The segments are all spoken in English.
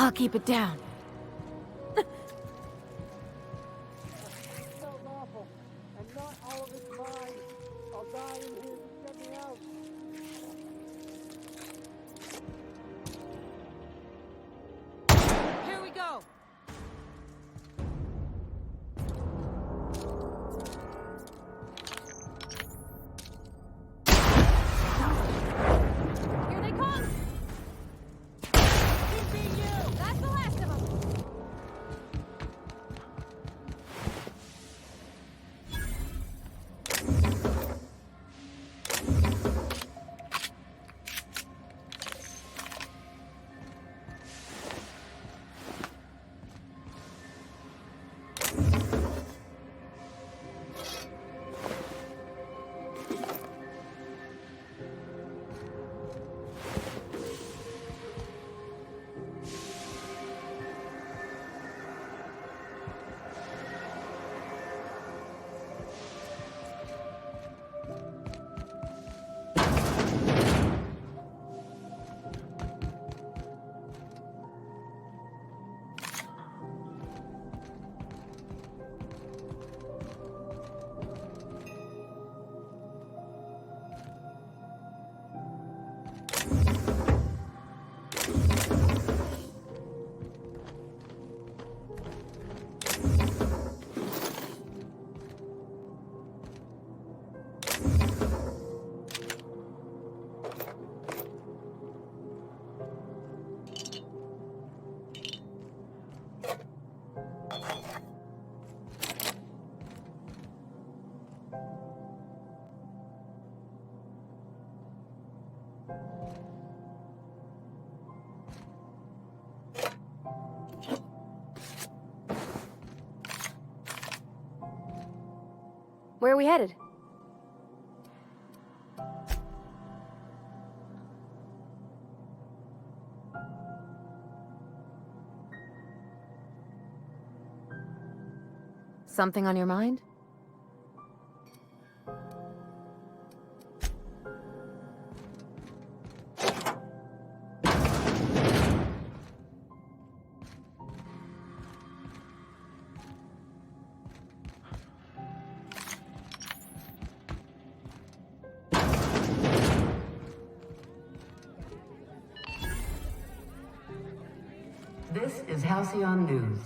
I'll keep it down. Smells awful, and not all of it's mine. I'll die in here. Just get me out. Here we go! Here they come! That's the last of them! Where are we headed? Something on your mind? This is Halcyon News.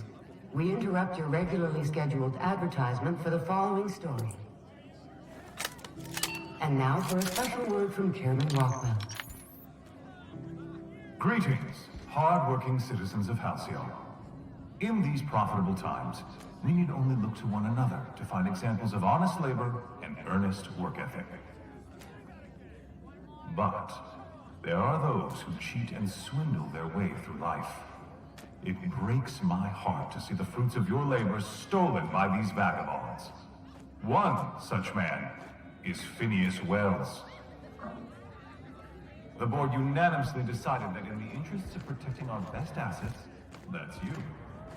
We interrupt your regularly scheduled advertisement for the following story. And now for a special word from Chairman Rockwell. Greetings, hard-working citizens of Halcyon. In these profitable times, we need only look to one another to find examples of honest labor and earnest work ethic. But there are those who cheat and swindle their way through life. It breaks my heart to see the fruits of your labor stolen by these vagabonds. One such man is Phineas Wells. The board unanimously decided that in the interests of protecting our best assets, that's you,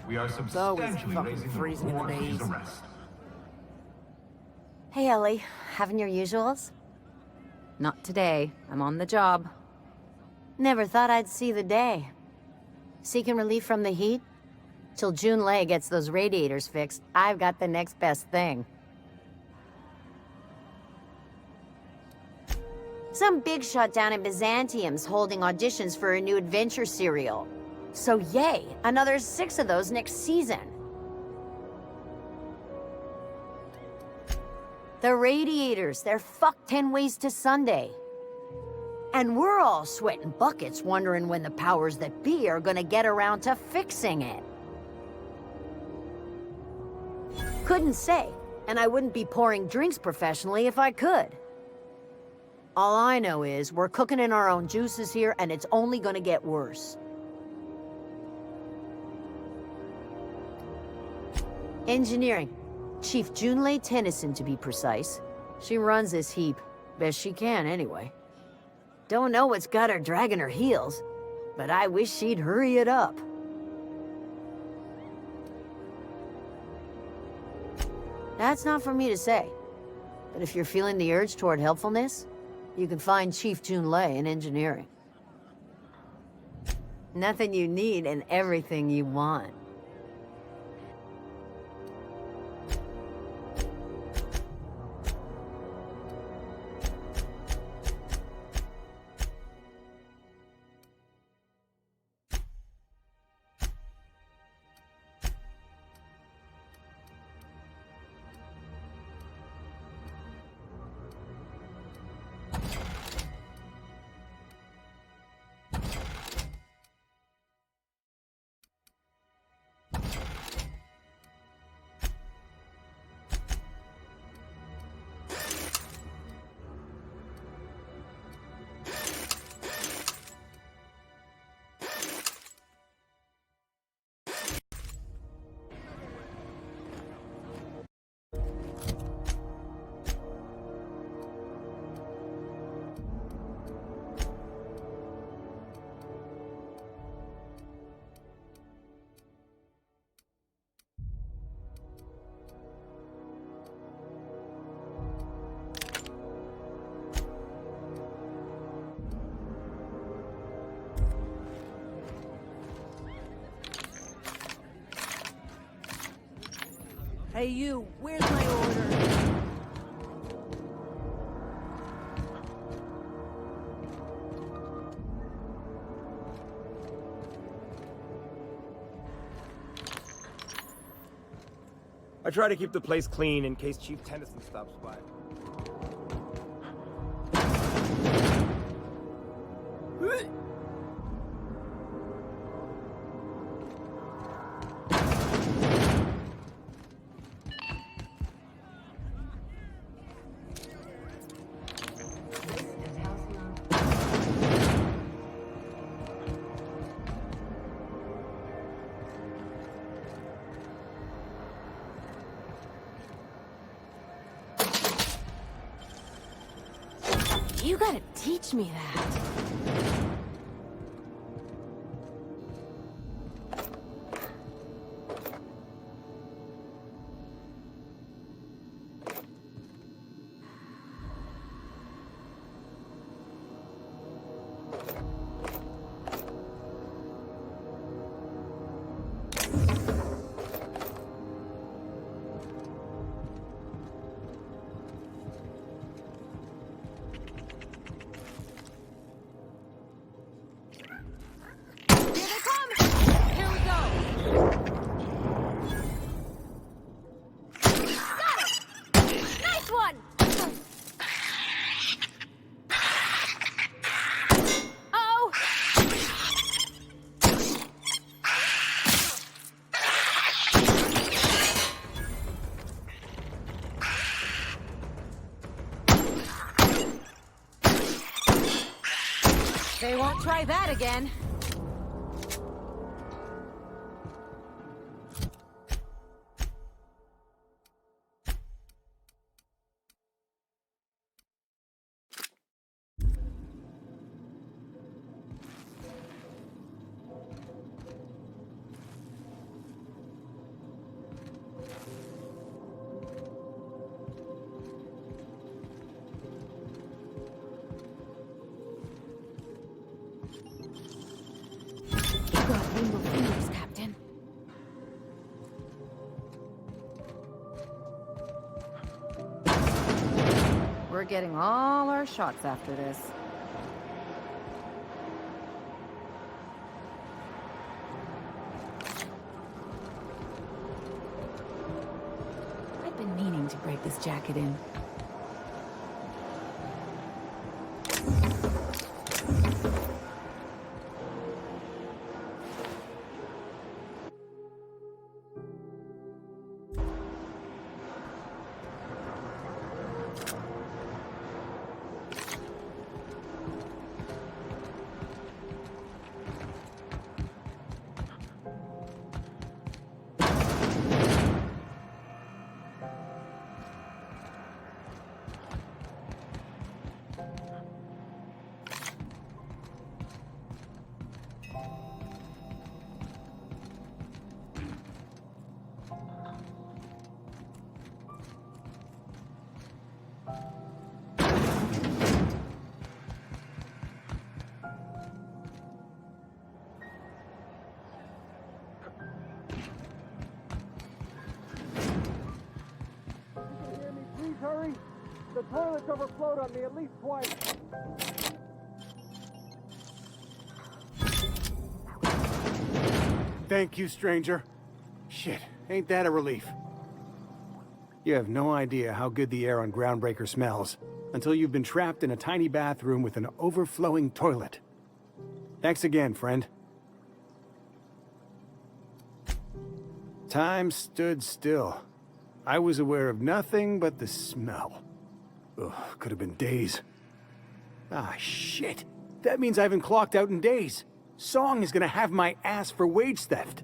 we are substantially raising the reward for his arrest. Hey, Ellie. Having your usuals? Not today. I'm on the job. Never thought I'd see the day. Seeking relief from the heat? Till Junlei gets those radiators fixed, I've got the next best thing. Some big shot down in Byzantium's holding auditions for a new adventure serial. So yay, another 6 of those next season. The radiators, they're fucked 10 ways to Sunday. And we're all sweating buckets wondering when the powers that be are gonna get around to fixing it. Couldn't say, and I wouldn't be pouring drinks professionally if I could. All I know is we're cooking in our own juices here, and it's only gonna get worse. Engineering. Chief Junlei Tennyson, to be precise. She runs this heap. Best she can, anyway. Don't know what's got her dragging her heels, but I wish she'd hurry it up. That's not for me to say, but if you're feeling the urge toward helpfulness, you can find Chief Junlei in engineering. Nothing you need and everything you want. Hey you, where's my order? I try to keep the place clean in case Chief Tennyson stops by. This is Halcyon. You gotta teach me that. They won't try that again. You got nimble fingers, Captain. We're getting all our shots after this. I've been meaning to break this jacket in. The toilets overflowed on me at least twice. Thank you, stranger. Shit, ain't that a relief? You have no idea how good the air on Groundbreaker smells until you've been trapped in a tiny bathroom with an overflowing toilet. Thanks again, friend. Time stood still. I was aware of nothing but the smell. Ugh, could have been days. Ah, shit. That means I haven't clocked out in days. Song is gonna have my ass for wage theft.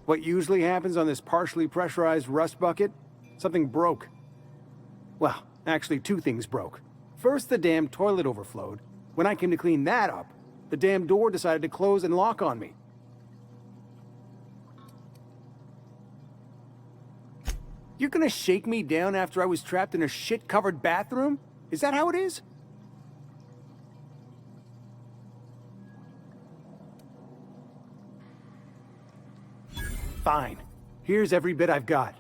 What usually happens on this partially pressurized rust bucket? Something broke. Well, actually two things broke. First, the damn toilet overflowed. When I came to clean that up, the damn door decided to close and lock on me. You're gonna shake me down after I was trapped in a shit-covered bathroom? Is that how it is? Fine. Here's every bit I've got.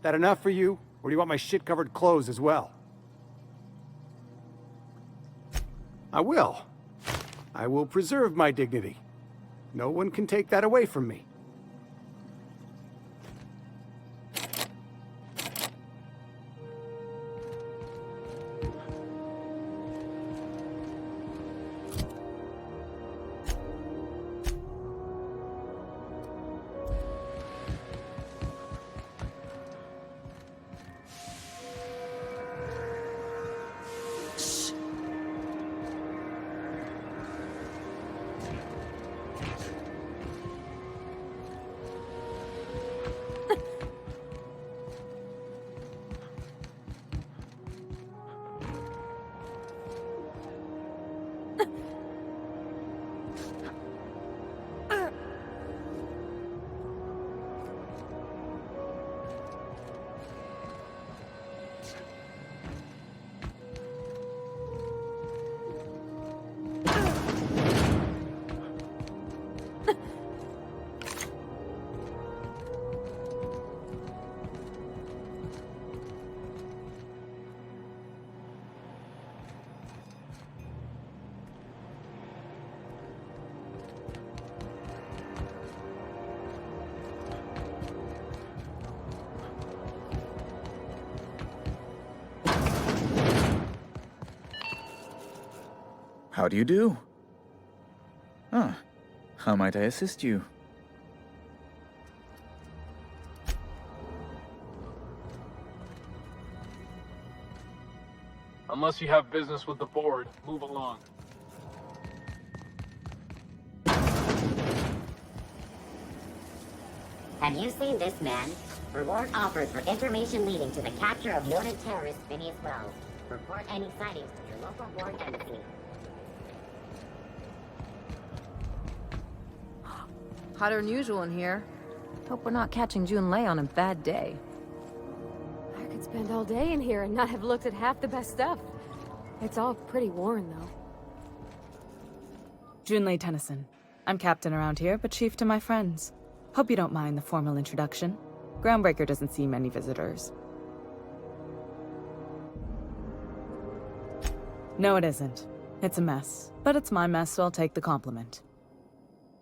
That enough for you, or do you want my shit-covered clothes as well? I will. I will preserve my dignity. No one can take that away from me. How do you do? Ah, how might I assist you? Unless you have business with the board, move along. Have you seen this man? Reward offered for information leading to the capture of noted terrorist Phineas Wells. Report any sightings to your local board embassy. Hotter than usual in here. Hope we're not catching Junlei on a bad day. I could spend all day in here and not have looked at half the best stuff. It's all pretty worn, though. Junlei Tennyson. I'm captain around here, but chief to my friends. Hope you don't mind the formal introduction. Groundbreaker doesn't see many visitors. No, it isn't. It's a mess. But it's my mess, so I'll take the compliment.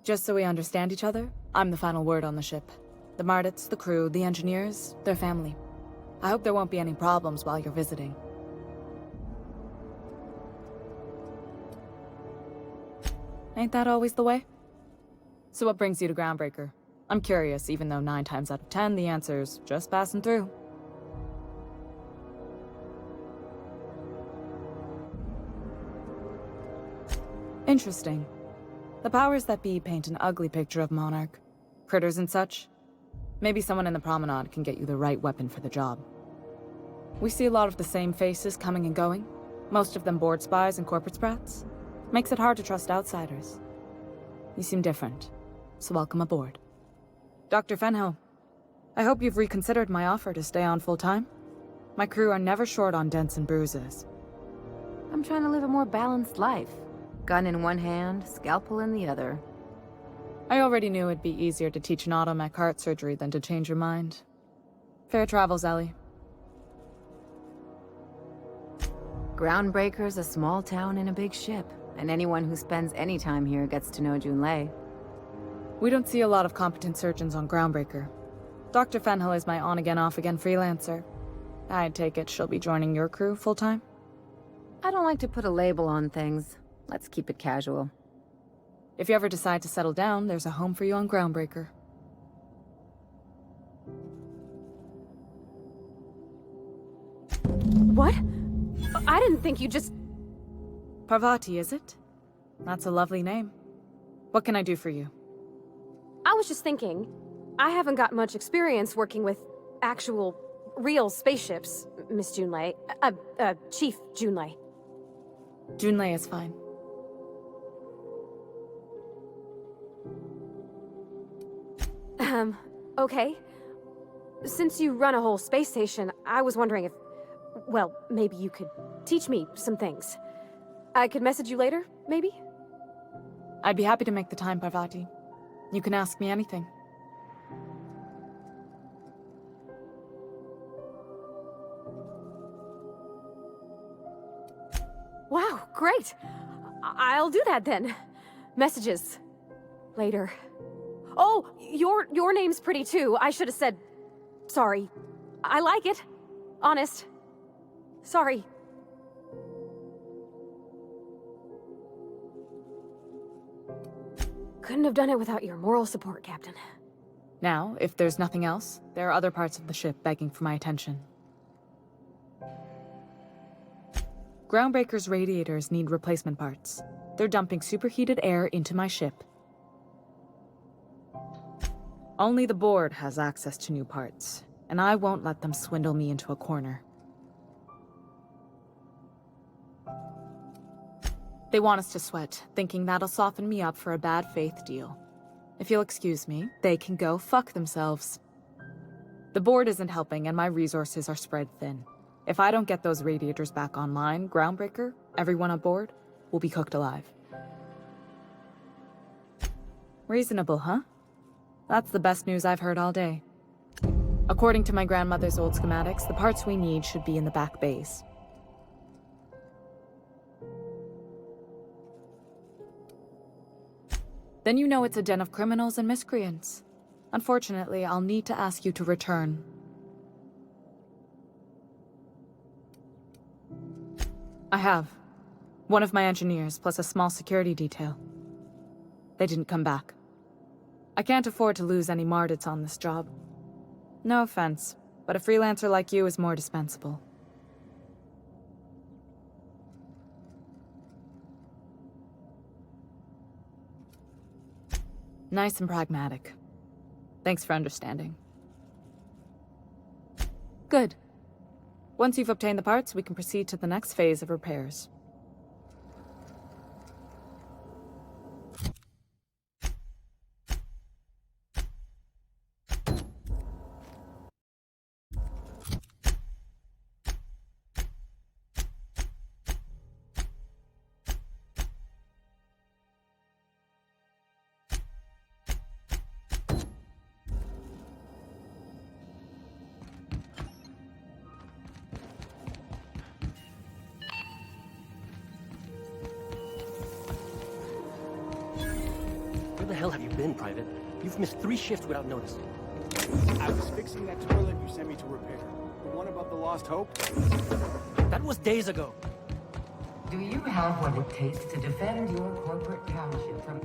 Just so we understand each other, I'm the final word on the ship. The Mardits, the crew, the engineers, their family. I hope there won't be any problems while you're visiting. Ain't that always the way? So what brings you to Groundbreaker? I'm curious, even though 9 times out of 10 the answer's just passing through. Interesting. The powers that be paint an ugly picture of Monarch. Critters and such. Maybe someone in the promenade can get you the right weapon for the job. We see a lot of the same faces coming and going. Most of them board spies and corporate sprats. Makes it hard to trust outsiders. You seem different, so welcome aboard. Dr. Fenhill, I hope you've reconsidered my offer to stay on full-time. My crew are never short on dents and bruises. I'm trying to live a more balanced life. Gun in one hand, scalpel in the other. I already knew it'd be easier to teach an automech heart surgery than to change your mind. Fair travels, Ellie. Groundbreaker's a small town in a big ship, and anyone who spends any time here gets to know Junlei. We don't see a lot of competent surgeons on Groundbreaker. Dr. Fenhill is my on-again, off-again freelancer. I take it she'll be joining your crew full-time? I don't like to put a label on things. Let's keep it casual. If you ever decide to settle down, there's a home for you on Groundbreaker. What? I didn't think you just... Parvati, is it? That's a lovely name. What can I do for you? I was just thinking, I haven't got much experience working with actual, real spaceships, Miss Junlei. Chief Junlei. Junlei is fine. Okay. Since you run a whole space station, I was wondering if... Well, maybe you could teach me some things. I could message you later, maybe? I'd be happy to make the time, Parvati. You can ask me anything. Wow, great! I'll do that then. Messages. Later. Oh, your name's pretty too. I should have said... Sorry. I like it. Honest. Sorry. Couldn't have done it without your moral support, Captain. Now, if there's nothing else, there are other parts of the ship begging for my attention. Groundbreaker's radiators need replacement parts. They're dumping superheated air into my ship. Only the board has access to new parts, and I won't let them swindle me into a corner. They want us to sweat, thinking that'll soften me up for a bad faith deal. If you'll excuse me, they can go fuck themselves. The board isn't helping and my resources are spread thin. If I don't get those radiators back online, Groundbreaker, everyone aboard, will be cooked alive. Reasonable, huh? That's the best news I've heard all day. According to my grandmother's old schematics, the parts we need should be in the back bays. Then you know it's a den of criminals and miscreants. Unfortunately, I'll need to ask you to return. I have. One of my engineers, plus a small security detail. They didn't come back. I can't afford to lose any Mardits on this job. No offense, but a freelancer like you is more dispensable. Nice and pragmatic. Thanks for understanding. Good. Once you've obtained the parts, we can proceed to the next phase of repairs. Where the hell have you been, Private? You've missed 3 shifts without notice. I was fixing that toilet you sent me to repair. The one about the Lost Hope? That was days ago. Do you have what it takes to defend your corporate township from...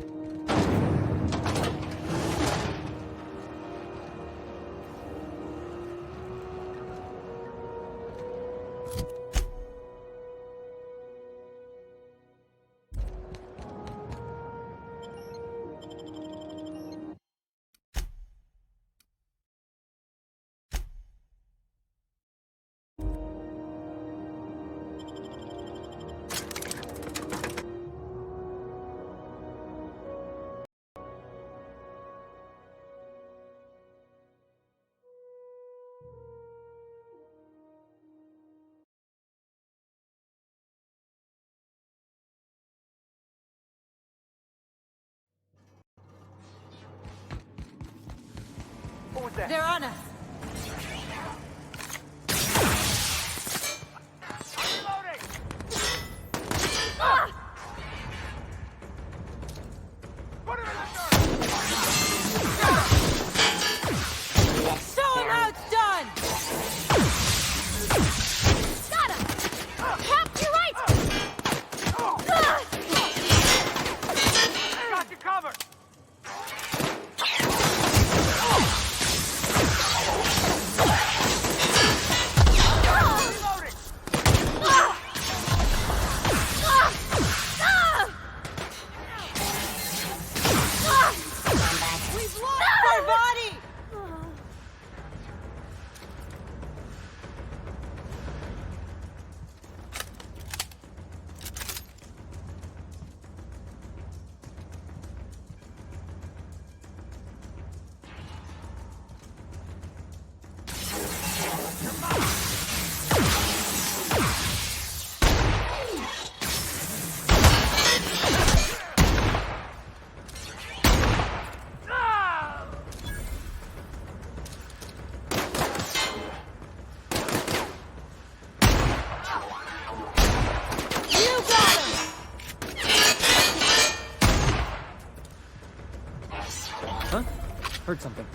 What was that? They're on us! Reloading! Show him how it's done! Got him! Cap, you're right! Got you covered! We've lost our body! Huh? Heard something.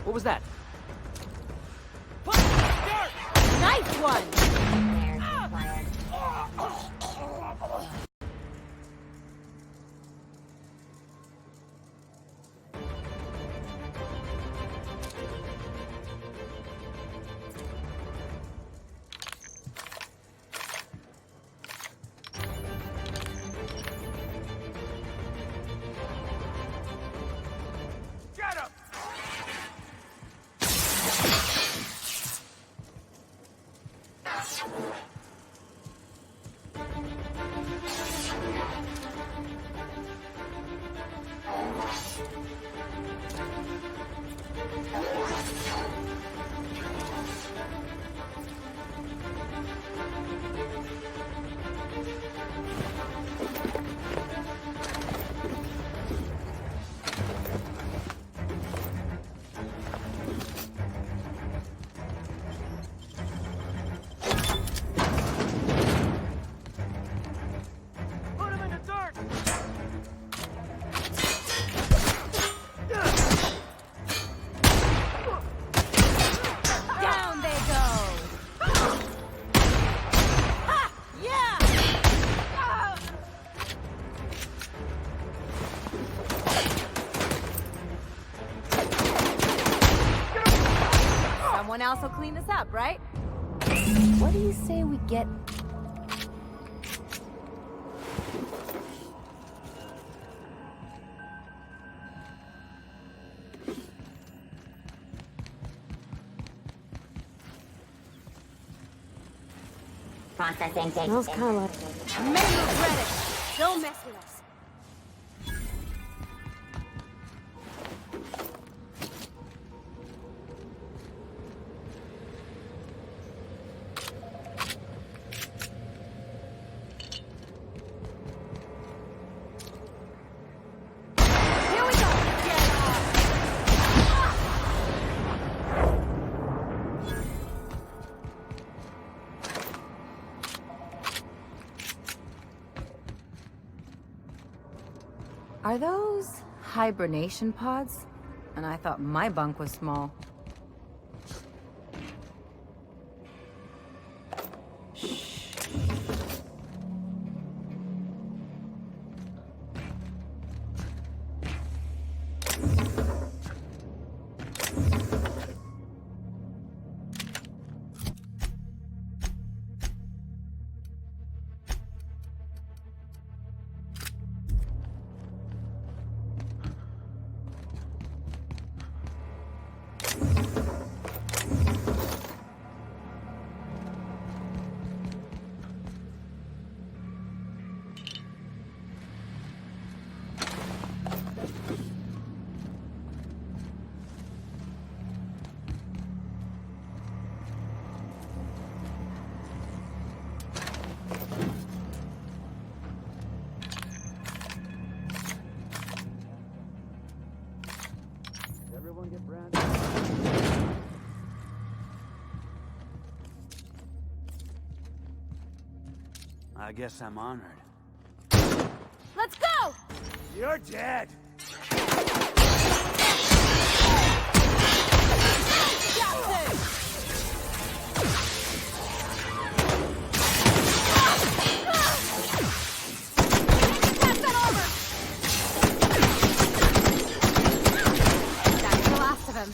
What was that? Nice one! Get him! Put him in the dirt! Down they go! Ha! Yeah! Someone else will clean this up, right? What do you say we get... Processing data. Smells kind of like... Men regret it! Don't mess with us! Here we go! Get off! Are those hibernation pods? And I thought my bunk was small. I guess I'm honored. Let's go! You're dead! That's the last of him.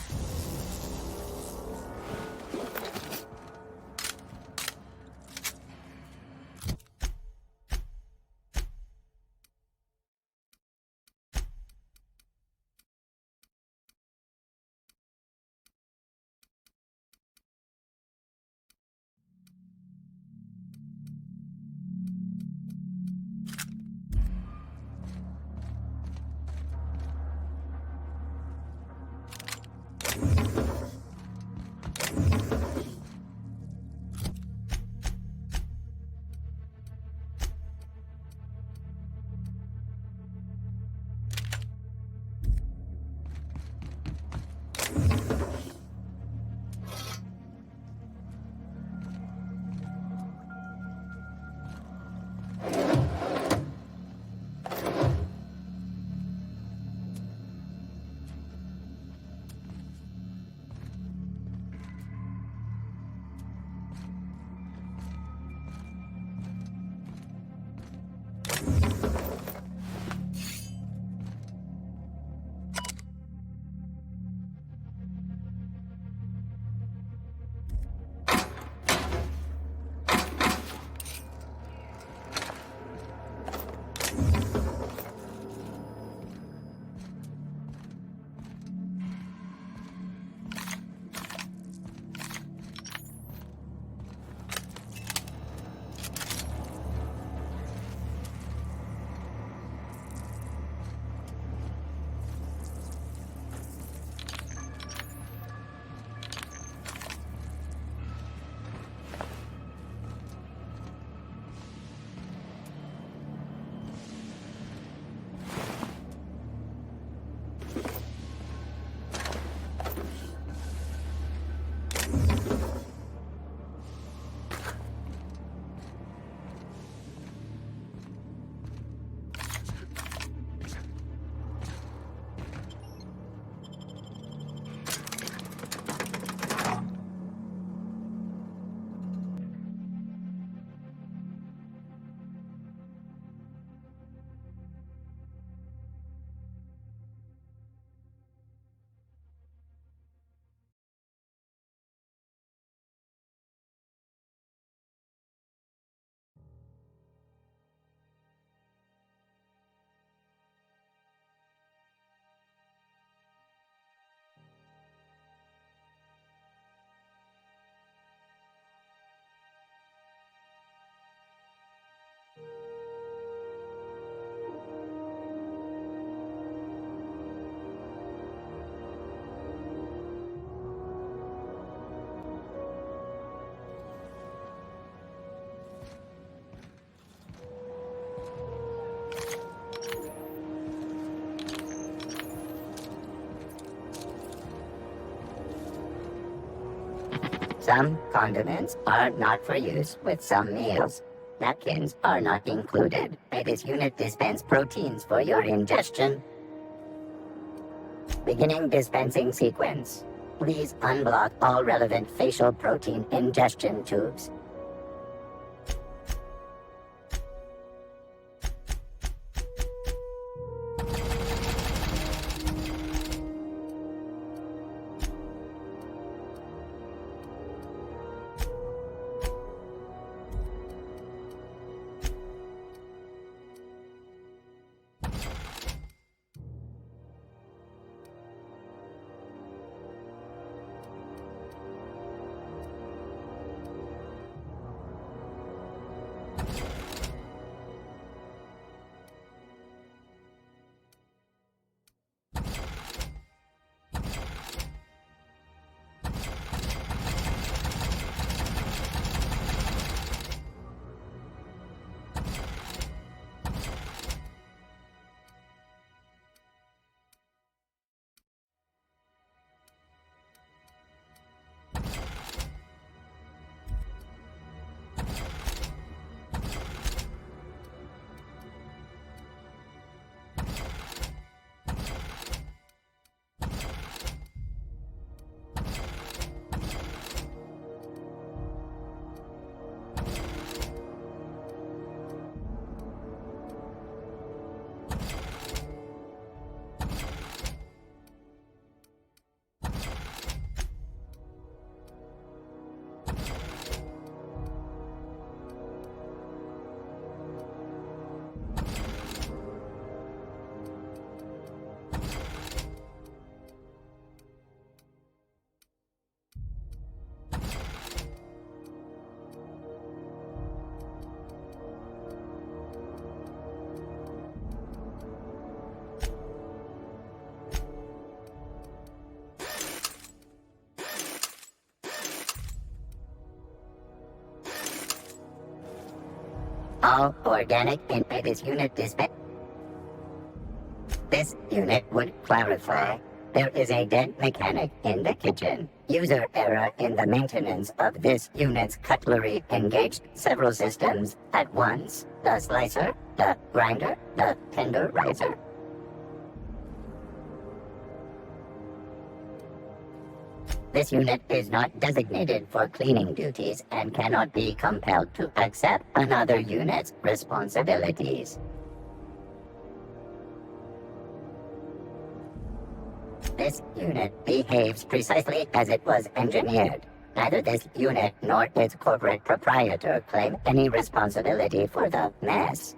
Some condiments are not for use with some meals. Napkins are not included. May this unit dispense proteins for your ingestion. Beginning dispensing sequence. Please unblock all relevant facial protein ingestion tubes. All organic in this unit dispense. This unit would clarify. There is a dead mechanic in the kitchen. User error in the maintenance of this unit's cutlery engaged several systems at once. The slicer, the grinder, the tenderizer. This unit is not designated for cleaning duties and cannot be compelled to accept another unit's responsibilities. This unit behaves precisely as it was engineered. Neither this unit nor its corporate proprietor claim any responsibility for the mess.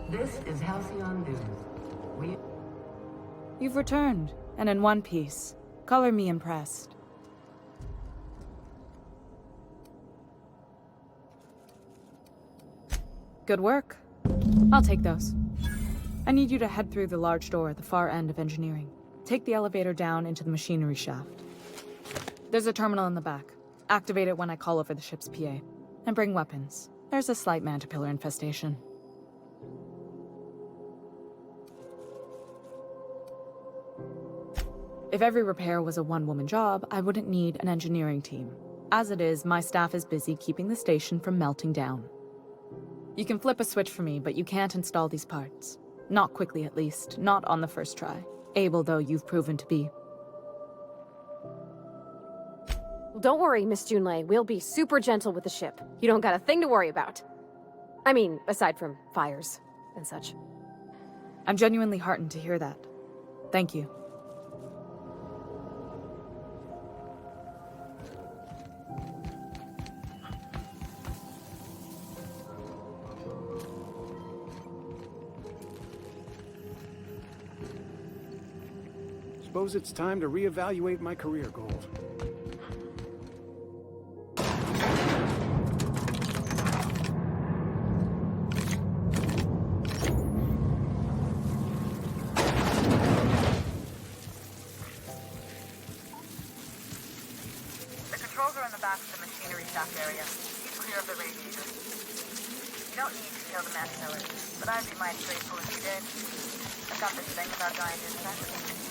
This is Halcyon News. You've returned, and in one piece. Color me impressed. Good work. I'll take those. I need you to head through the large door at the far end of engineering. Take the elevator down into the machinery shaft. There's a terminal in the back. Activate it when I call over the ship's PA. And bring weapons. There's a slight Mantipillar infestation. If every repair was a one-woman job, I wouldn't need an engineering team. As it is, my staff is busy keeping the station from melting down. You can flip a switch for me, but you can't install these parts. Not quickly, at least. Not on the first try. Able, though, you've proven to be. Don't worry, Miss Junlei. We'll be super gentle with the ship. You don't got a thing to worry about. I mean, aside from fires and such. I'm genuinely heartened to hear that. Thank you. Suppose it's time to reevaluate my career goals. The controls are in the back of the machinery shaft area. Keep clear of the radiator. You don't need to kill the Mantipillar, but I'd be mighty grateful if you did. I've got this thing about giant insects.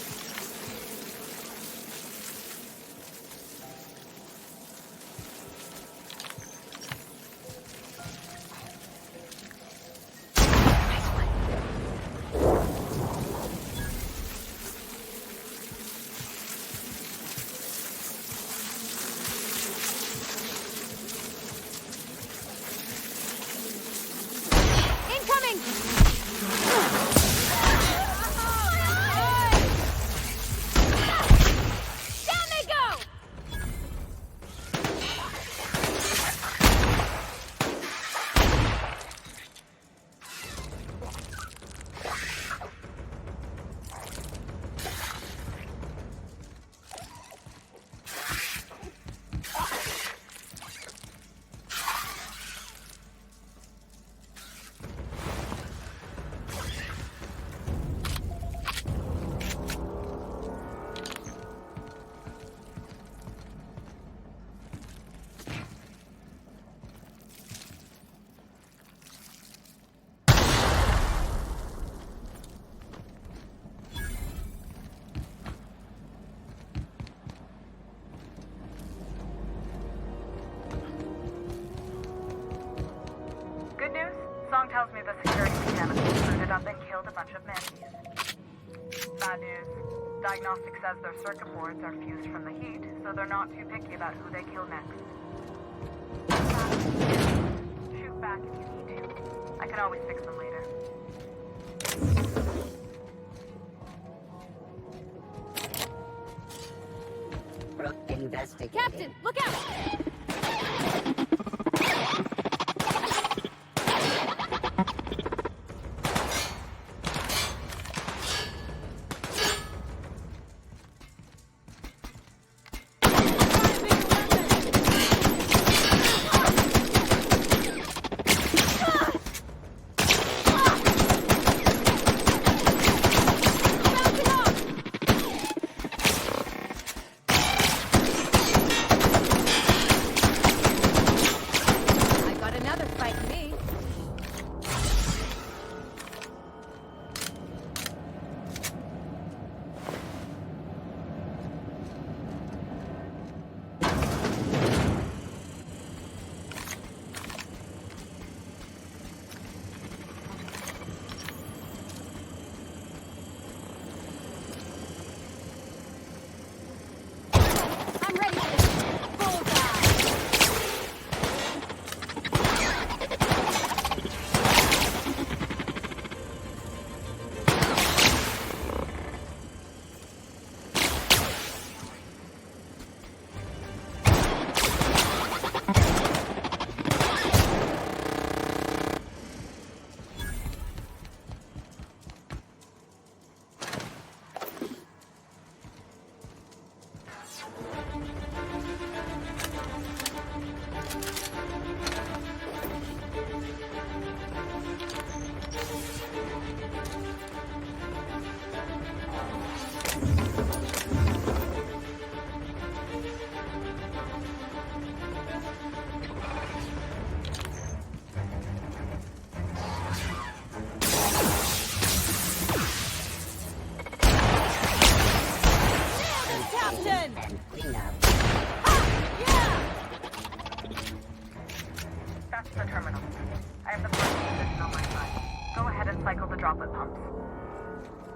Song tells me the security mechanics booted up and killed a bunch of Manties. Bad news. Diagnostic says their circuit boards are fused from the heat, so they're not too picky about who they kill next. Shoot back if you need to. I can always fix them later. Investigate. Captain, look out! and clean up. That's the terminal. I have the parking position on my side. Go ahead and cycle the droplet pumps.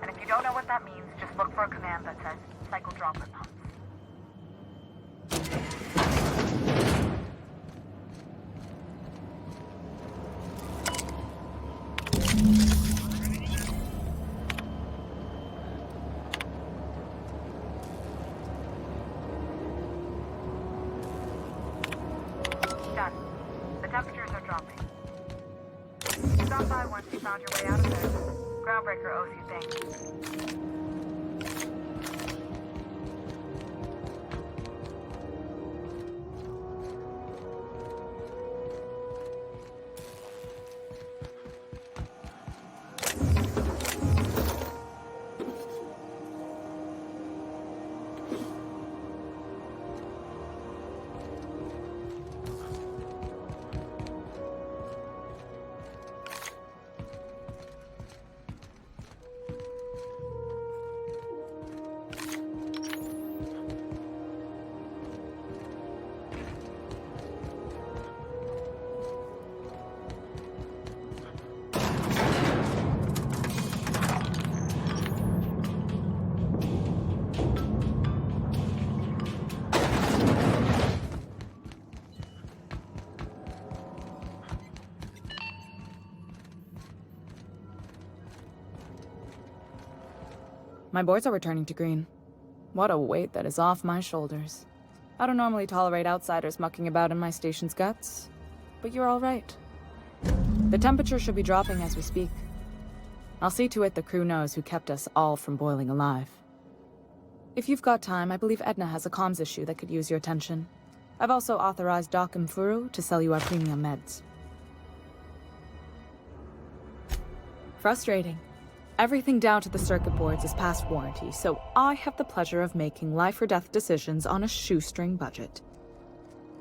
And if you don't know what that means, just look for a command that says cycle droplet pumps. Done. The temperatures are dropping. Stop by once you found your way out of there. Groundbreaker owes you things. My boards are returning to green. What a weight that is off my shoulders. I don't normally tolerate outsiders mucking about in my station's guts, but you're all right. The temperature should be dropping as we speak. I'll see to it the crew knows who kept us all from boiling alive. If you've got time, I believe Edna has a comms issue that could use your attention. I've also authorized Doc and Furu to sell you our premium meds. Frustrating. Everything down to the circuit boards is past warranty, so I have the pleasure of making life or death decisions on a shoestring budget.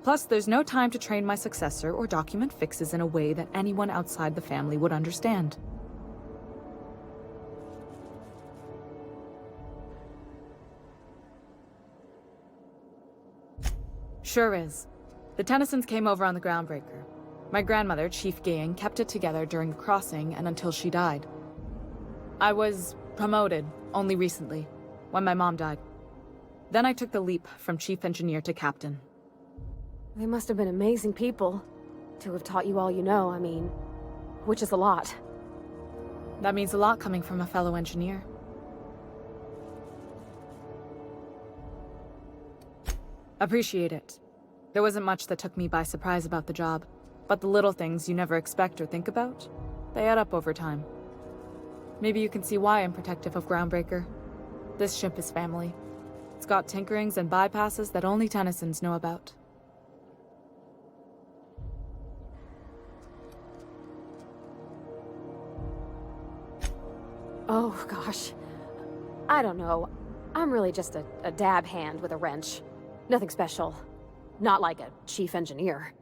Plus, there's no time to train my successor or document fixes in a way that anyone outside the family would understand. Sure is. The Tennysons came over on the Groundbreaker. My grandmother, Chief Gaying, kept it together during the crossing and until she died. I was promoted only recently, when my mom died. Then I took the leap from chief engineer to captain. They must have been amazing people to have taught you all you know, I mean, which is a lot. That means a lot coming from a fellow engineer. Appreciate it. There wasn't much that took me by surprise about the job, but the little things you never expect or think about, they add up over time. Maybe you can see why I'm protective of Groundbreaker. This ship is family. It's got tinkerings and bypasses that only Tennysons know about. Oh, gosh. I don't know. I'm really just a dab hand with a wrench. Nothing special. Not like a chief engineer.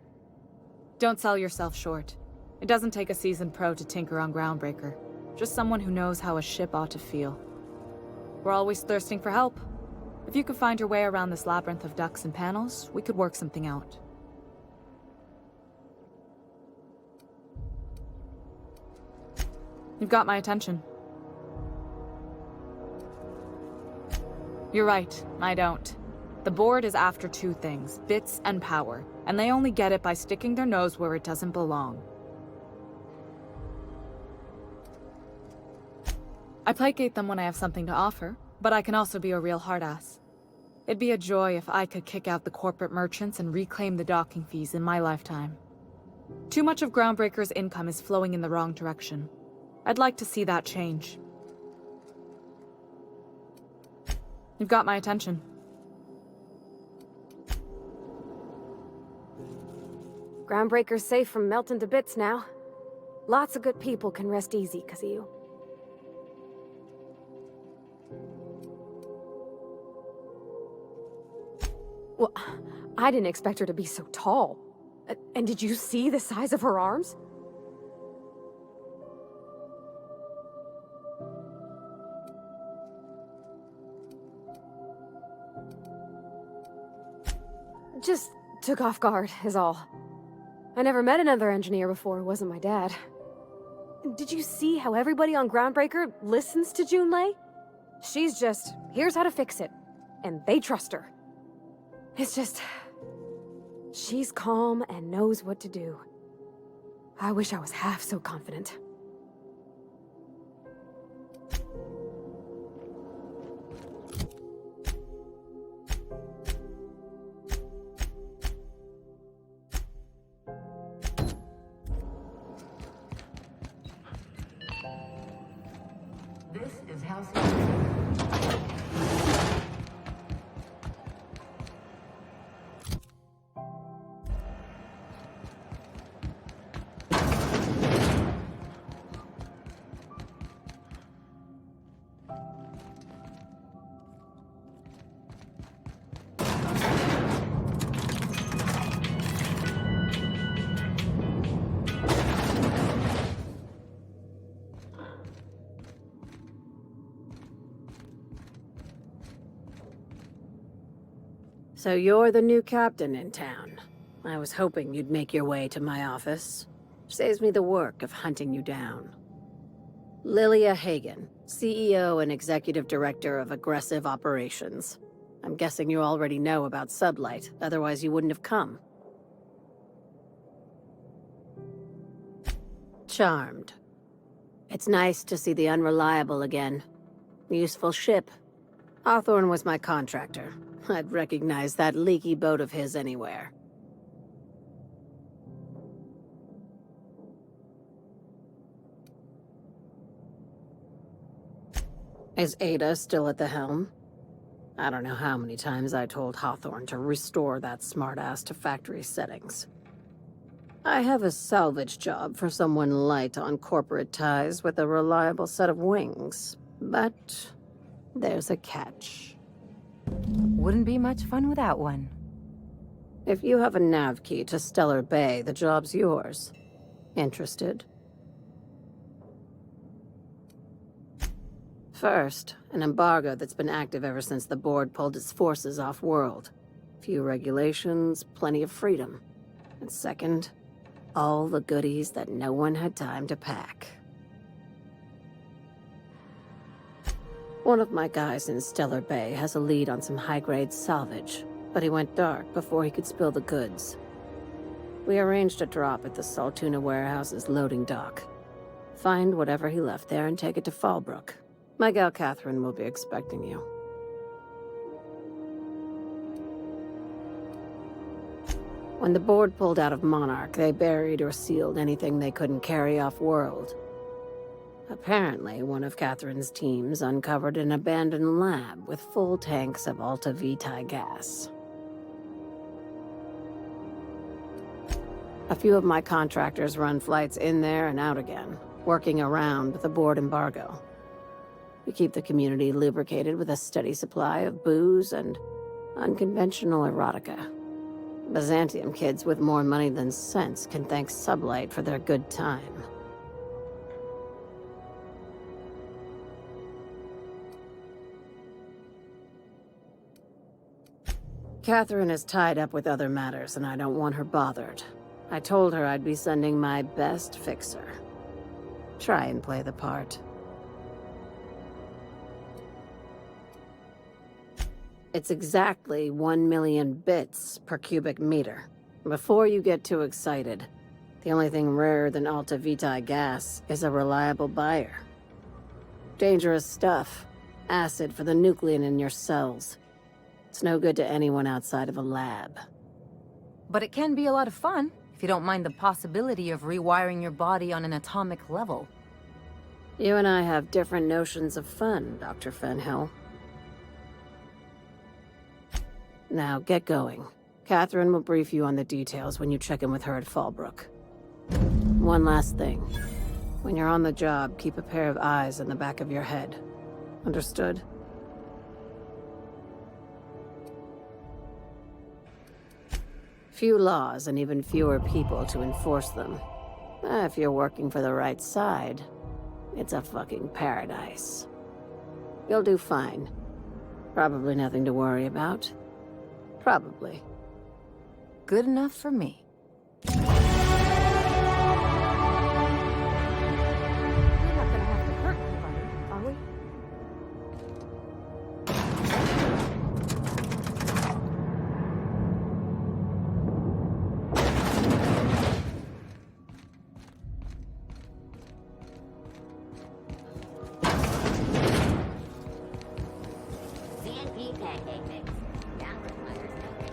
Don't sell yourself short. It doesn't take a seasoned pro to tinker on Groundbreaker. Just someone who knows how a ship ought to feel. We're always thirsting for help. If you could find your way around this labyrinth of ducts and panels, we could work something out. You've got my attention. You're right, I don't. The board is after two things, bits and power, and they only get it by sticking their nose where it doesn't belong. I placate them when I have something to offer, but I can also be a real hard-ass. It'd be a joy if I could kick out the corporate merchants and reclaim the docking fees in my lifetime. Too much of Groundbreaker's income is flowing in the wrong direction. I'd like to see that change. You've got my attention. Groundbreaker's safe from melting to bits now. Lots of good people can rest easy because of you. Well, I didn't expect her to be so tall. And did you see the size of her arms? Just took off guard, is all. I never met another engineer before who wasn't my dad. Did you see how everybody on Groundbreaker listens to Junlei? She's just, here's how to fix it. And they trust her. It's just... she's calm and knows what to do. I wish I was half so confident. This is Halcyon. So you're the new captain in town. I was hoping you'd make your way to my office. Saves me the work of hunting you down. Lilia Hagen, CEO and Executive Director of Aggressive Operations. I'm guessing you already know about Sublight, otherwise you wouldn't have come. Charmed. It's nice to see the Unreliable again. Useful ship. Hawthorne was my contractor. I'd recognize that leaky boat of his anywhere. Is Ada still at the helm? I don't know how many times I told Hawthorne to restore that smartass to factory settings. I have a salvage job for someone light on corporate ties with a reliable set of wings, but there's a catch. Wouldn't be much fun without one. If you have a nav key to Stellar Bay, the job's yours. Interested? First, an embargo that's been active ever since the board pulled its forces off-world. Few regulations, plenty of freedom. And second, all the goodies that no one had time to pack. One of my guys in Stellar Bay has a lead on some high-grade salvage, but he went dark before he could spill the goods. We arranged a drop at the Saltuna warehouse's loading dock. Find whatever he left there and take it to Fallbrook. My gal Catherine will be expecting you. When the board pulled out of Monarch, they buried or sealed anything they couldn't carry off-world. Apparently, one of Catherine's teams uncovered an abandoned lab with full tanks of Alta Vitae gas. A few of my contractors run flights in there and out again, working around the board embargo. We keep the community lubricated with a steady supply of booze and unconventional erotica. Byzantium kids with more money than sense can thank Sublight for their good time. Catherine is tied up with other matters, and I don't want her bothered. I told her I'd be sending my best fixer. Try and play the part. It's exactly 1 million bits per cubic meter. Before you get too excited, the only thing rarer than Alta Vitae gas is a reliable buyer. Dangerous stuff. Acid for the nuclein in your cells. It's no good to anyone outside of a lab. But it can be a lot of fun, if you don't mind the possibility of rewiring your body on an atomic level. You and I have different notions of fun, Dr. Fenhill. Now, get going. Catherine will brief you on the details when you check in with her at Fallbrook. One last thing. When you're on the job, keep a pair of eyes in the back of your head. Understood? Few laws and even fewer people to enforce them. If you're working for the right side, it's a fucking paradise. You'll do fine. Probably nothing to worry about. Probably. good enough for me. We're not gonna have to hurt anybody, are we? CNP pancake mix. Downward flyers noted.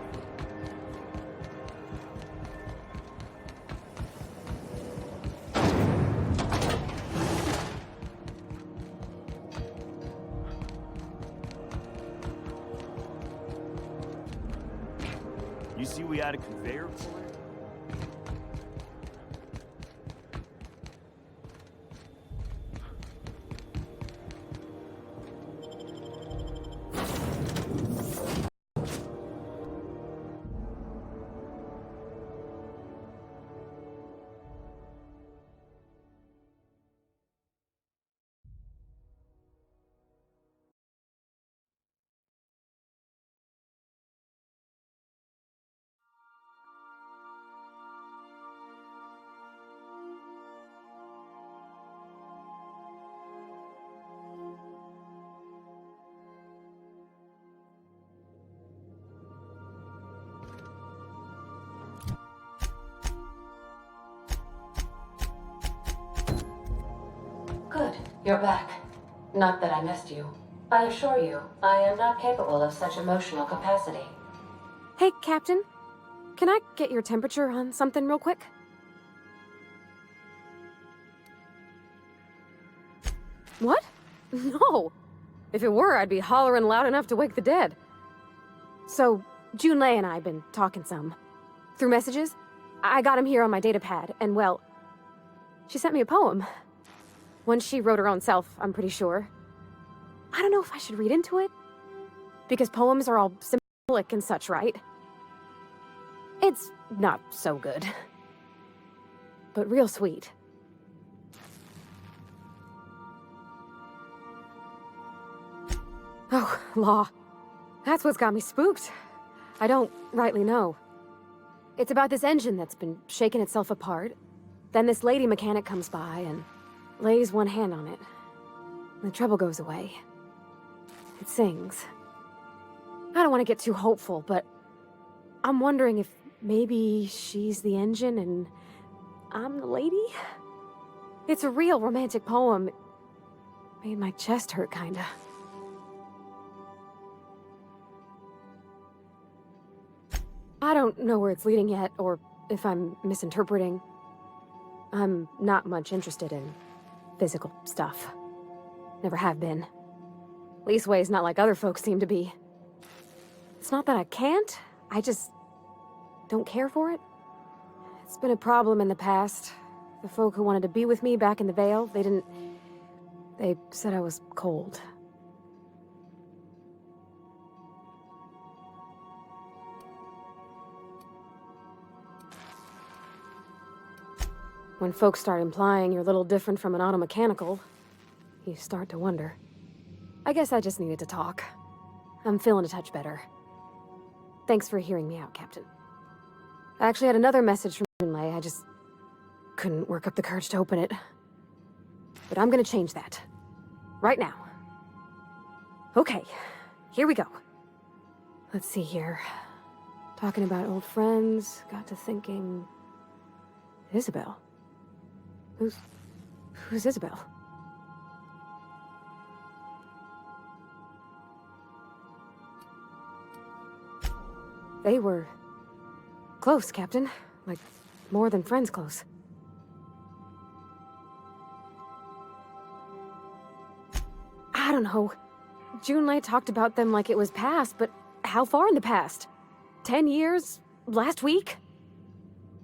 You see we had a conveyor puller? Good, you're back. Not that I missed you. I assure you, I am not capable of such emotional capacity. Hey, Captain. Can I get your temperature on something real quick? What? No. If it were, I'd be hollering loud enough to wake the dead. So, Junlei and I have been talking some. Through messages. I got him here on my datapad, and well, she sent me a poem. One she wrote her own self, I'm pretty sure. I don't know if I should read into it. Because poems are all symbolic and such, right? It's not so good. But real sweet. Oh, law. That's what's got me spooked. I don't rightly know. It's about this engine that's been shaking itself apart. Then this lady mechanic comes by and lays one hand on it. The trouble goes away. It sings. I don't want to get too hopeful, but I'm wondering if maybe she's the engine and I'm the lady? It's a real romantic poem. It made my chest hurt, kinda. I don't know where it's leading yet, or if I'm misinterpreting. I'm not much interested in physical stuff. Never have been. Leastways not like other folks seem to be. It's not that I can't, I just don't care for it. It's been a problem in the past. The folk who wanted to be with me back in the Vale, they said I was cold. When folks start implying you're a little different from an automechanical, you start to wonder. I guess I just needed to talk. I'm feeling a touch better. Thanks for hearing me out, Captain. I actually had another message from Junlei. I just couldn't work up the courage to open it. But I'm gonna change that. Right now. Okay, here we go. Let's see here. Talking about old friends, got to thinking... Isabel? Who's Isabel? They were close, Captain. Like, more than friends close. I don't know. Junlei talked about them like it was past, but how far in the past? 10 years? Last week?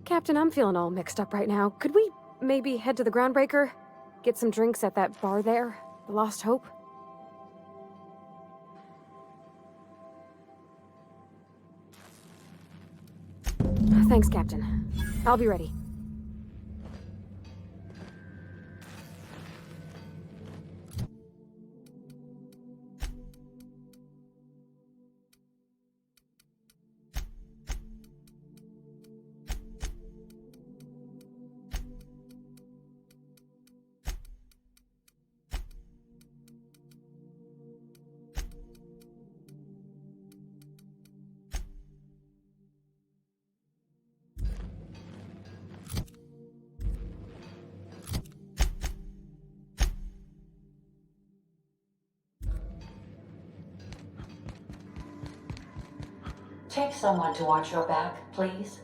Captain, I'm feeling all mixed up right now. Could we maybe head to the Groundbreaker? Get some drinks at that bar there? The Lost Hope? Thanks, Captain. I'll be ready. Take someone to watch your back, please.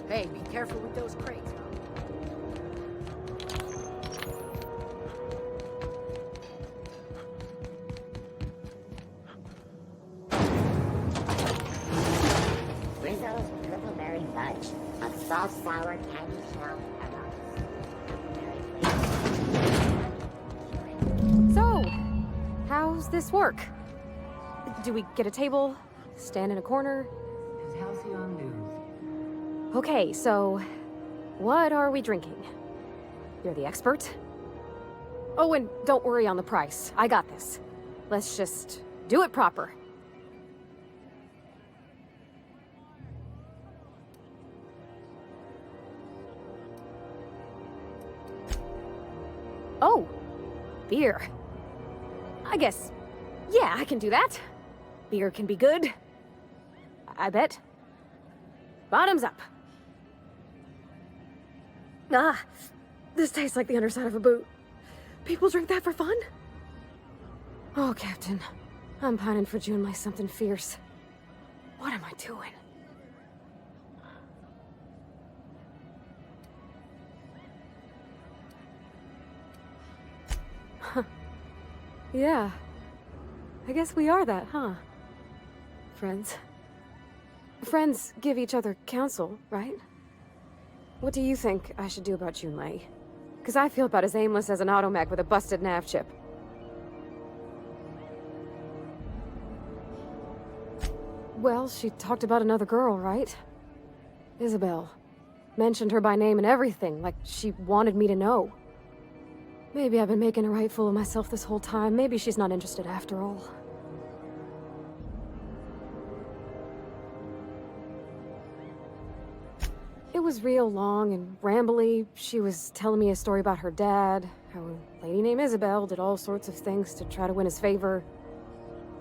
Hey, be careful with those crates, huh? Rizzo's Purpleberry Fudge, a soft, sour candy shell So, how's this work? Do we get a table? Stand in a corner? Is Halcyon News. Okay, so what are we drinking? You're the expert? Oh, and don't worry on the price. I got this. Let's just do it proper. Oh, beer. I guess, yeah, I can do that. Beer can be good. I bet. Bottoms up. Ah, this tastes like the underside of a boot. People drink that for fun? Oh, Captain. I'm pining for June like something fierce. What am I doing? Huh. Yeah. I guess we are that, huh? Friends. Friends give each other counsel, right? What do you think I should do about Junlei? Because I feel about as aimless as an automech with a busted nav chip. Well, she talked about another girl, right? Isabel. Mentioned her by name and everything, like she wanted me to know. Maybe I've been making a right fool of myself this whole time. Maybe she's not interested after all. It was real long and rambly. She was telling me a story about her dad, how a lady named Isabel did all sorts of things to try to win his favor.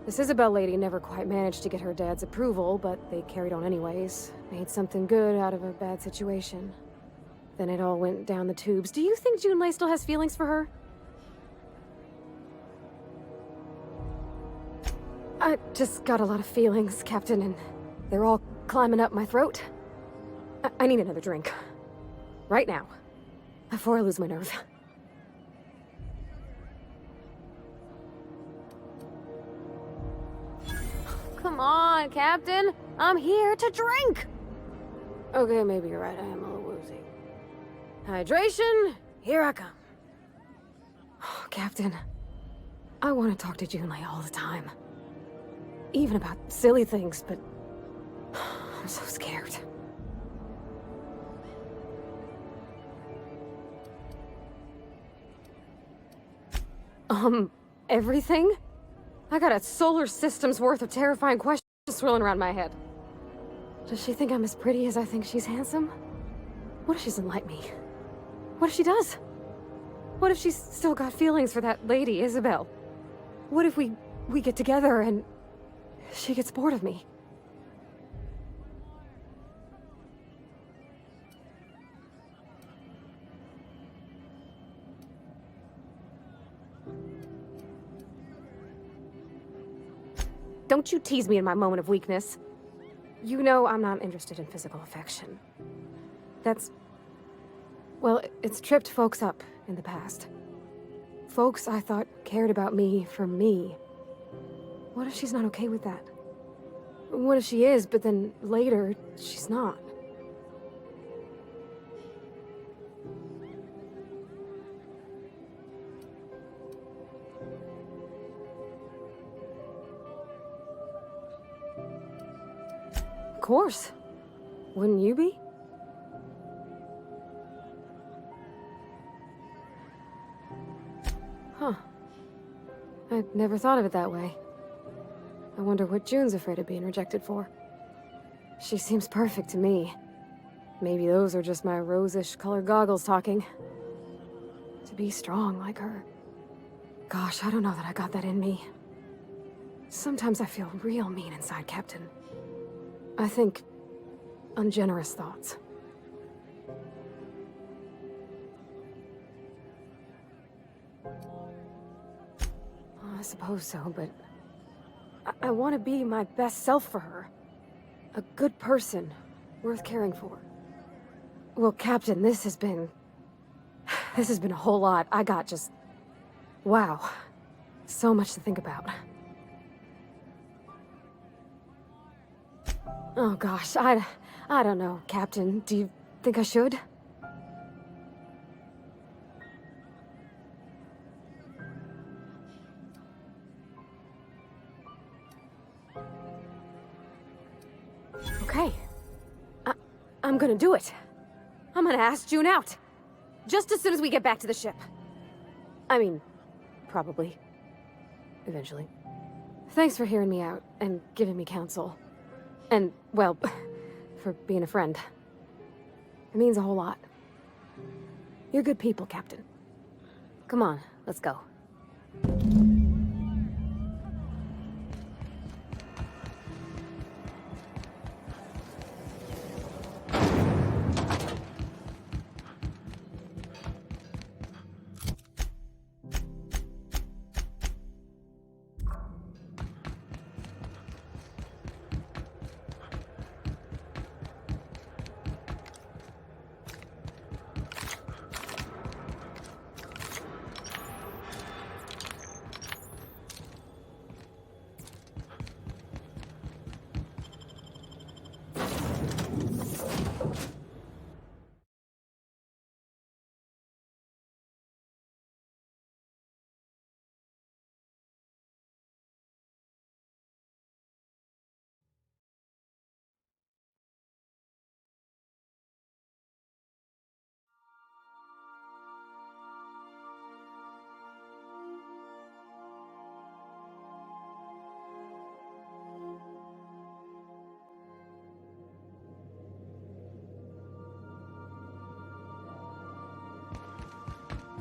This Isabel lady never quite managed to get her dad's approval, but they carried on anyways. Made something good out of a bad situation. Then it all went down the tubes. Do you think Junlei still has feelings for her? I just got a lot of feelings, Captain, and they're all climbing up my throat. I need another drink. Right now. Before I lose my nerve. Come on, Captain. I'm here to drink. Okay, maybe you're right. I am a little woozy. Hydration, here I come. Oh, Captain, I want to talk to Junlei all the time. Even about silly things, but I'm so scared. Everything? I got a solar system's worth of terrifying questions swirling around my head. Does she think I'm as pretty as I think she's handsome? What if she doesn't like me? What if she does? What if she's still got feelings for that lady, Isabel? What if we get together and she gets bored of me? Don't you tease me in my moment of weakness. You know I'm not interested in physical affection. That's... well, it's tripped folks up in the past. folks I thought cared about me for me. What if she's not okay with that? What if she is, but then later, she's not? Of course. Wouldn't you be? Huh. I'd never thought of it that way. I wonder what June's afraid of being rejected for. She seems perfect to me. Maybe those are just my rosish colored goggles talking. To be strong like her. Gosh, I don't know that I got that in me. Sometimes I feel real mean inside, Captain. I think ungenerous thoughts. I suppose so, but I want to be my best self for her. A good person, worth caring for. Well, Captain, this has been a whole lot. I got just... wow. So much to think about. Oh gosh, I don't know, Captain. Do you think I should? Okay. I'm gonna do it. I'm gonna ask June out. Just as soon as we get back to the ship. I mean, probably. Eventually. Thanks for hearing me out and giving me counsel. And, well, for being a friend. It means a whole lot. You're good people, Captain. Come on, let's go.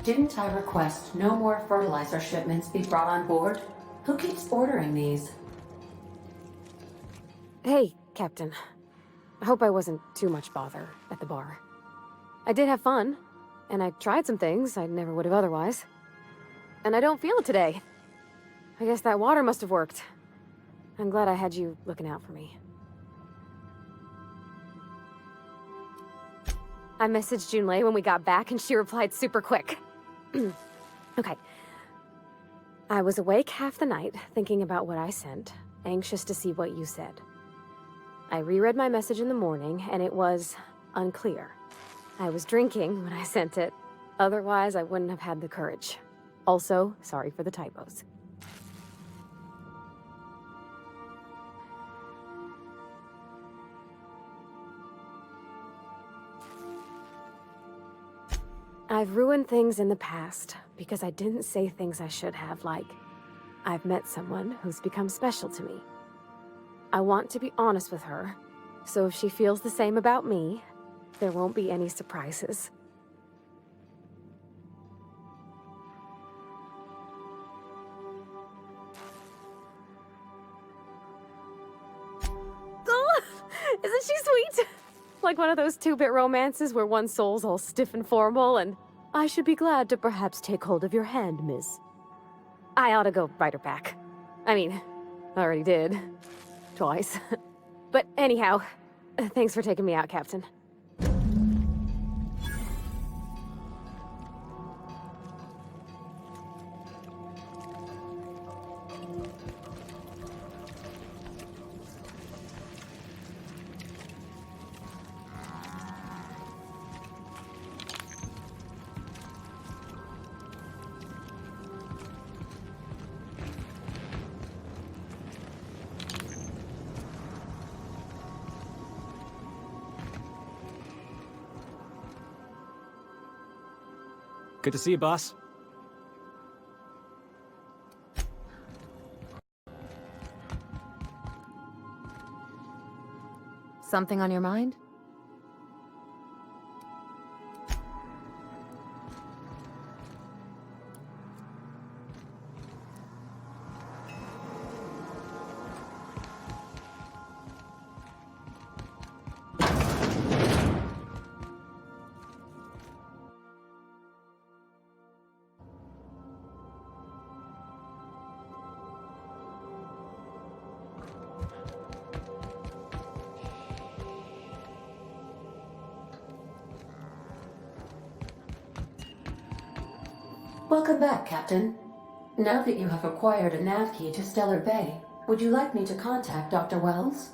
Didn't I request no more fertilizer shipments be brought on board? Who keeps ordering these? Hey, Captain. I hope I wasn't too much bother at the bar. I did have fun, and I tried some things I never would have otherwise. And I don't feel it today. I guess that water must have worked. I'm glad I had you looking out for me. I messaged Junlei when we got back, and she replied super quick. Okay. I was awake half the night, thinking about what I sent, anxious to see what you said. I reread my message in the morning, and it was unclear. I was drinking when I sent it. Otherwise, I wouldn't have had the courage. Also, sorry for the typos. I've ruined things in the past because I didn't say things I should have, like, I've met someone who's become special to me. I want to be honest with her, so if she feels the same about me, there won't be any surprises. Oh, isn't she sweet? Like one of those two-bit romances where one soul's all stiff and formal and, I should be glad to perhaps take hold of your hand, miss. I ought to go write her back. I mean, I already did. Twice. But anyhow, thanks for taking me out, Captain. Good to see you, boss. Something on your mind? Welcome back, Captain. Now that you have acquired a nav key to Stellar Bay, would you like me to contact Dr. Wells?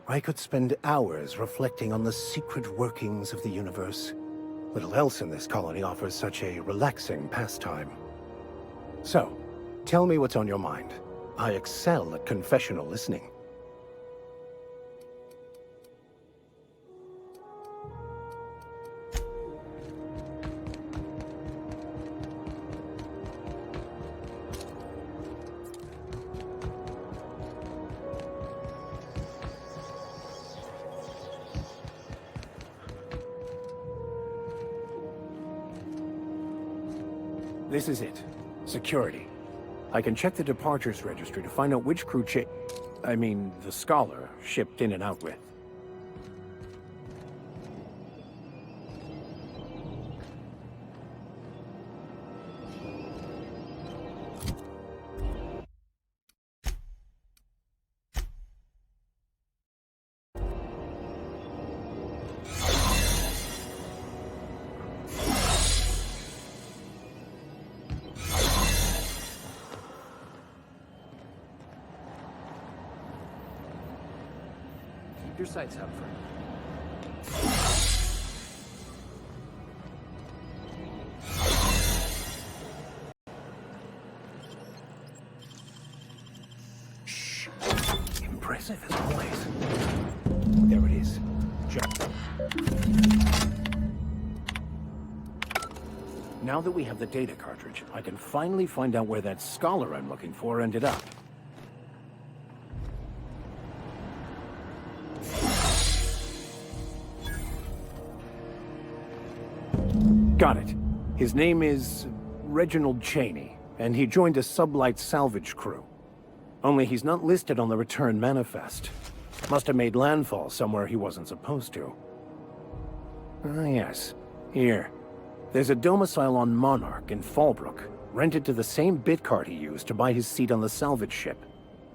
I could spend hours reflecting on the secret workings of the universe. Little else in this colony offers such a relaxing pastime. So, tell me what's on your mind. I excel at confessional listening. This is it. Security. I can check the departures registry to find out which crew the Scholar shipped in and out with. Your sights out for Shh. Impressive as always. There it is. Now that we have the data cartridge, I can finally find out where that Scholar I'm looking for ended up. Got it. His name is Reginald Cheney, and he joined a sublight salvage crew. Only he's not listed on the return manifest. Must have made landfall somewhere he wasn't supposed to. Ah, yes. Here. There's a domicile on Monarch in Fallbrook, rented to the same bit card he used to buy his seat on the salvage ship.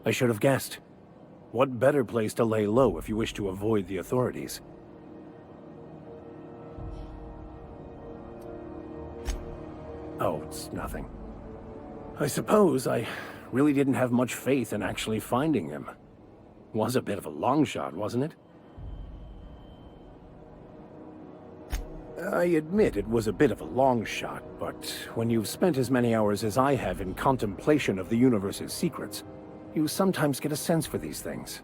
I should have guessed. What better place to lay low if you wish to avoid the authorities? Oh, it's nothing. I suppose I really didn't have much faith in actually finding him. Was a bit of a long shot, wasn't it? I admit it was a bit of a long shot, but when you've spent as many hours as I have in contemplation of the universe's secrets, You sometimes get a sense for these things.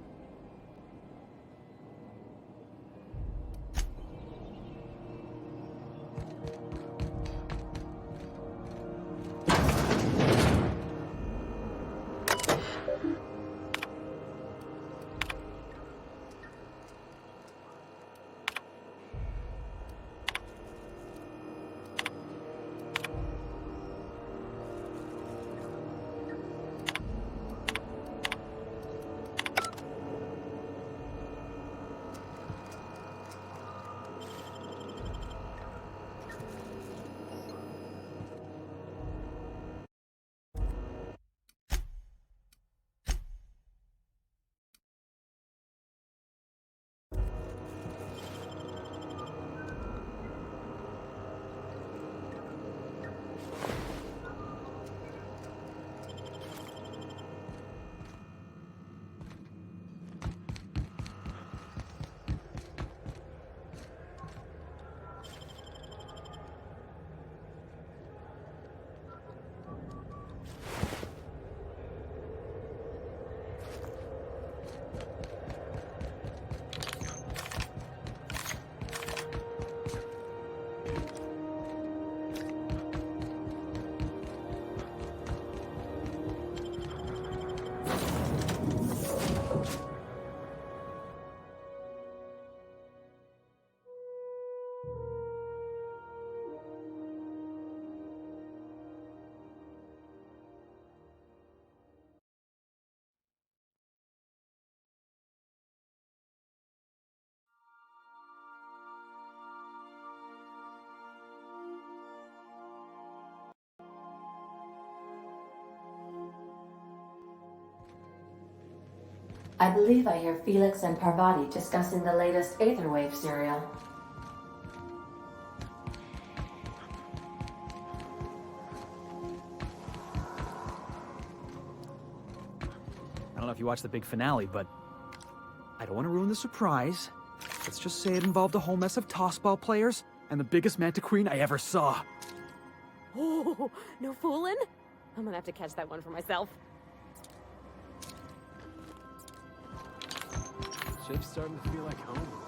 I believe I hear Felix and Parvati discussing the latest Aetherwave serial. I don't know if you watched the big finale, but I don't want to ruin the surprise. Let's just say it involved a whole mess of tossball players and the biggest Manta Queen I ever saw. Oh, no fooling? I'm gonna have to catch that one for myself. Ship's starting to feel like home.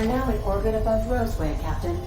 are now in orbit above Roseway, Captain.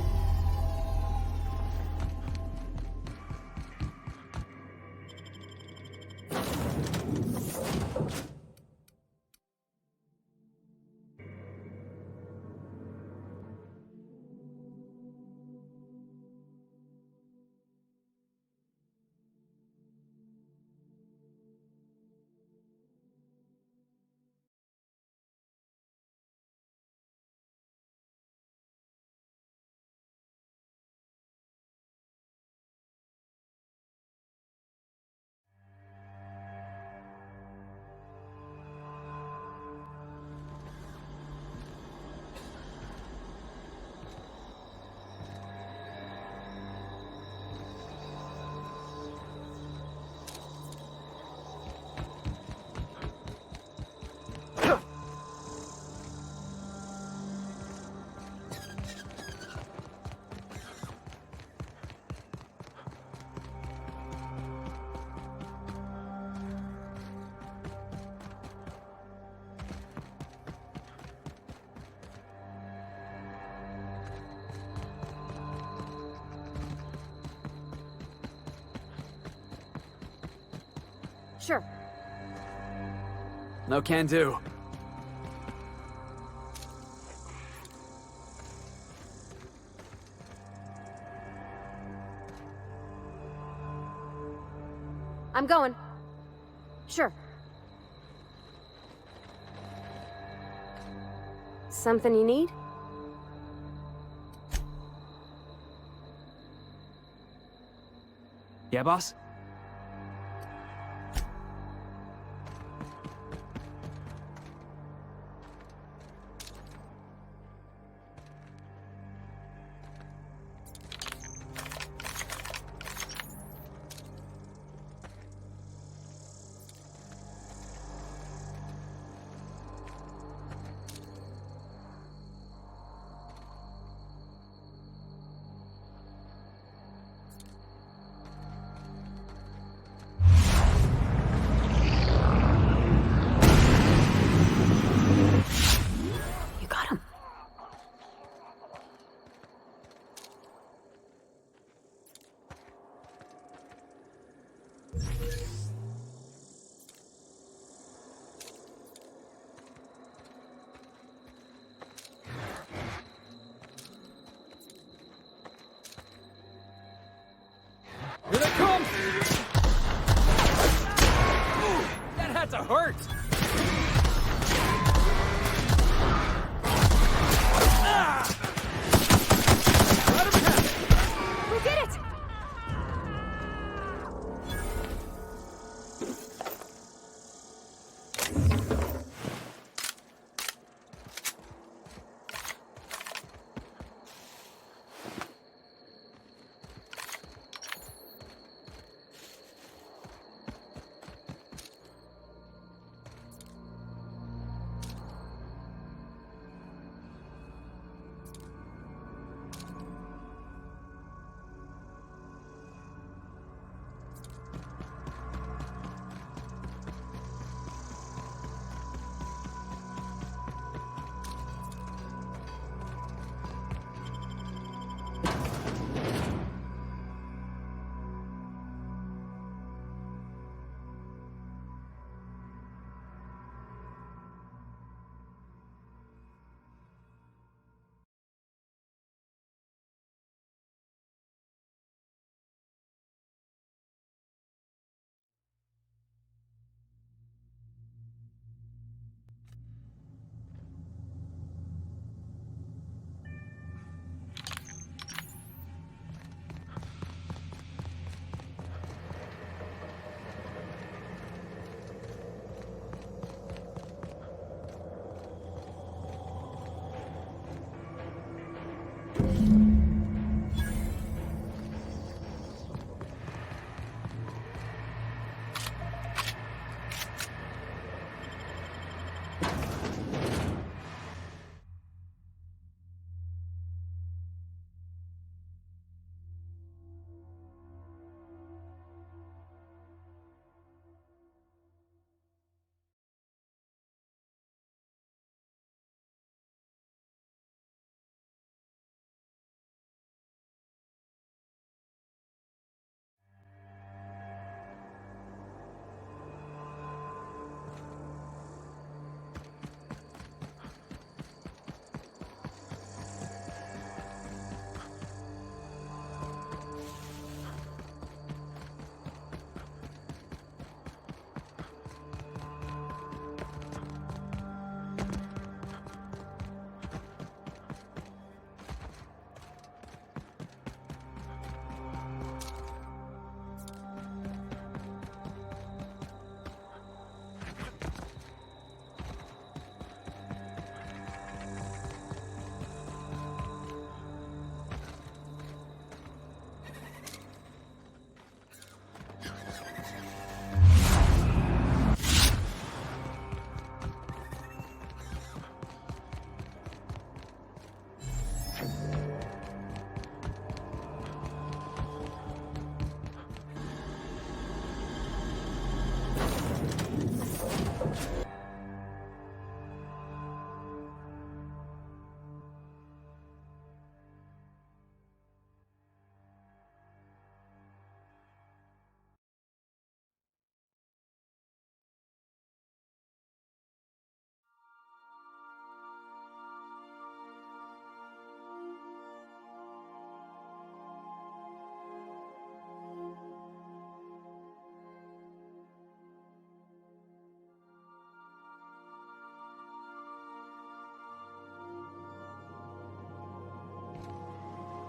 Sure. No can do. I'm going. Sure. Something you need? Yeah, boss? You got him. Here they come! That had to hurt! We did it!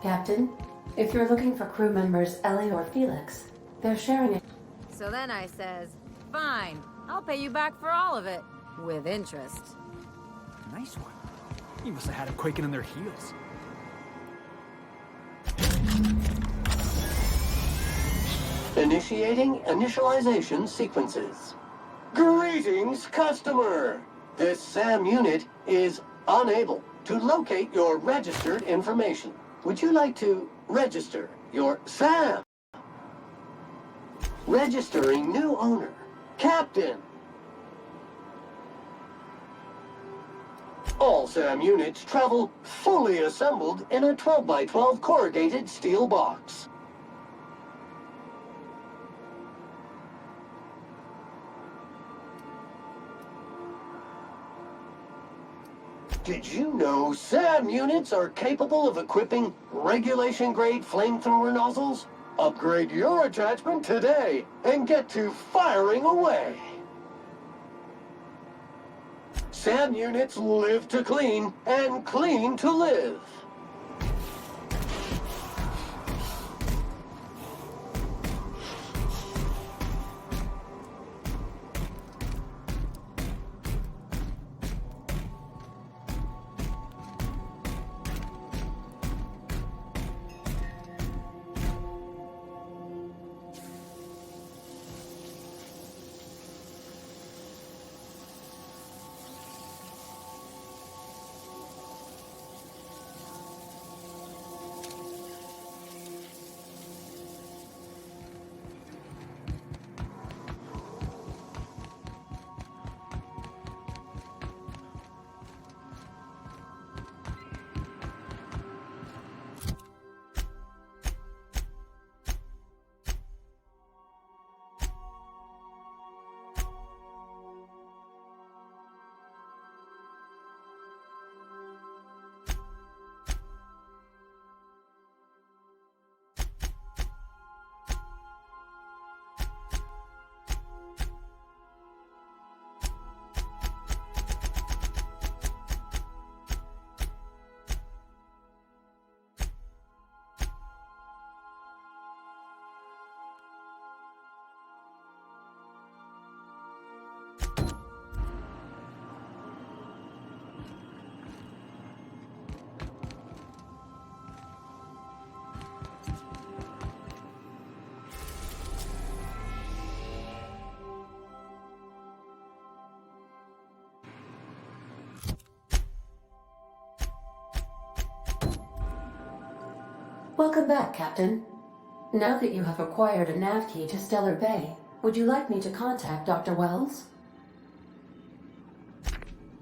Captain, if you're looking for crew members Ellie or Felix, they're sharing it. So then I says, fine, I'll pay you back for all of it. With interest. Nice one. You must have had them quaking in their heels. Initiating initialization sequences. Greetings, customer! This SAM unit is unable to locate your registered information. Would you like to register your SAM? Registering new owner. Captain. All SAM units travel fully assembled in a 12x12 corrugated steel box. Did you know SAM units are capable of equipping regulation-grade flamethrower nozzles? Upgrade your attachment today and get to firing away. SAM units live to clean and clean to live. Welcome back, Captain. Now that you have acquired a nav key to Stellar Bay, would you like me to contact Dr. Wells?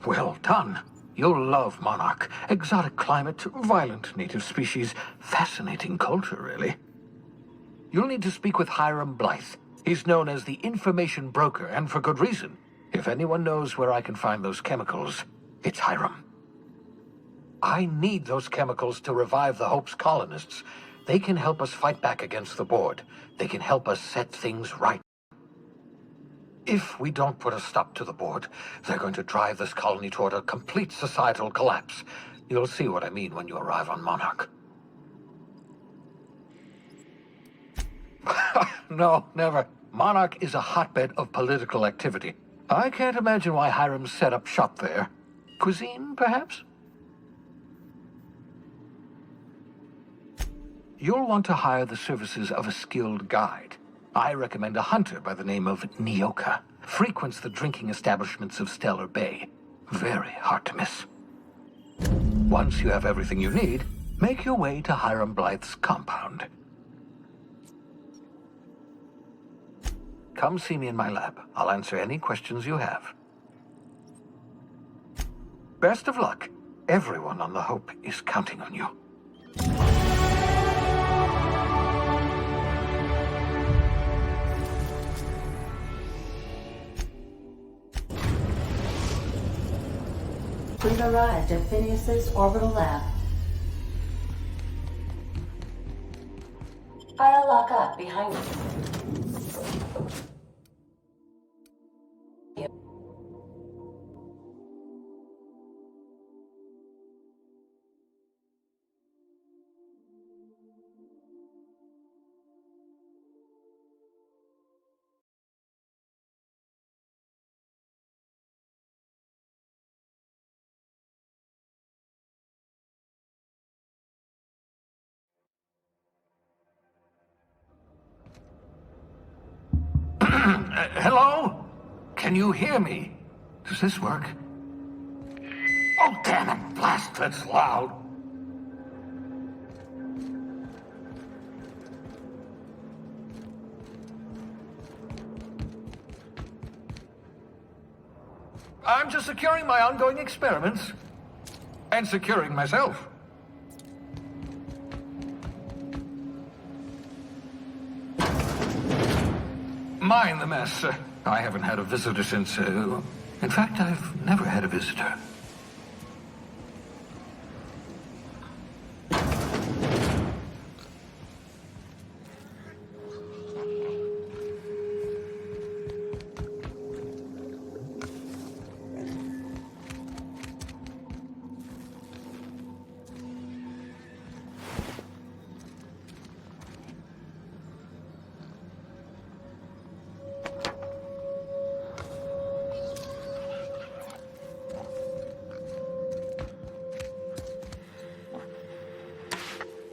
Well done. You'll love Monarch. Exotic climate, violent native species, fascinating culture, really. You'll need to speak with Hiram Blythe. He's known as the information broker, and for good reason. If anyone knows where I can find those chemicals, it's Hiram. I need those chemicals to revive the Hope's colonists. They can help us fight back against the Board. They can help us set things right. If we don't put a stop to the Board, they're going to drive this colony toward a complete societal collapse. You'll see what I mean when you arrive on Monarch. No, never. Monarch is a hotbed of political activity. I can't imagine why Hiram set up shop there. Cuisine, perhaps? You'll want to hire the services of a skilled guide. I recommend a hunter by the name of Nyoka. Frequents the drinking establishments of Stellar Bay. Very hard to miss. Once you have everything you need, make your way to Hiram Blythe's compound. Come see me in my lab. I'll answer any questions you have. Best of luck. Everyone on the Hope is counting on you. We've arrived at Phineas's orbital lab. I'll lock up behind us. Hello? Can you hear me? Does this work? Oh, damn it! Blast, that's loud. I'm just securing my ongoing experiments. And securing myself. Mind the mess. I haven't had a visitor since... in fact, I've never had a visitor.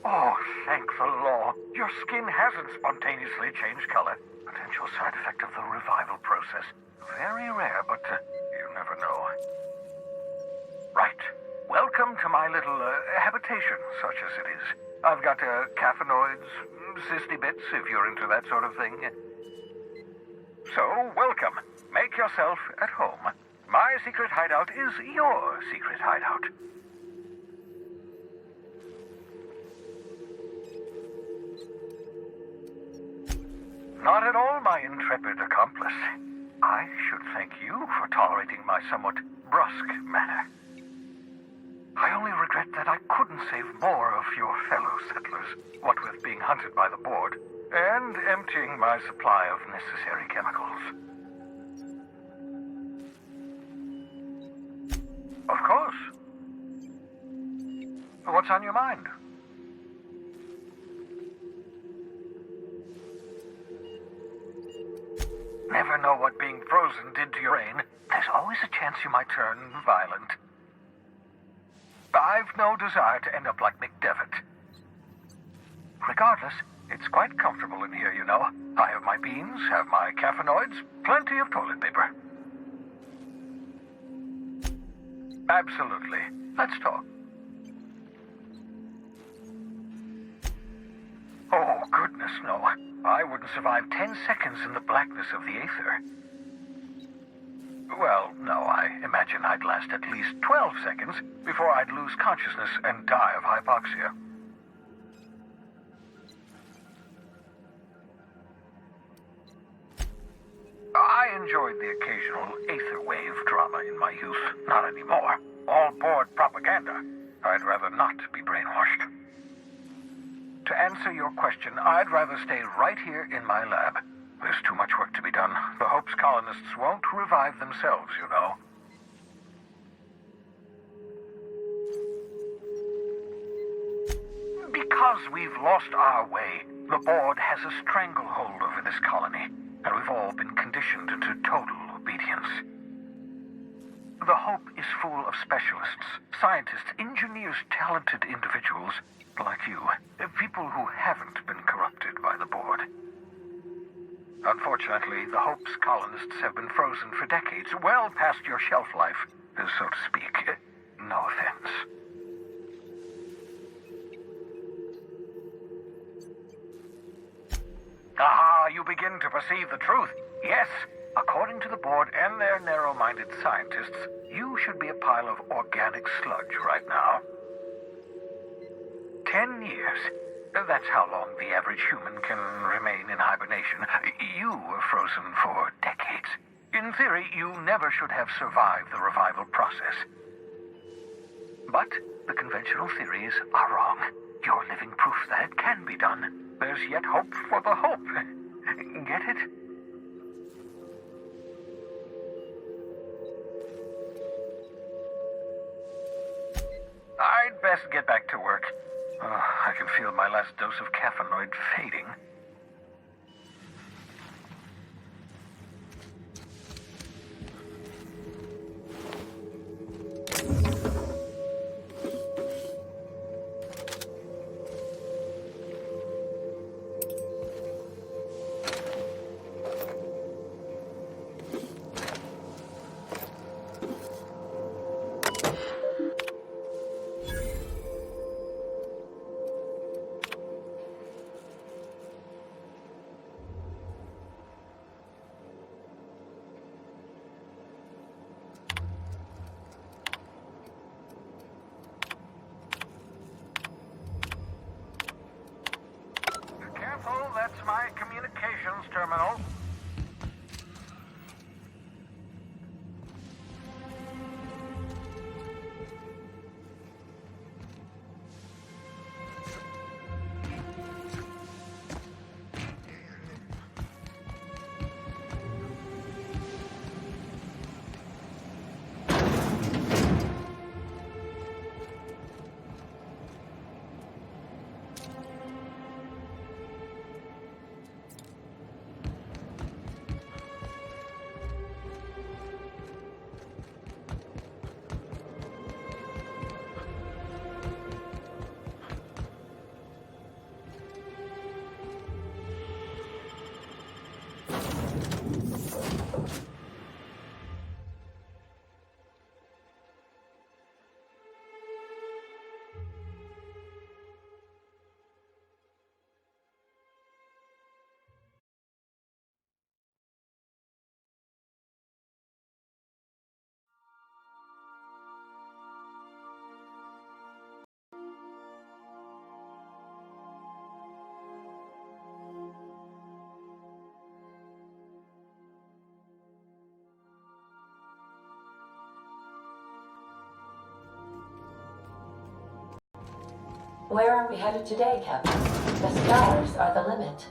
Oh, thank the law. Your skin hasn't spontaneously changed color. Potential side effect of the revival process. Very rare, but you never know. Right. Welcome to my little habitation, such as it is. I've got caffeinoids, cysty bits, if you're into that sort of thing. So, welcome. Make yourself at home. My secret hideout is your secret hideout. Not at all, my intrepid accomplice. I should thank you for tolerating my somewhat brusque manner. I only regret that I couldn't save more of your fellow settlers, what with being hunted by the board, and emptying my supply of necessary chemicals. Of course. What's on your mind? Never know what being frozen did to your brain. There's always a chance you might turn violent. I've no desire to end up like McDevitt. Regardless, it's quite comfortable in here, you know. I have my beans, have my caffeinoids, plenty of toilet paper. Absolutely. Let's talk. Oh, goodness, no. I wouldn't survive 10 seconds in the blackness of the aether. Well, no, I imagine I'd last at least 12 seconds before I'd lose consciousness and die of hypoxia. I enjoyed the occasional aether wave drama in my youth. Not anymore. All board propaganda. I'd rather not be brainwashed. To answer your question, I'd rather stay right here in my lab. There's too much work to be done. The Hope's colonists won't revive themselves, you know. Because we've lost our way, the board has a stranglehold over this colony, and we've all been conditioned into total obedience. The Hope is full of specialists, scientists, engineers, talented individuals like you, people who haven't been corrupted by the board. Unfortunately, the Hope's colonists have been frozen for decades, well past your shelf life, so to speak. No offense. Ah, you begin to perceive the truth. Yes, according to the board and their narrow-minded scientists, you should be a pile of organic sludge right now. 10 years. That's how long the average human can remain in hibernation. You were frozen for decades. In theory, you never should have survived the revival process. But the conventional theories are wrong. You're living proof that it can be done. There's yet hope for the Hope. Get it? I'd best get back to work. I can feel my last dose of caffeinoid fading. terminal. Where are we headed today, Captain? The stars are the limit.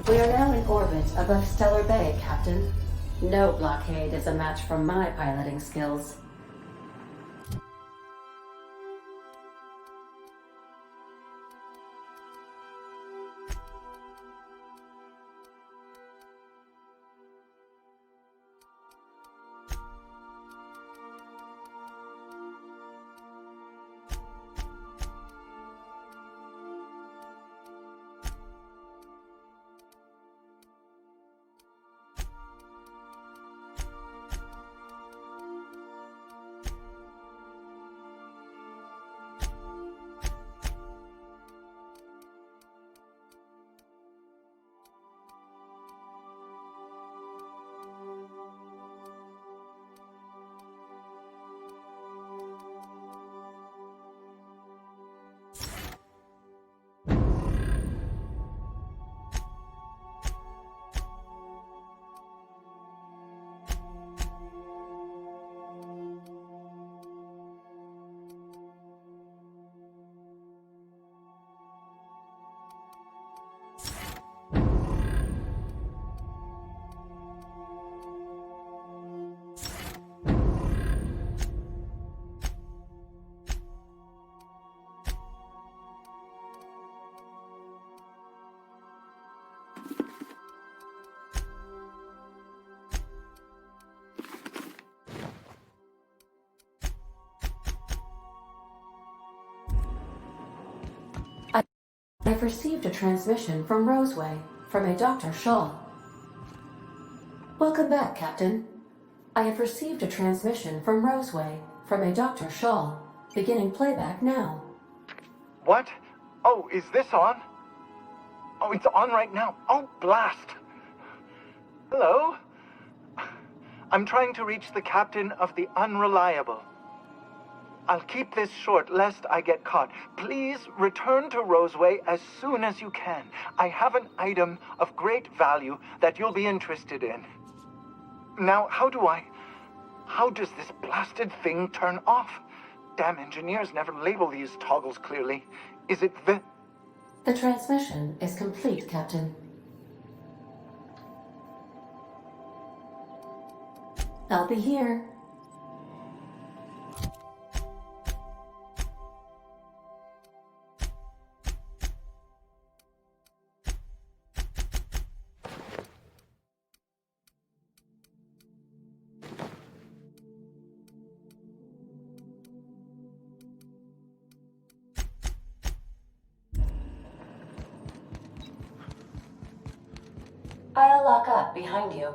We are now in orbit above Stellar Bay, Captain. No blockade is a match for my piloting skills. I've received a transmission from Roseway, from a Dr. Shaw. Welcome back, Captain. I have received a transmission from Roseway, from a Dr. Shaw. Beginning playback now. What? Oh, is this on? Oh, it's on right now. Oh, blast! Hello? I'm trying to reach the captain of the Unreliable. I'll keep this short, lest I get caught. Please return to Roseway as soon as you can. I have an item of great value that you'll be interested in. Now, how does this blasted thing turn off? Damn engineers never label these toggles clearly. Is it the... The transmission is complete, Captain. I'll be here. I'll lock up behind you.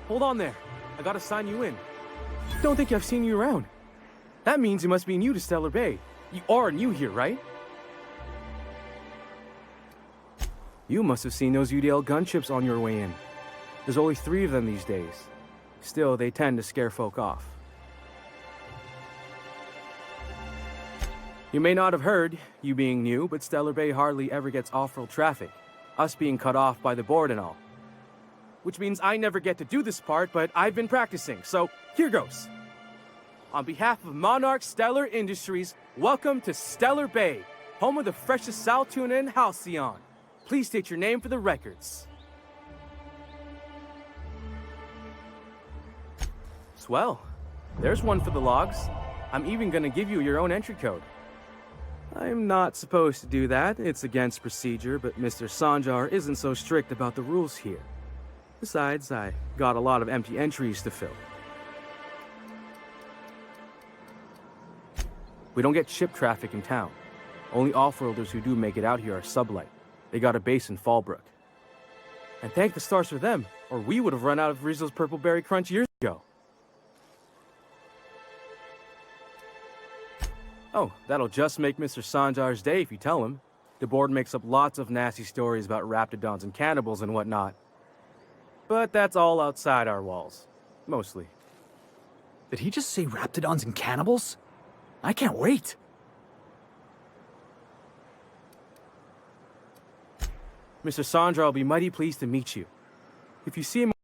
hold on there. I gotta sign you in. Don't think I've seen you around. That means you must be new to Stellar Bay. You are new here, right? You must have seen those UDL gunships on your way in. There's only 3 of them these days. Still, they tend to scare folk off. You may not have heard, you being new, but Stellar Bay hardly ever gets off-road traffic. Us being cut off by the board and all. Which means I never get to do this part, but I've been practicing, so here goes. On behalf of Monarch Stellar Industries, welcome to Stellar Bay, home of the freshest sal tuna in Halcyon. Please state your name for the records. Swell. There's one for the logs. I'm even gonna give you your own entry code. I'm not supposed to do that. It's against procedure, but Mr. Sanjar isn't so strict about the rules here. Besides, I got a lot of empty entries to fill. We don't get ship traffic in town. Only off-roaders who do make it out here are Sublight. They got a base in Fallbrook. And thank the stars for them, or we would have run out of Rizzo's Purple Berry Crunch years ago. Oh, that'll just make Mr. Sanjar's day if you tell him. The board makes up lots of nasty stories about raptidons and cannibals and whatnot. But that's all outside our walls. Mostly. Did he just say raptidons and cannibals? I can't wait. Mr. Sanjar will be mighty pleased to meet you. If you see him on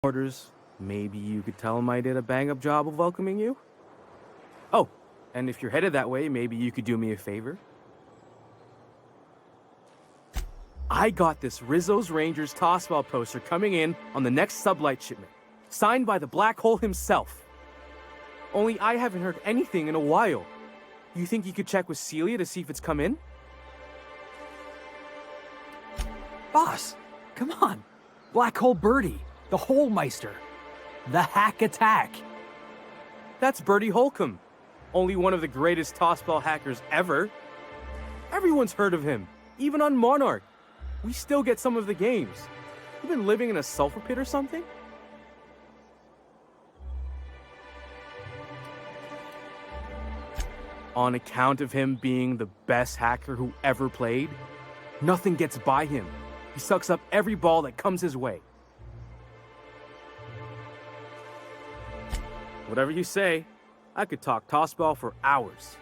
orders, maybe you could tell him I did a bang-up job of welcoming you? Oh, and if you're headed that way, maybe you could do me a favor? I got this Rizzo's Rangers tossball poster coming in on the next Sublight shipment, signed by the Black Hole himself. Only I haven't heard anything in a while. You think you could check with Celia to see if it's come in? Boss, come on. Black Hole Birdie, the Holmeister, the Hack Attack. That's Bertie Holcomb, only one of the greatest tossball hackers ever. Everyone's heard of him, even on Monarch. We still get some of the games. You been living in a sulfur pit or something? On account of him being the best hacker who ever played, nothing gets by him. He sucks up every ball that comes his way. Whatever you say, I could talk tossball for hours.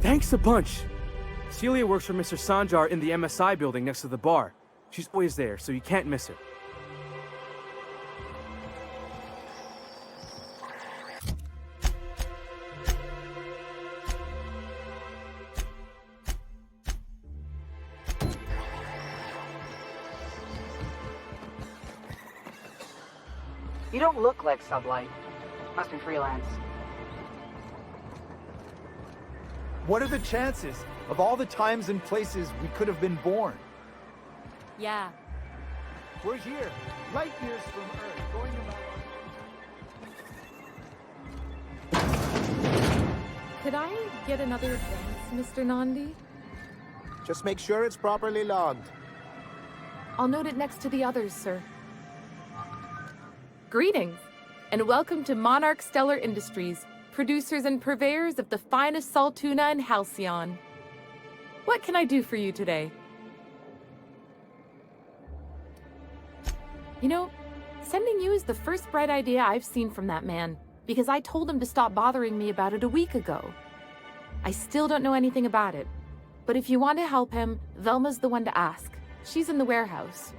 Thanks a bunch. Celia works for Mr. Sanjar in the MSI building next to the bar. She's always there, so you can't miss her. You don't look like Sublight. Must be freelance. What are the chances of all the times and places we could have been born? Yeah. We're here, light years from Earth, going about... Could I get another advance, Mr. Nandi? Just make sure it's properly logged. I'll note it next to the others, sir. Greetings, and welcome to Monarch Stellar Industries, producers and purveyors of the finest salt tuna in Halcyon. What can I do for you today? You know, sending you is the first bright idea I've seen from that man, because I told him to stop bothering me about it a week ago. I still don't know anything about it, but if you want to help him, Velma's the one to ask. She's in the warehouse.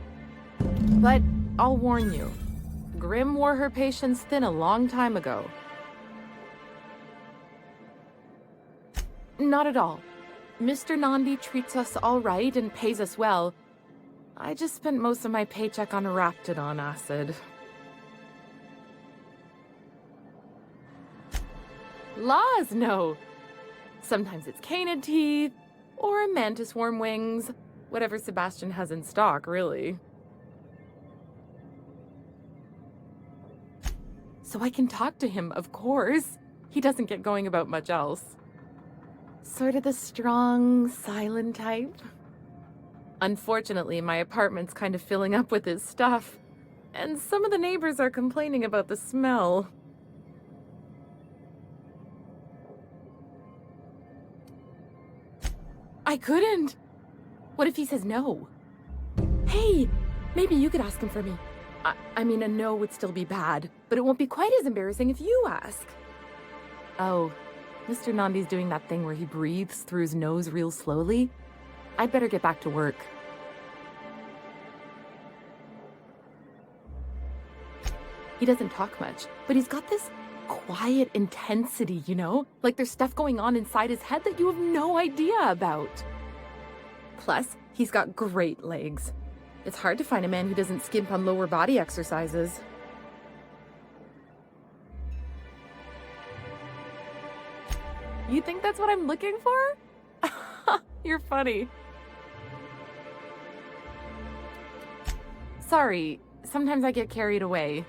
But I'll warn you, Grim wore her patience thin a long time ago. Not at all. Mr. Nandi treats us all right and pays us well. I just spent most of my paycheck on Raptidon acid. Laws, no. Sometimes it's canid teeth, or mantis worm wings. Whatever Sebastian has in stock, really. So I can talk to him, of course. He doesn't get going about much else. Sort of the strong, silent type. Unfortunately, my apartment's kind of filling up with his stuff. And some of the neighbors are complaining about the smell. I couldn't! What if he says no? Hey, maybe you could ask him for me. I mean, a no would still be bad, but it won't be quite as embarrassing if you ask. Oh, Mr. Nandi's doing that thing where he breathes through his nose real slowly. I'd better get back to work. He doesn't talk much, but he's got this quiet intensity, you know? Like there's stuff going on inside his head that you have no idea about. Plus, he's got great legs. It's hard to find a man who doesn't skimp on lower body exercises. You think that's what I'm looking for? You're funny. Sorry, sometimes I get carried away.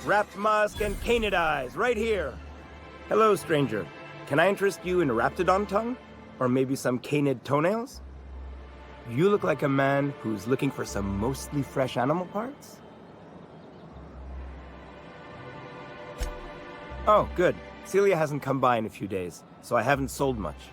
Wrapped musk and canid eyes, right here. Hello, stranger. Can I interest you in raptidon tongue? Or maybe some canid toenails? You look like a man who's looking for some mostly fresh animal parts? Oh, good. Celia hasn't come by in a few days, so I haven't sold much.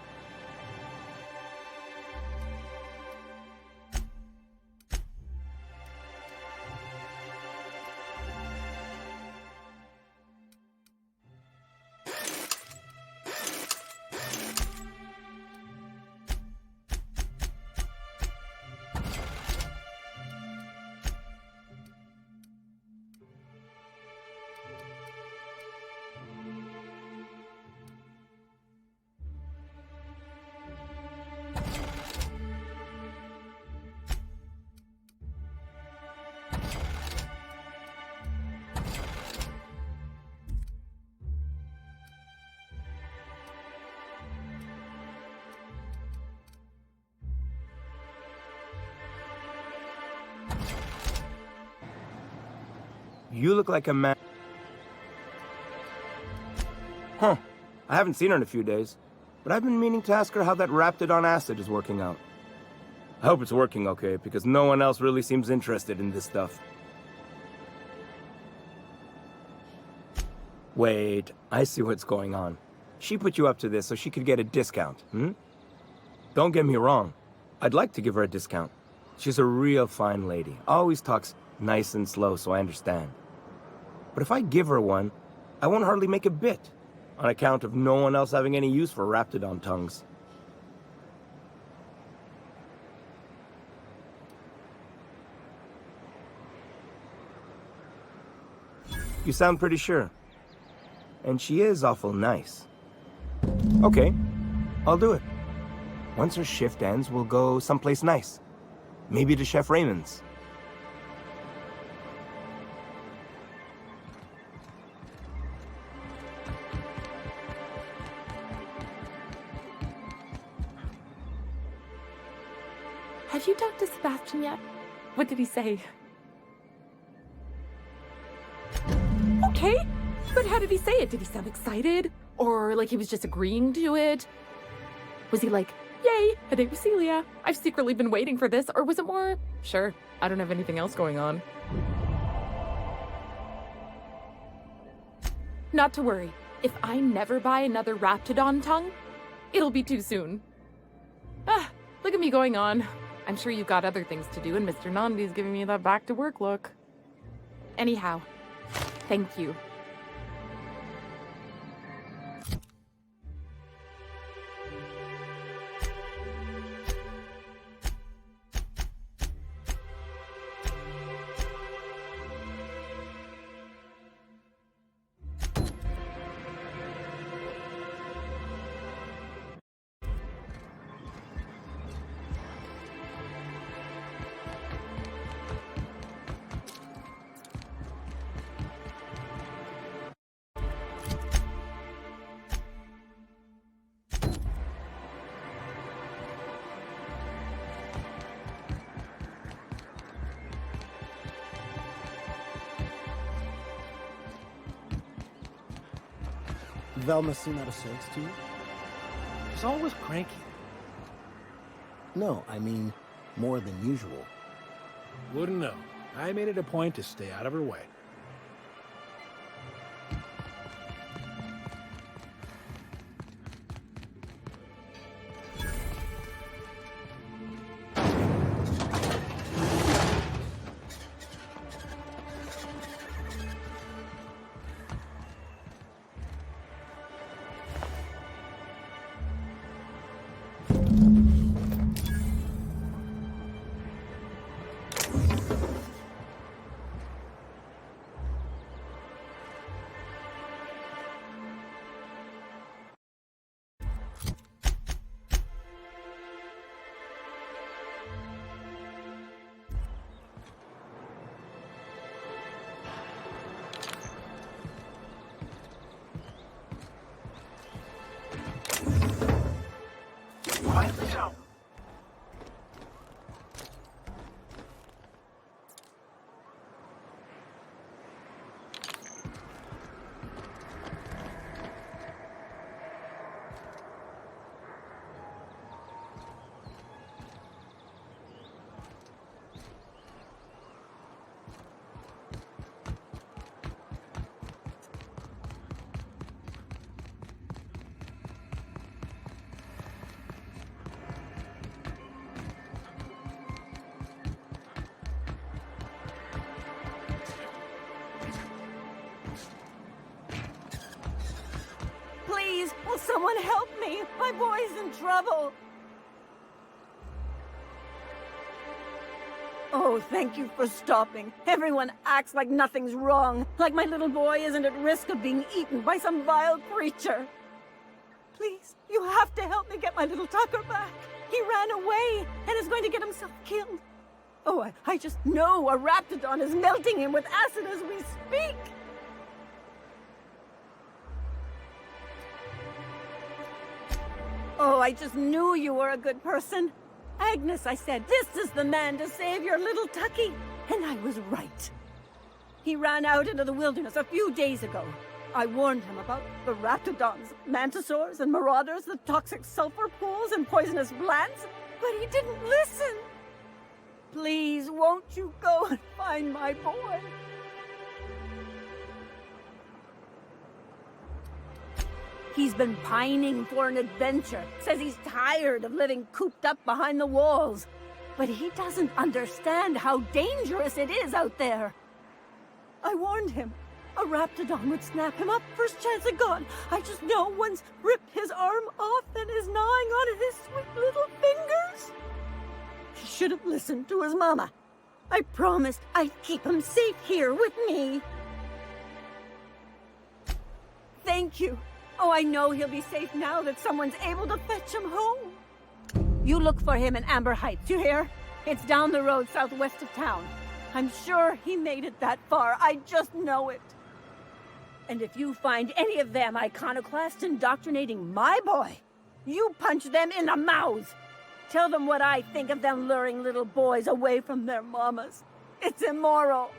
You look like a man... Huh. I haven't seen her in a few days, but I've been meaning to ask her how that Raptidon acid is working out. I hope it's working okay, because no one else really seems interested in this stuff. Wait, I see what's going on. She put you up to this so she could get a discount, hmm? Don't get me wrong. I'd like to give her a discount. She's a real fine lady. Always talks nice and slow, so I understand. But if I give her one, I won't hardly make a bit, on account of no one else having any use for Raptidon tongues. You sound pretty sure. And she is awful nice. Okay, I'll do it. Once her shift ends, we'll go someplace nice. Maybe to Chef Raymond's. Have you talked to Sebastian yet? What did he say? Okay, but how did he say it? Did he sound excited? Or like he was just agreeing to it? Was he like, yay, a date with Celia. I've secretly been waiting for this. Or was it more, sure, I don't have anything else going on. Not to worry. If I never buy another Raptidon tongue, it'll be too soon. Ah, look at me going on. I'm sure you've got other things to do, and Mr. Nandi's giving me that back-to-work look. Anyhow, thank you. Velma seem out of sorts to you? She's always cranky. No, I mean, more than usual. Wouldn't know. I made it a point to stay out of her way. Please, will someone help me? My boy's in trouble. Oh, thank you for stopping. Everyone acts like nothing's wrong, like my little boy isn't at risk of being eaten by some vile creature. Please, you have to help me get my little Tucker back. He ran away and is going to get himself killed. Oh, I just know a Raptidon is melting him with acid as we speak. Oh, I just knew you were a good person. Agnes, I said, this is the man to save your little Tucky. And I was right. He ran out into the wilderness a few days ago. I warned him about the Raptidons, Mantisaurs, and Marauders, the toxic sulfur pools and poisonous plants, but he didn't listen. Please, won't you go and find my boy? He's been pining for an adventure. Says he's tired of living cooped up behind the walls. But he doesn't understand how dangerous it is out there. I warned him. A Raptidon would snap him up first chance it got. I just know one's ripped his arm off and is gnawing on his sweet little fingers. He should have listened to his mama. I promised I'd keep him safe here with me. Thank you. Oh, I know he'll be safe now that someone's able to fetch him home. You look for him in Amber Heights, you hear? It's down the road southwest of town. I'm sure he made it that far. I just know it. And if you find any of them iconoclasts indoctrinating my boy, you punch them in the mouths. Tell them what I think of them luring little boys away from their mamas. It's immoral.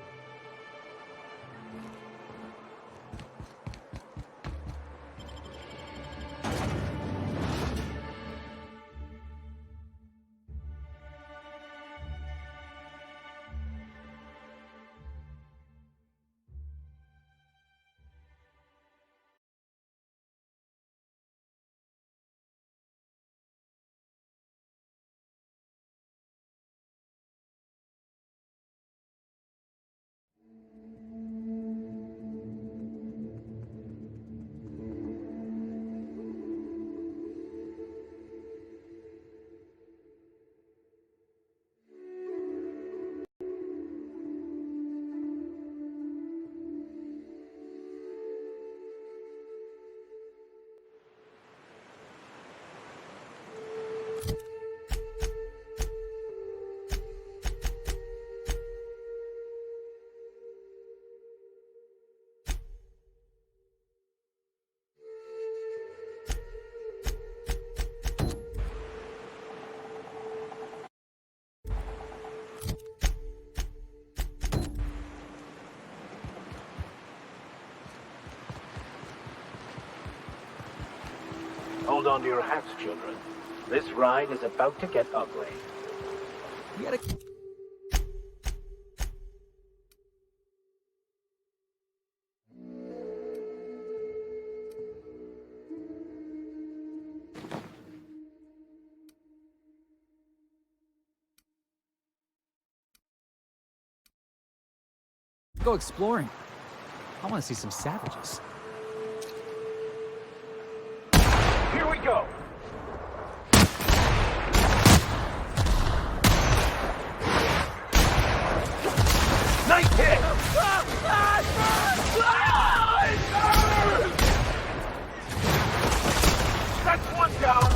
Hold on to your hats, children. This ride is about to get ugly. You gotta... Go exploring. I want to see some savages. Here we go! Nice hit! That's one down!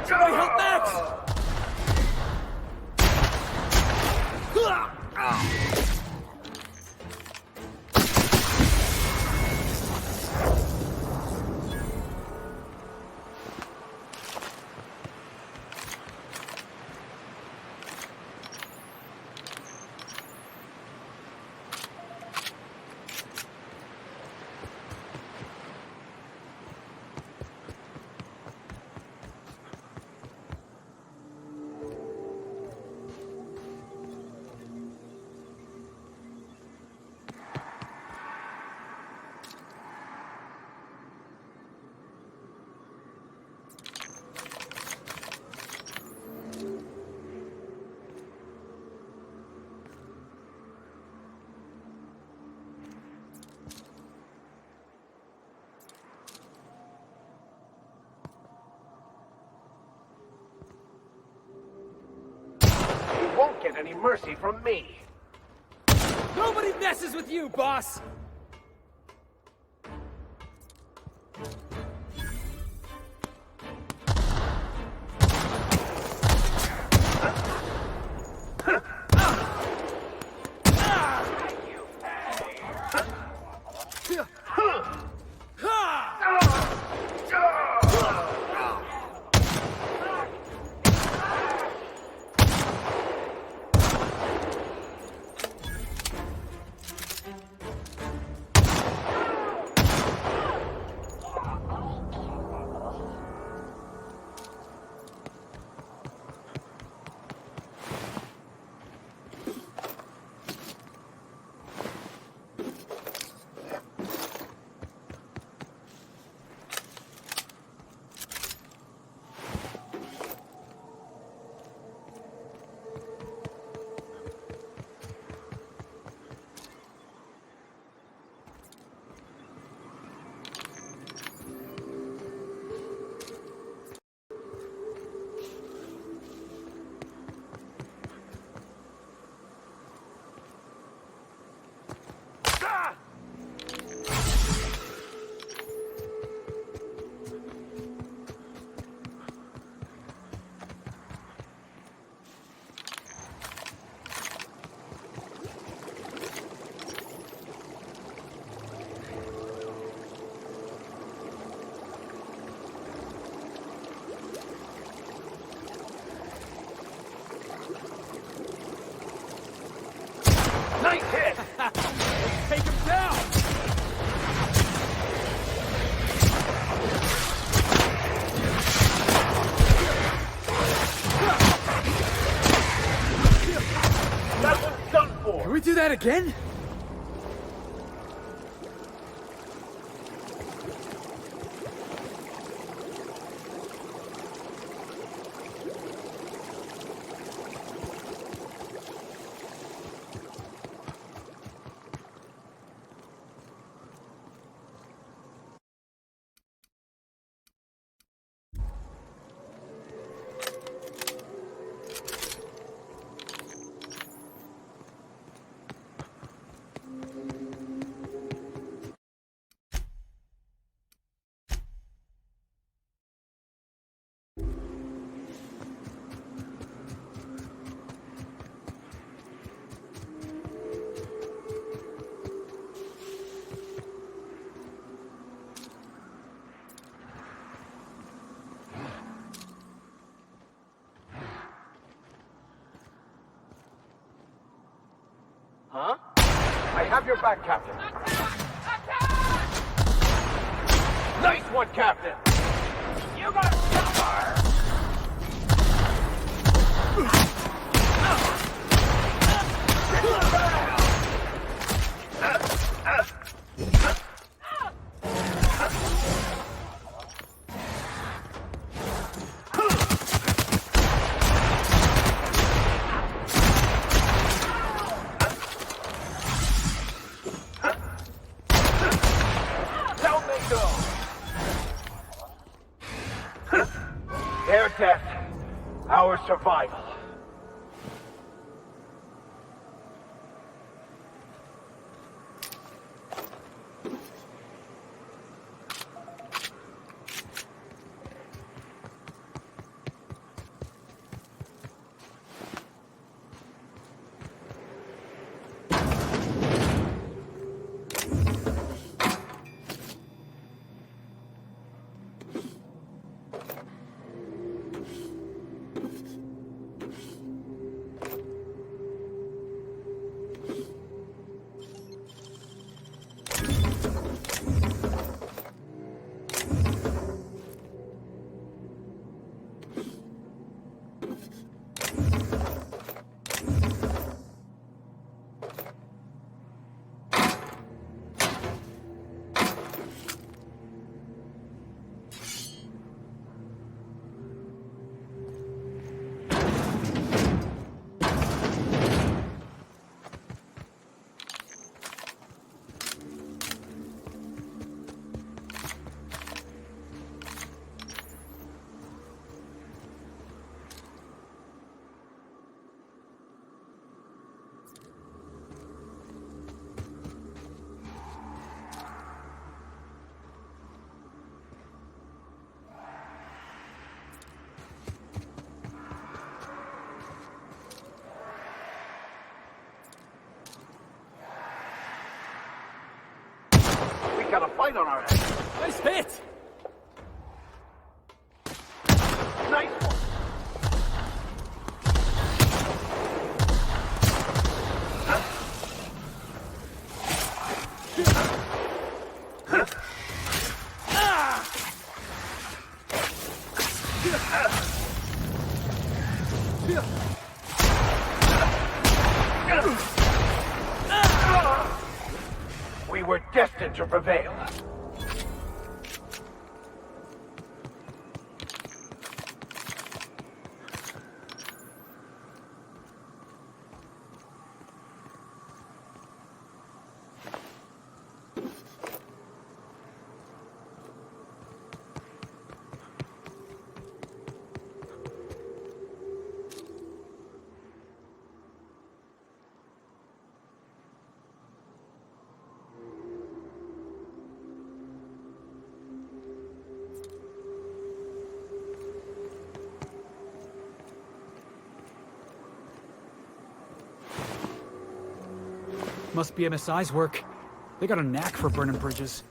Somebody help Max! You won't get any mercy from me. Nobody messes with you, boss! Nice hit! Take him down! That one's done for! Can we do that again? back, Captain. Nice one, Captain. You got cover. Down they go. Their death, our survival. Got a fight on our hands. Nice hit! Nice one. We were destined to prevail. Must be MSI's work. They got a knack for burning bridges.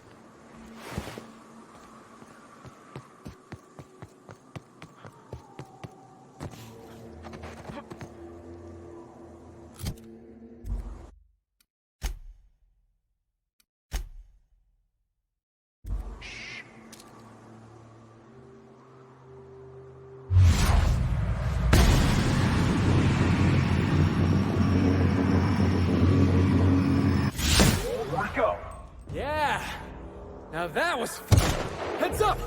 Yeah! Now that was heads up!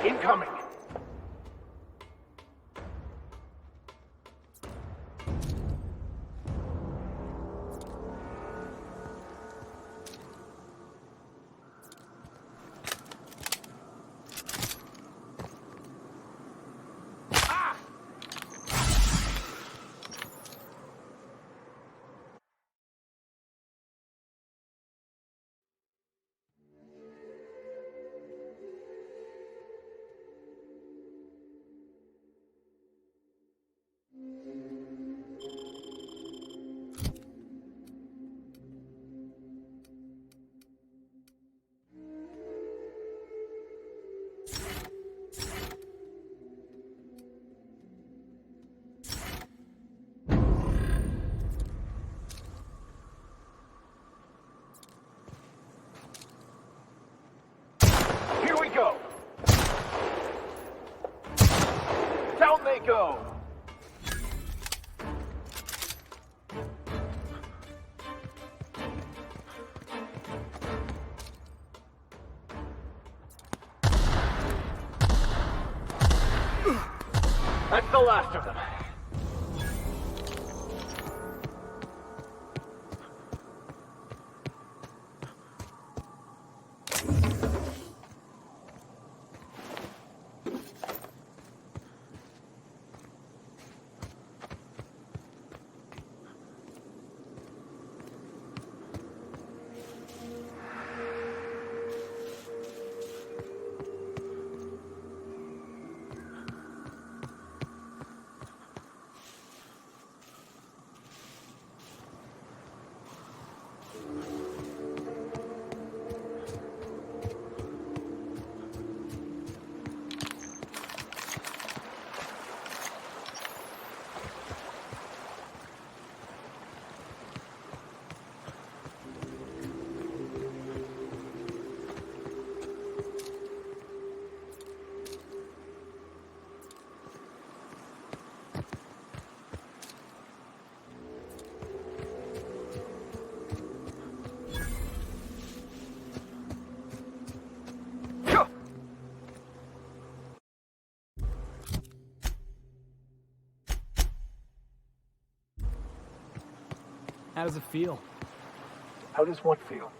Incoming. That's the last of them. How does it feel? How does what feel?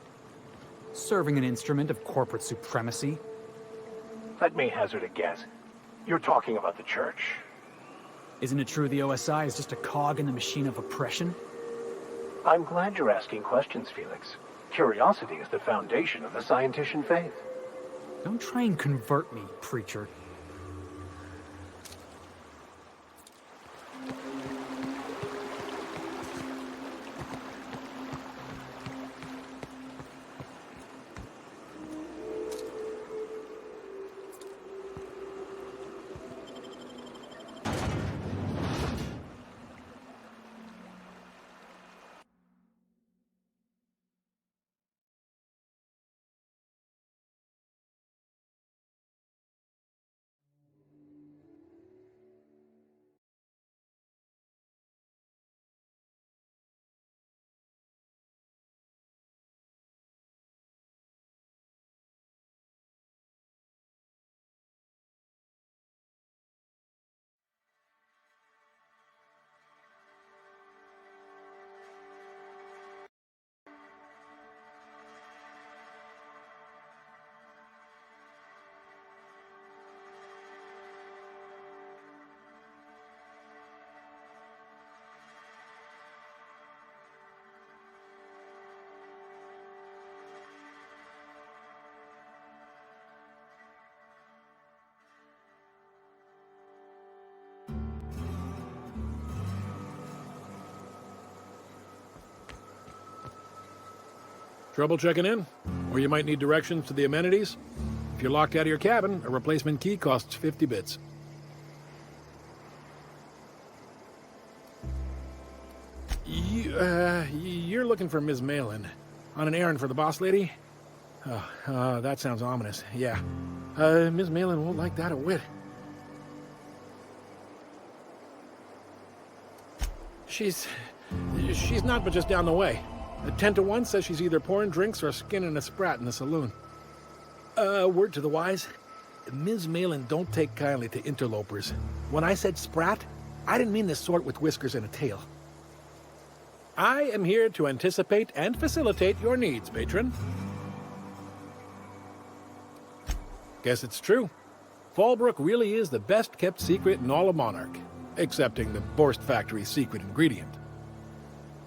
Serving an instrument of corporate supremacy? Let me hazard a guess. You're talking about the church. Isn't it true the OSI is just a cog in the machine of oppression? I'm glad you're asking questions, Felix. Curiosity is the foundation of the Scientician faith. Don't try and convert me, preacher. Trouble checking in? Or you might need directions to the amenities? If you're locked out of your cabin, a replacement key costs 50 bits. You're looking for Ms. Malin. On an errand for the boss lady? Oh, that sounds ominous. Yeah. Ms. Malin won't like that a whit. She's not but just down the way. 10 to 1 says she's either pouring drinks or skinning a sprat in the saloon. Word to the wise, Ms. Malin don't take kindly to interlopers. When I said sprat, I didn't mean the sort with whiskers and a tail. I am here to anticipate and facilitate your needs, patron. Guess it's true. Fallbrook really is the best-kept secret in all of Monarch, excepting the Borst Factory's secret ingredient.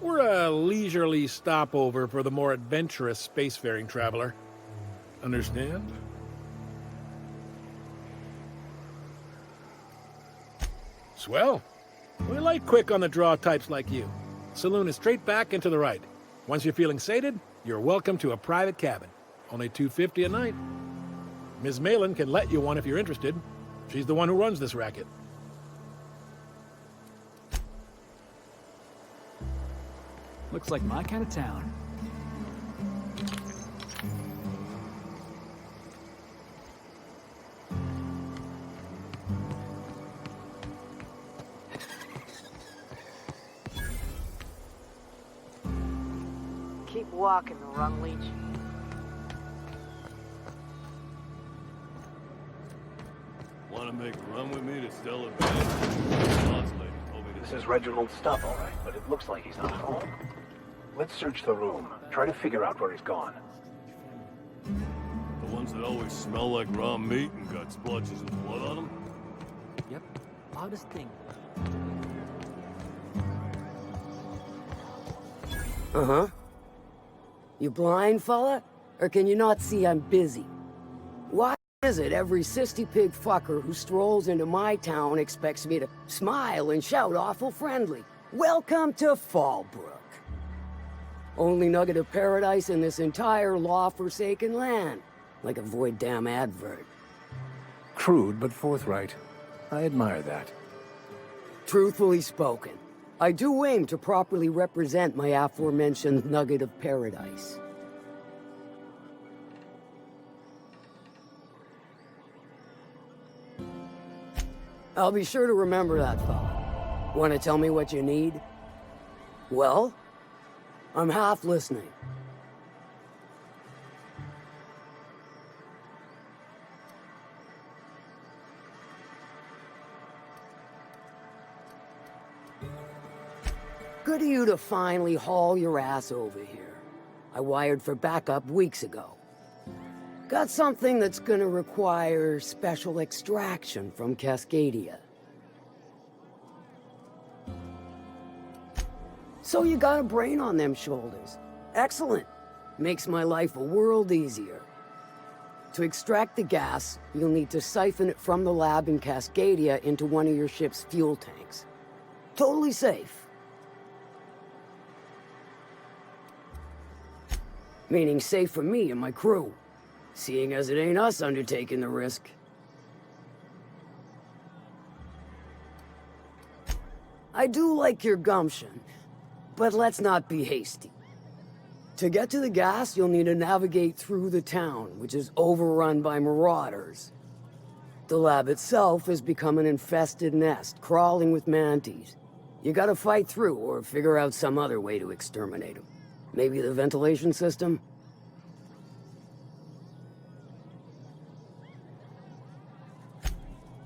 We're a leisurely stopover for the more adventurous spacefaring traveler. Understand? Swell. We like quick on the draw types like you. Saloon is straight back and to the right. Once you're feeling sated, you're welcome to a private cabin. Only $250 a night. Ms. Malin can let you one if you're interested. She's the one who runs this racket. Looks like my kind of town. Keep walking, Run Leech. Want to make a run with me to Stellar Bay? Boss lady told me This is Reginald's stuff, all right, but it looks like he's not home. Let's search the room. Try to figure out where he's gone. The ones that always smell like raw meat and got splotches of blood on them? Yep. Loudest thing. Uh-huh. You blind, fella? Or can you not see I'm busy? Why is it every sissy pig fucker who strolls into my town expects me to smile and shout awful friendly? Welcome to Fallbrook. Only nugget of paradise in this entire law-forsaken land. Like a void damn advert. Crude but forthright. I admire that. Truthfully spoken, I do aim to properly represent my aforementioned nugget of paradise. I'll be sure to remember that, fella. Want to tell me what you need? Well, I'm half listening. Good of you to finally haul your ass over here. I wired for backup weeks ago. Got something that's gonna require special extraction from Cascadia. So you got a brain on them shoulders. Excellent. Makes my life a world easier. To extract the gas, you'll need to siphon it from the lab in Cascadia into one of your ship's fuel tanks. Totally safe. Meaning safe for me and my crew, seeing as it ain't us undertaking the risk. I do like your gumption, but let's not be hasty. To get to the gas, you'll need to navigate through the town, which is overrun by marauders. The lab itself has become an infested nest, crawling with manties. You gotta fight through or figure out some other way to exterminate them. Maybe the ventilation system?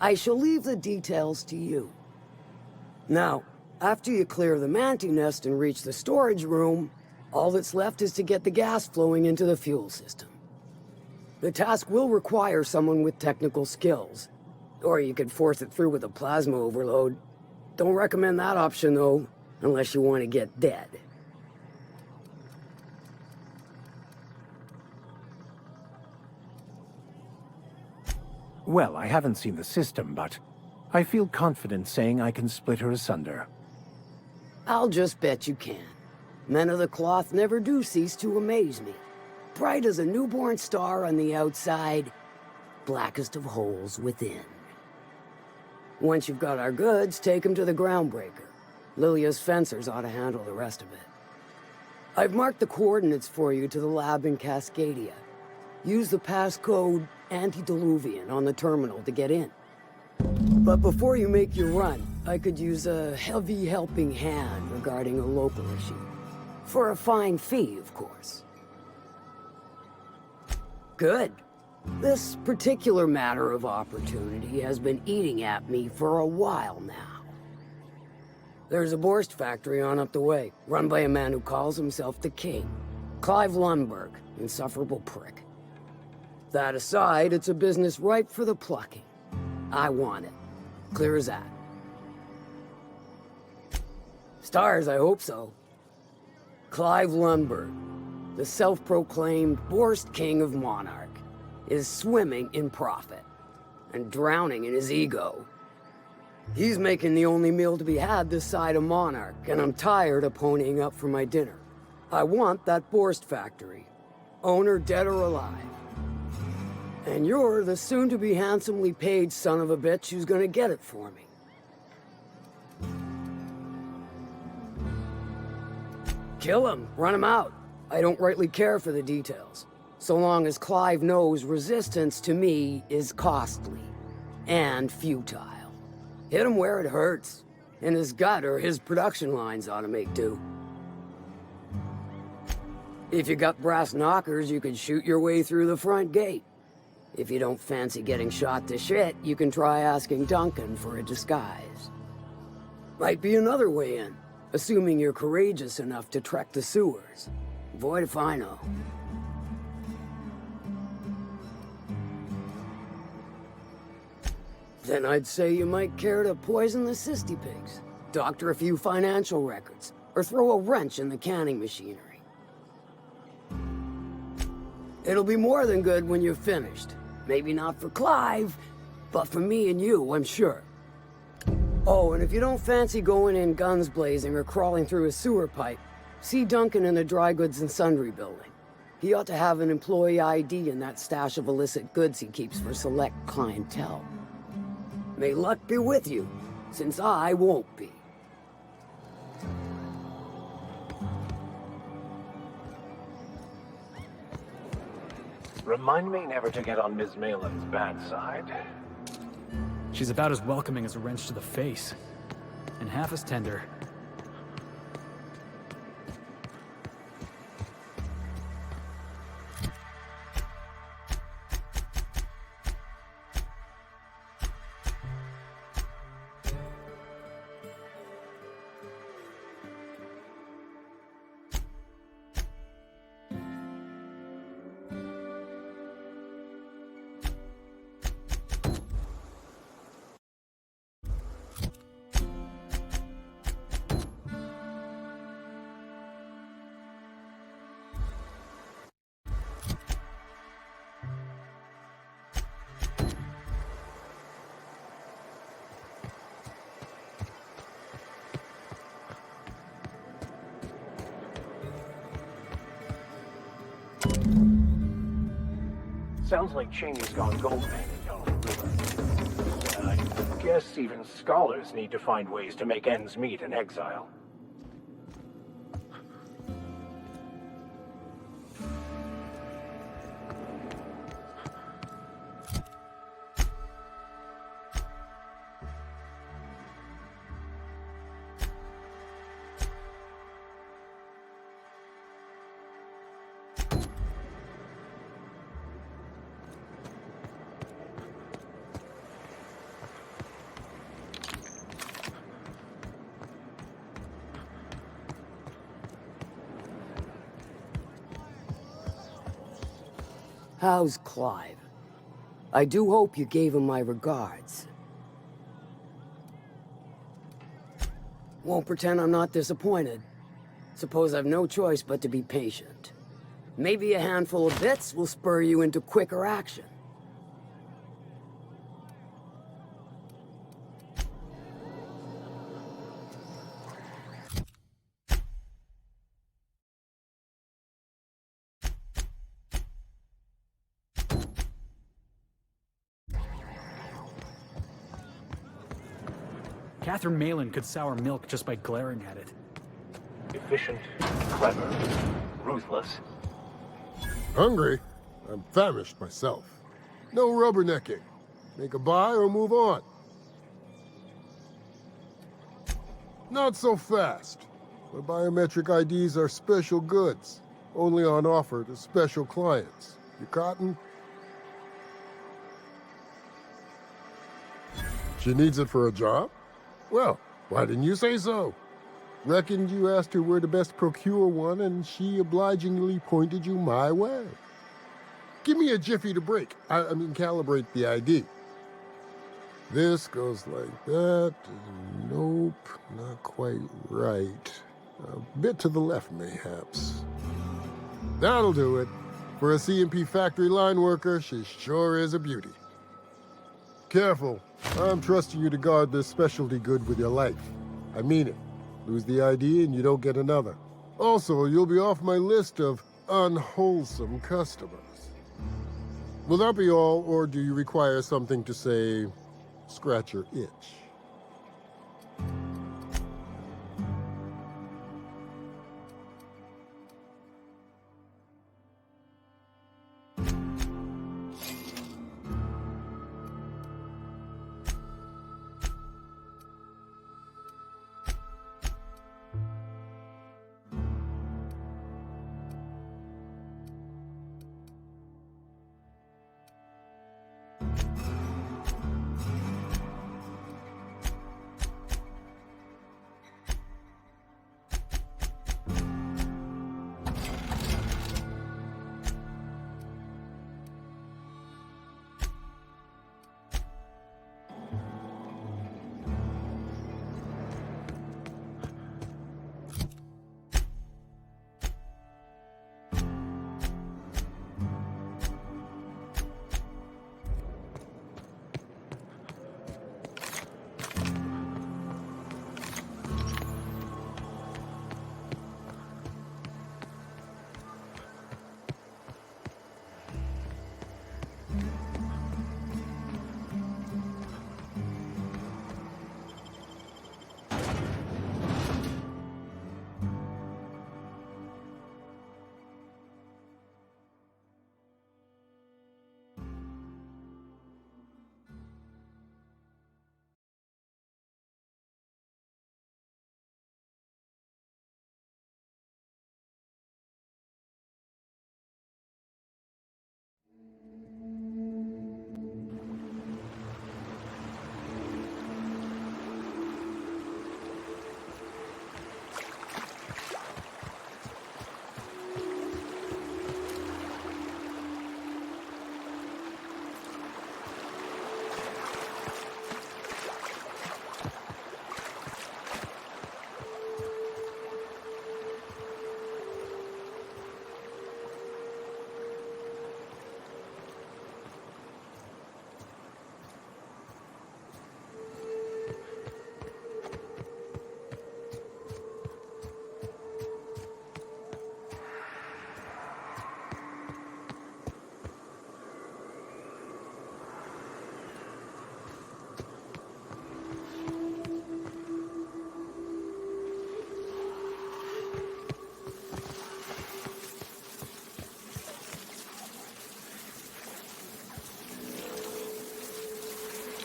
I shall leave the details to you. Now, after you clear the mantis nest and reach the storage room, all that's left is to get the gas flowing into the fuel system. The task will require someone with technical skills, or you could force it through with a plasma overload. Don't recommend that option, though, unless you want to get dead. Well, I haven't seen the system, but I feel confident saying I can split her asunder. I'll just bet you can. Men of the cloth never do cease to amaze me. Bright as a newborn star on the outside, blackest of holes within. Once you've got our goods, take them to the groundbreaker. Lilia's fencers ought to handle the rest of it. I've marked the coordinates for you to the lab in Cascadia. Use the passcode Antediluvian on the terminal to get in. But before you make your run, I could use a heavy helping hand regarding a local issue. For a fine fee, of course. Good. This particular matter of opportunity has been eating at me for a while now. There's a Borst factory on up the way, run by a man who calls himself the King. Clive Lundberg, insufferable prick. That aside, it's a business ripe for the plucking. I want it. Clear as that. Stars, I hope so. Clive Lundberg, the self-proclaimed Borst King of Monarch, is swimming in profit and drowning in his ego. He's making the only meal to be had this side of Monarch, and I'm tired of ponying up for my dinner. I want that Borst factory, owner dead or alive. And you're the soon-to-be handsomely paid son of a bitch who's gonna get it for me. Kill him, run him out. I don't rightly care for the details, so long as Clive knows resistance to me is costly and futile. Hit him where it hurts. In his gut or his production lines ought to make do. If you got brass knockers, you could shoot your way through the front gate. If you don't fancy getting shot to shit, you can try asking Duncan for a disguise. Might be another way in, assuming you're courageous enough to trek the sewers. Void if I know. Then I'd say you might care to poison the cysty pigs, doctor a few financial records, or throw a wrench in the canning machinery. It'll be more than good when you're finished. Maybe not for Clive, but for me and you, I'm sure. Oh, and if you don't fancy going in guns blazing or crawling through a sewer pipe, see Duncan in the dry goods and sundry building. He ought to have an employee ID in that stash of illicit goods he keeps for select clientele. May luck be with you, since I won't be. Remind me never to get on Ms. Malin's bad side. She's about as welcoming as a wrench to the face. And half as tender. Sounds like Cheney's gone gold painting all through. I guess even scholars need to find ways to make ends meet in exile. How's Clive? I do hope you gave him my regards. Won't pretend I'm not disappointed. Suppose I've no choice but to be patient. Maybe a handful of bits will spur you into quicker action. Catherine Malin could sour milk just by glaring at it. Efficient, clever, ruthless. Hungry? I'm famished myself. No rubbernecking. Make a buy or move on. Not so fast. My biometric IDs are special goods, only on offer to special clients. You cotton? She needs it for a job? Well, why didn't you say so? Reckoned you asked her where to best procure one, and she obligingly pointed you my way. Give me a jiffy to break. I mean, calibrate the ID. This goes like that. Nope, not quite right. A bit to the left, mayhaps. That'll do it. For a CMP factory line worker, she sure is a beauty. Careful. I'm trusting you to guard this specialty good with your life. I mean it. Lose the ID and you don't get another. Also, you'll be off my list of unwholesome customers. Will that be all, or do you require something to say, scratch your itch?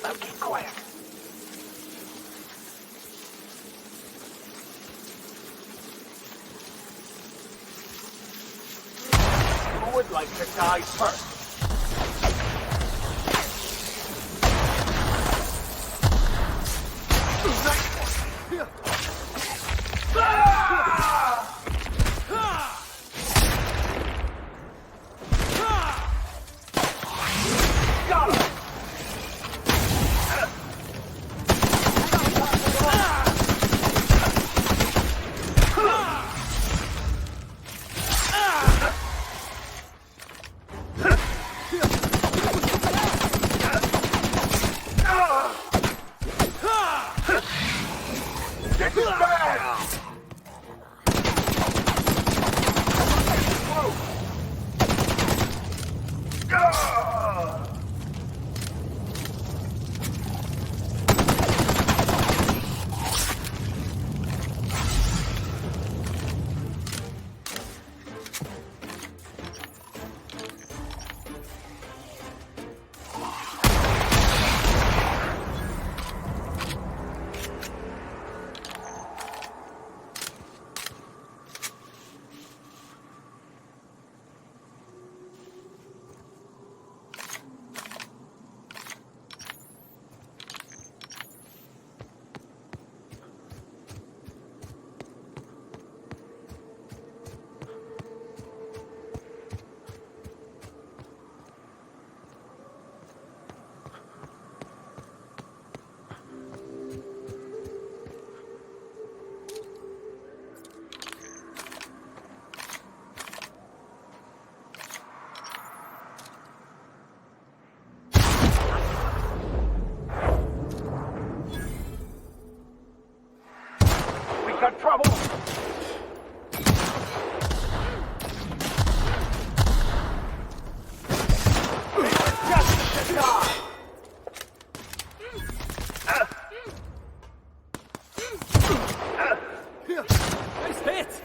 Now keep quiet. Who would like to die first? Got trouble! Just die! Nice hit!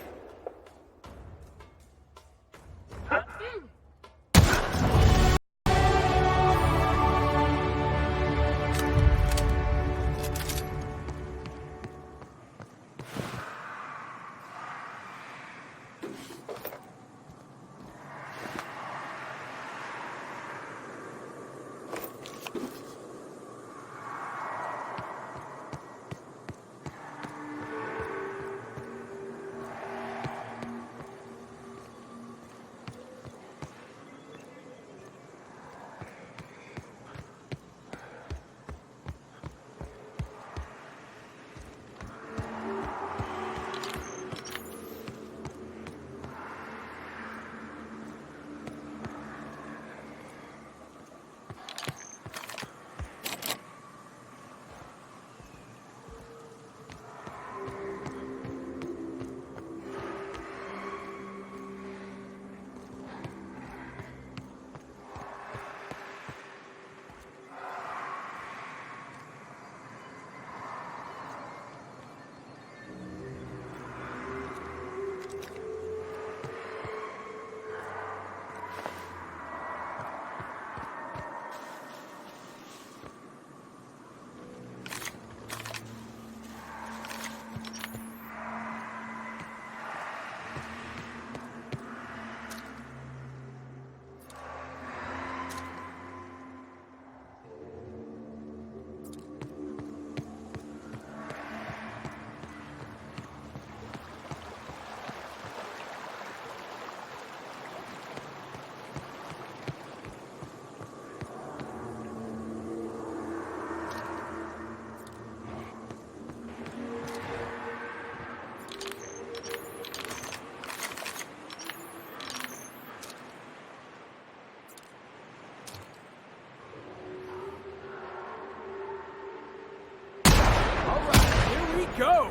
Go!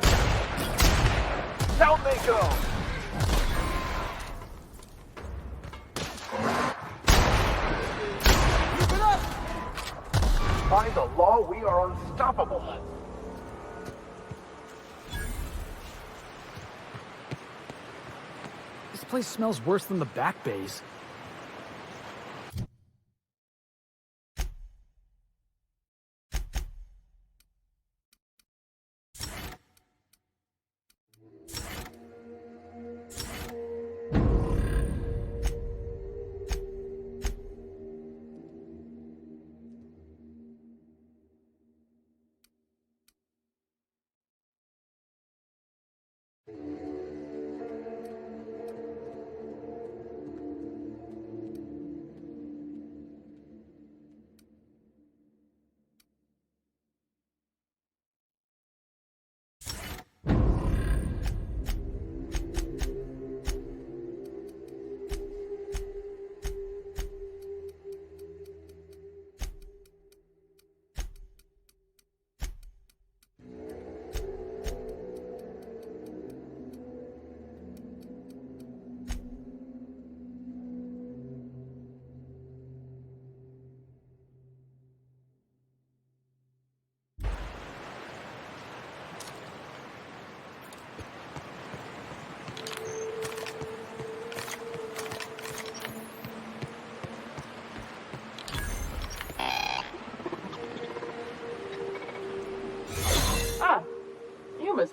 Down they go! Keep it up! By the law, we are unstoppable. This place smells worse than the back bays.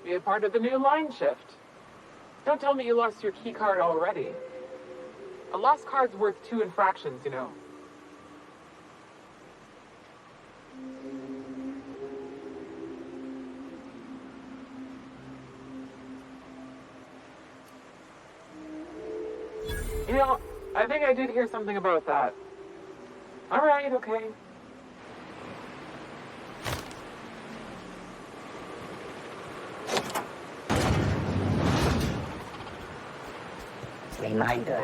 be a part of the new line shift. Don't tell me you lost your key card already. A lost card's worth 2 infractions, you know. You know, I think I did hear something about that. Alright, okay. Reminder.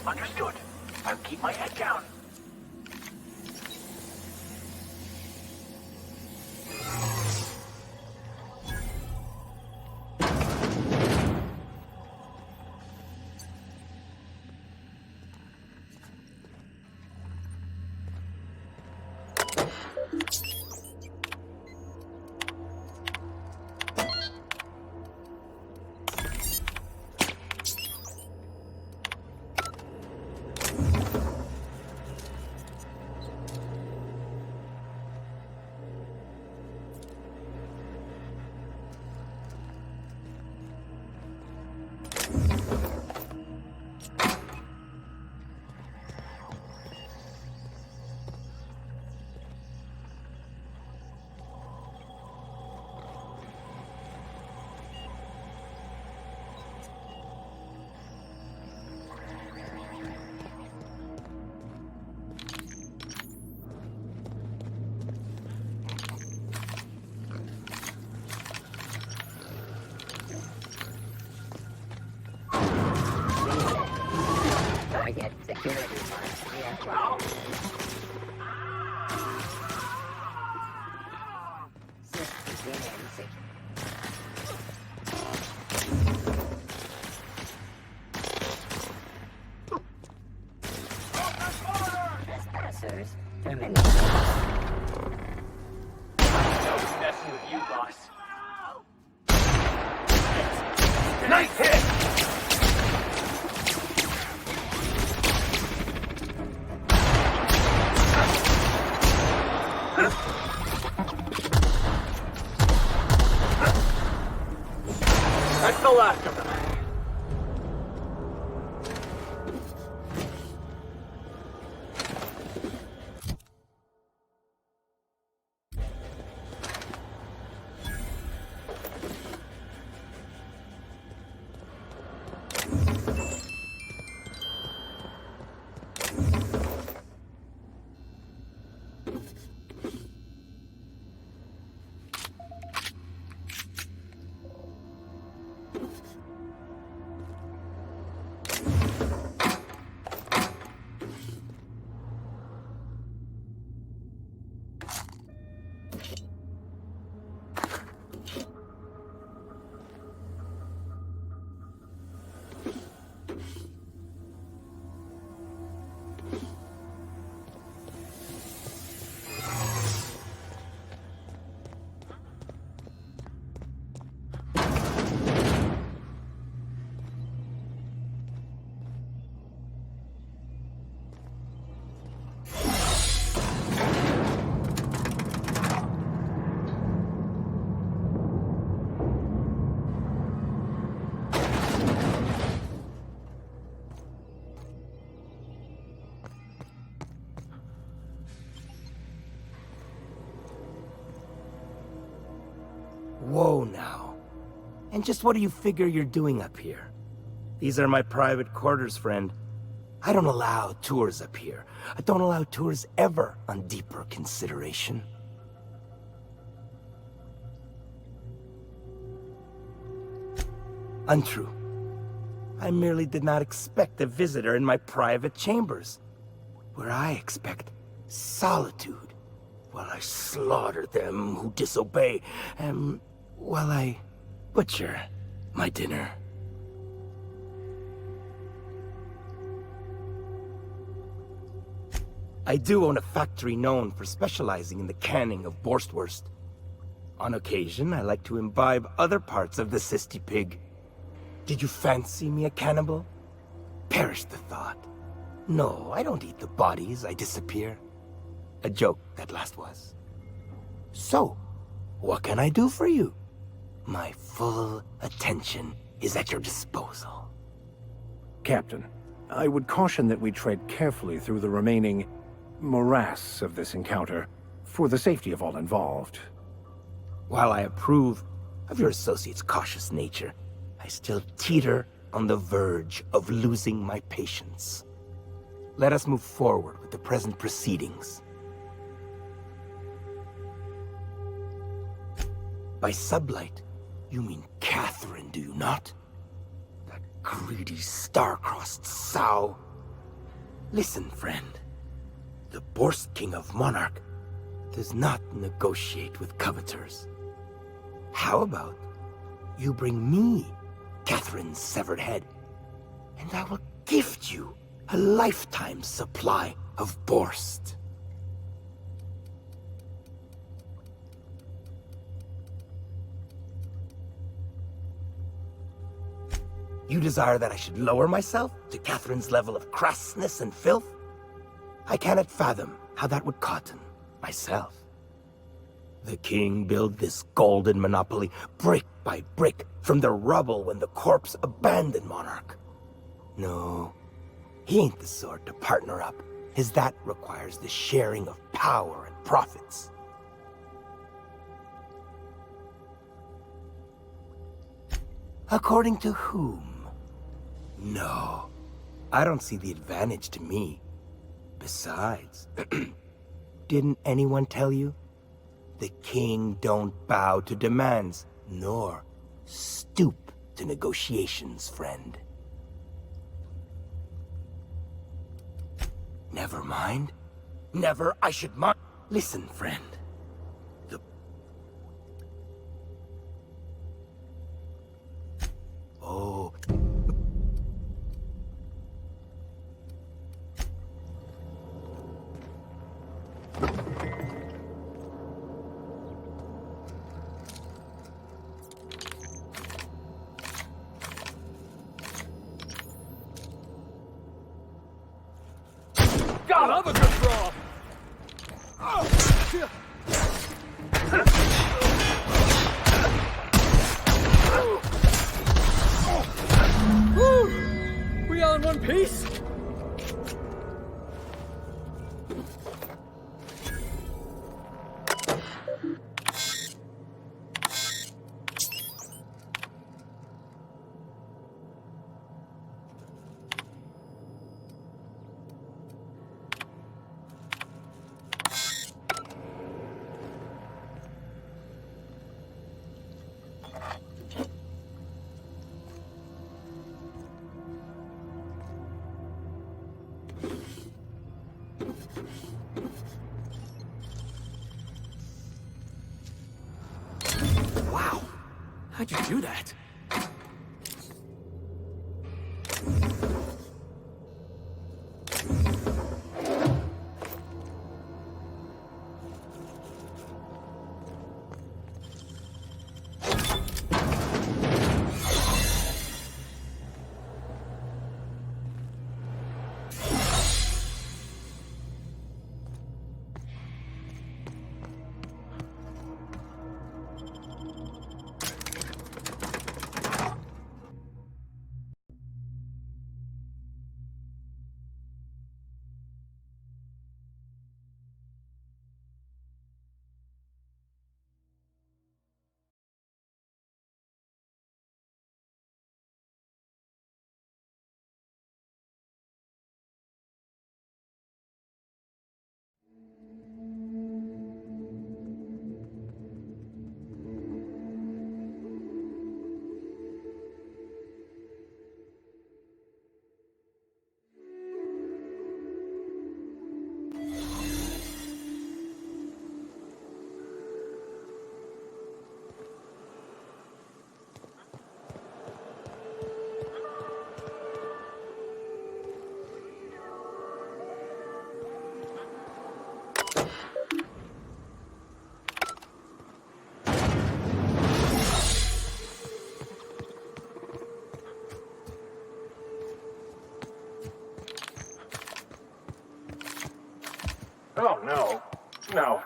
Understood. I'll keep my head down. Messing with you, boss. Nice hit! That's the last of them. Whoa now. And just what do you figure you're doing up here? These are my private quarters, friend. I don't allow tours up here. I don't allow tours ever on deeper consideration. Untrue. I merely did not expect a visitor in my private chambers, where I expect solitude, while I slaughter them who disobey, and while I butcher my dinner. I do own a factory known for specializing in the canning of Borstwurst. On occasion, I like to imbibe other parts of the Sisty Pig. Did you fancy me a cannibal? Perish the thought. No, I don't eat the bodies, I disappear. A joke, that last was. So, what can I do for you? My full attention is at your disposal. Captain, I would caution that we tread carefully through the remaining morass of this encounter, for the safety of all involved. While I approve of your associate's cautious nature, I still teeter on the verge of losing my patience. Let us move forward with the present proceedings. By sublight, you mean Catherine, do you not? That greedy, star-crossed sow. Listen, friend. The Borst King of Monarch does not negotiate with coveters. How about you bring me Catherine's severed head, and I will gift you a lifetime supply of Borst. You desire that I should lower myself to Catherine's level of crassness and filth? I cannot fathom how that would cotton myself. The king built this golden monopoly brick by brick from the rubble when the corpse abandoned Monarch. No, he ain't the sort to partner up, as that requires the sharing of power and profits. According to whom? No, I don't see the advantage to me. Besides, didn't anyone tell you? The king don't bow to demands, nor stoop to negotiations, friend. Never mind. Never I should mind. Listen, friend. Oh. I love a good brawl! Woo! We all in one piece? Wow, how'd you do that? Oh, no. No.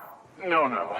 No, no.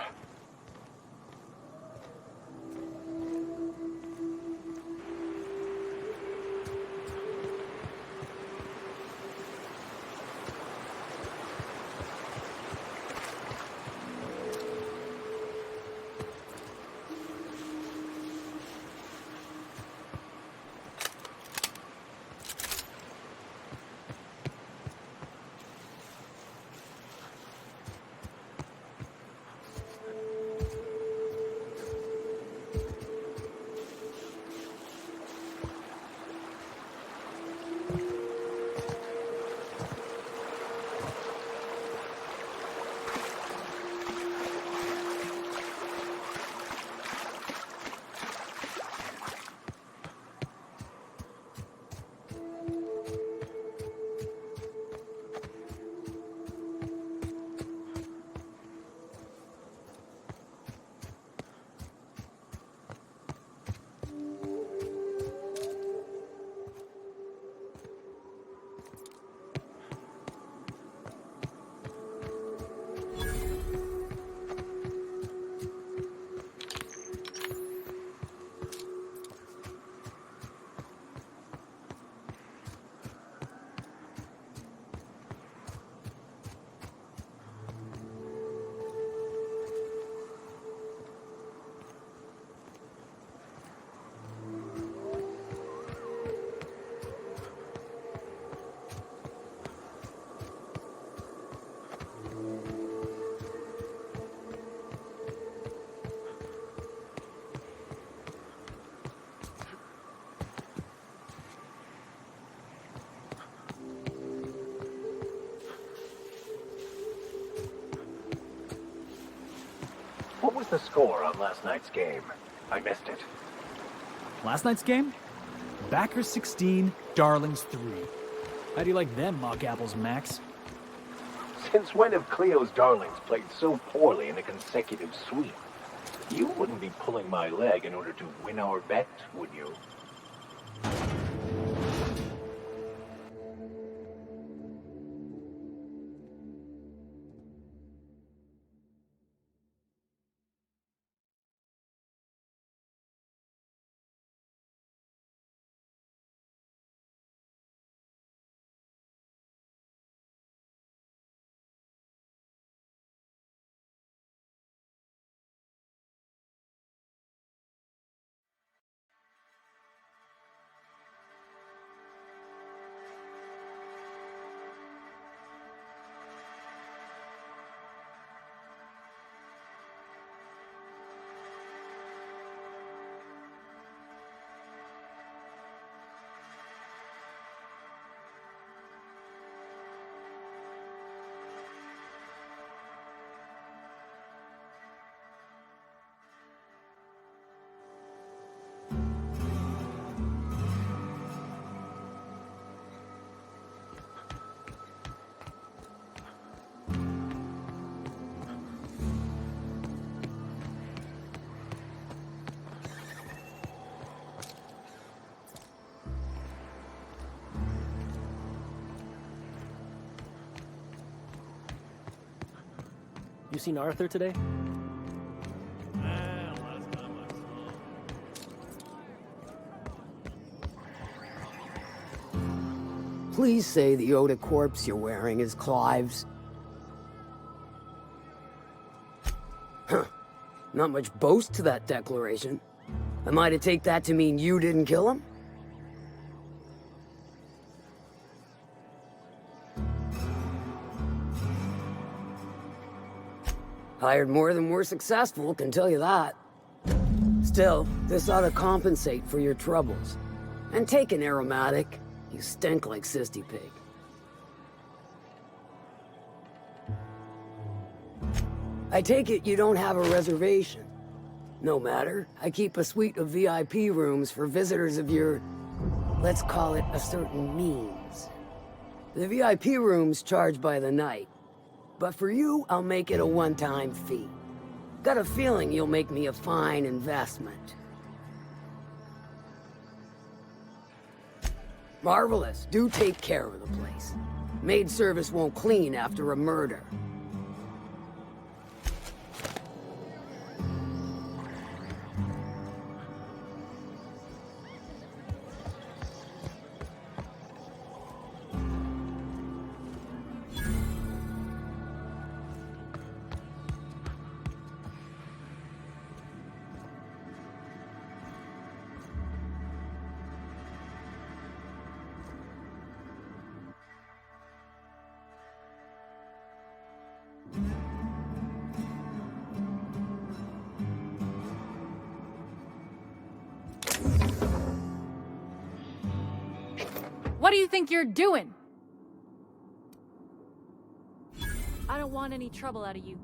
What was the score on last night's game? I missed it. Last night's game? Backers 16, Darlings 3. How do you like them mock apples, Max? Since when have Cleo's darlings played so poorly in a consecutive sweep? You wouldn't be pulling my leg in order to win our bet, would you? You seen Arthur today? Please say the Oda corpse you're wearing is Clive's. Huh. Not much boast to that declaration. Am I to take that to mean you didn't kill him? Hired more than we're successful, can tell you that. Still, this ought to compensate for your troubles. And take an aromatic. You stink like Sisty Pig. I take it you don't have a reservation. No matter, I keep a suite of VIP rooms for visitors of your, let's call it a certain means. The VIP rooms charge by the night. But for you, I'll make it a one-time fee. Got a feeling you'll make me a fine investment. Marvelous. Do take care of the place. Maid service won't clean after a murder. What do you think you're doing? I don't want any trouble out of you.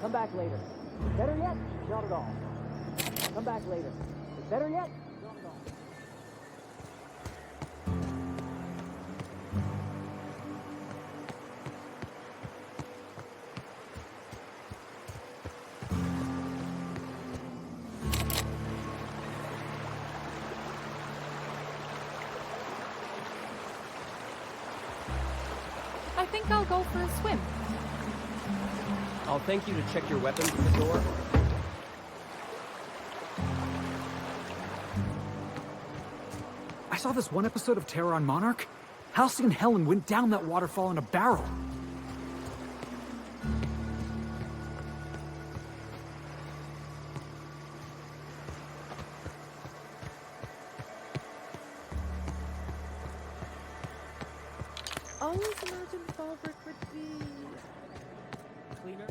Come back later. Better yet, not at all. Come back later. Better yet, not at all. I think I'll go for a swim. I'll thank you to check your weapons at the door. I saw this one episode of Terror on Monarch. Halcyon and Helen went down that waterfall in a barrel. Always imagined Falbert would be Cleaner?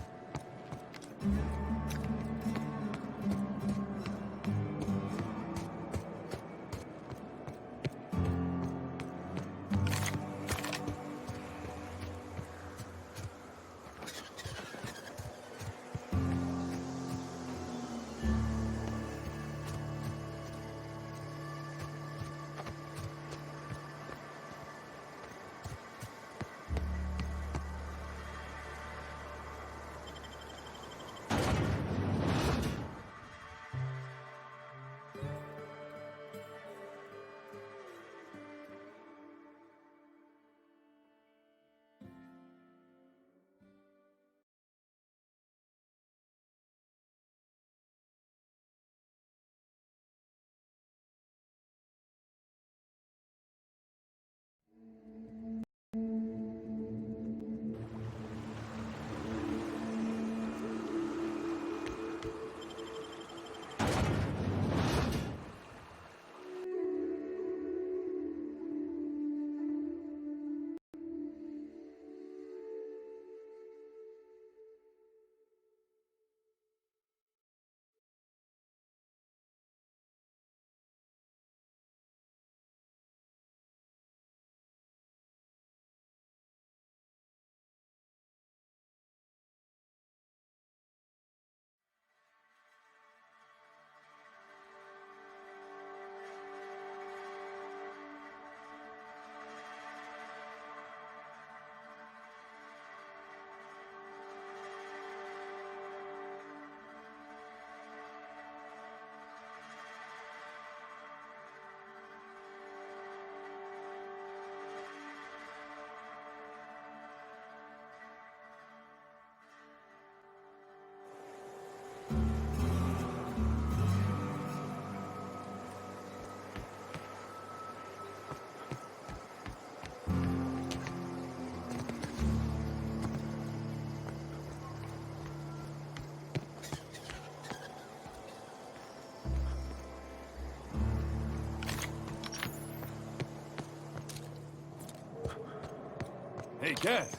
Hey, Cass.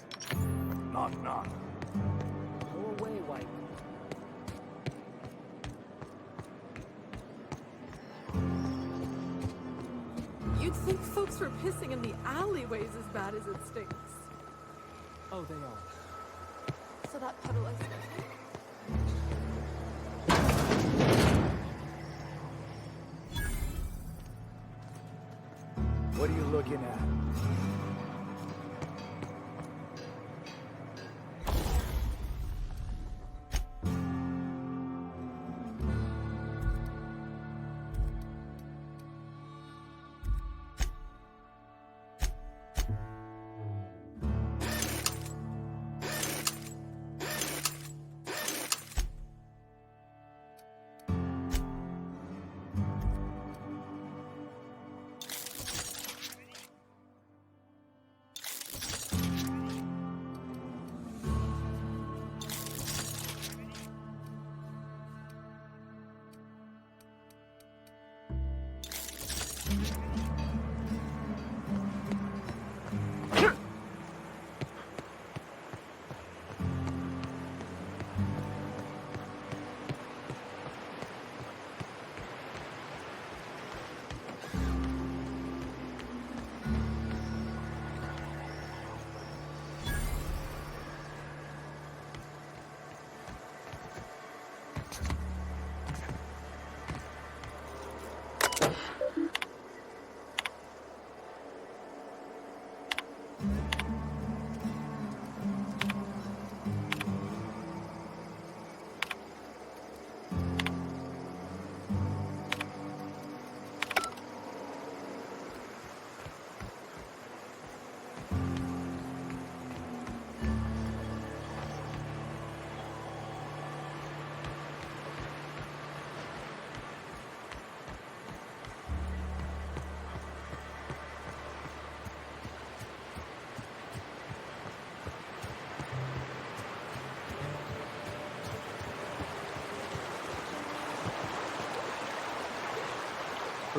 Knock, knock. Go away, White. You'd think folks were pissing in the alleyways as bad as it stinks. Oh, they are. So that puddle I spent. What are you looking at?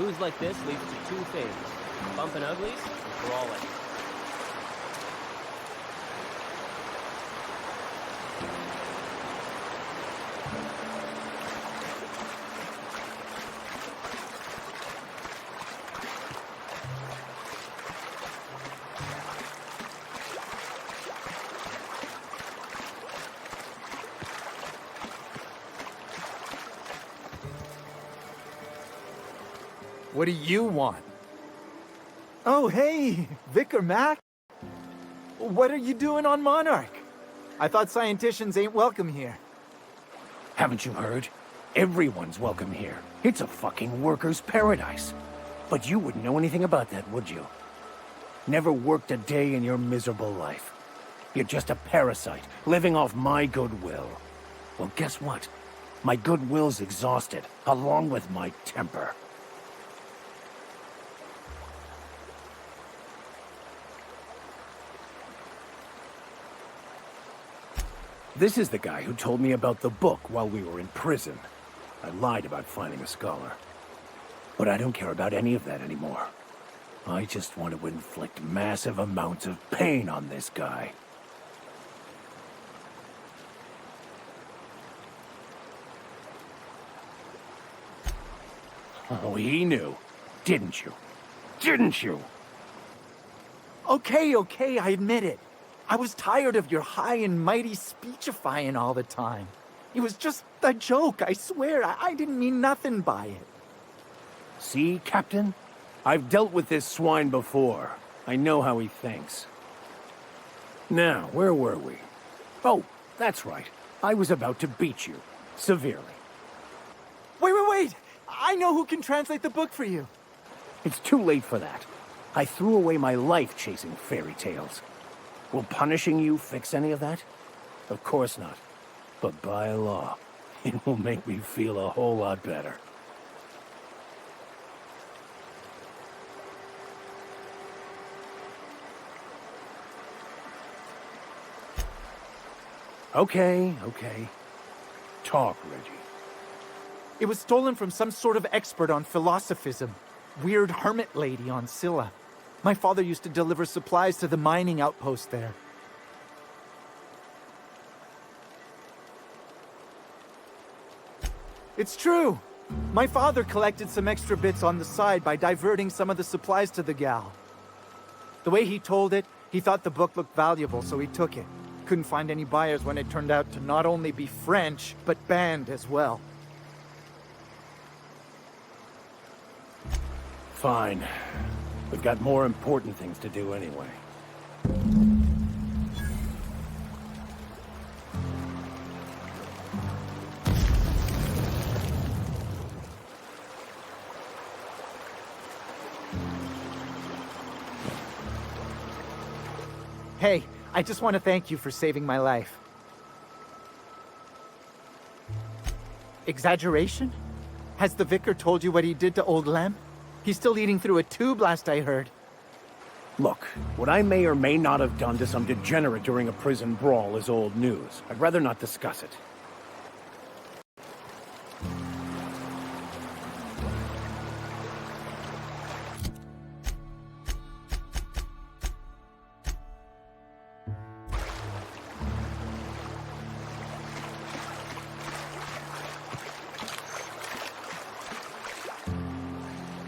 Booze like this leads to two things. Bumping uglies or brawling. What do you want? Oh, hey, Vicar Mac. What are you doing on Monarch? I thought scienticians ain't welcome here. Haven't you heard? Everyone's welcome here. It's a fucking worker's paradise. But you wouldn't know anything about that, would you? Never worked a day in your miserable life. You're just a parasite, living off my goodwill. Well, guess what? My goodwill's exhausted, along with my temper. This is the guy who told me about the book while we were in prison. I lied about finding a scholar. But I don't care about any of that anymore. I just want to inflict massive amounts of pain on this guy. Oh, he knew. Didn't you? Didn't you? Okay, I admit it. I was tired of your high and mighty speechifying all the time. It was just a joke, I swear. I didn't mean nothing by it. See, Captain? I've dealt with this swine before. I know how he thinks. Now, where were we? Oh, that's right. I was about to beat you. Severely. Wait! I know who can translate the book for you. It's too late for that. I threw away my life chasing fairy tales. Will punishing you fix any of that? Of course not. But by law, it will make me feel a whole lot better. Okay. Talk, Reggie. It was stolen from some sort of expert on philosophism. Weird hermit lady on Scylla. My father used to deliver supplies to the mining outpost there. It's true. My father collected some extra bits on the side by diverting some of the supplies to the gal. The way he told it, he thought the book looked valuable, so he took it. Couldn't find any buyers when it turned out to not only be French, but banned as well. Fine. We've got more important things to do anyway. Hey, I just want to thank you for saving my life. Exaggeration? Has the vicar told you what he did to old Lem? He's still eating through a tube last I heard. Look, what I may or may not have done to some degenerate during a prison brawl is old news. I'd rather not discuss it.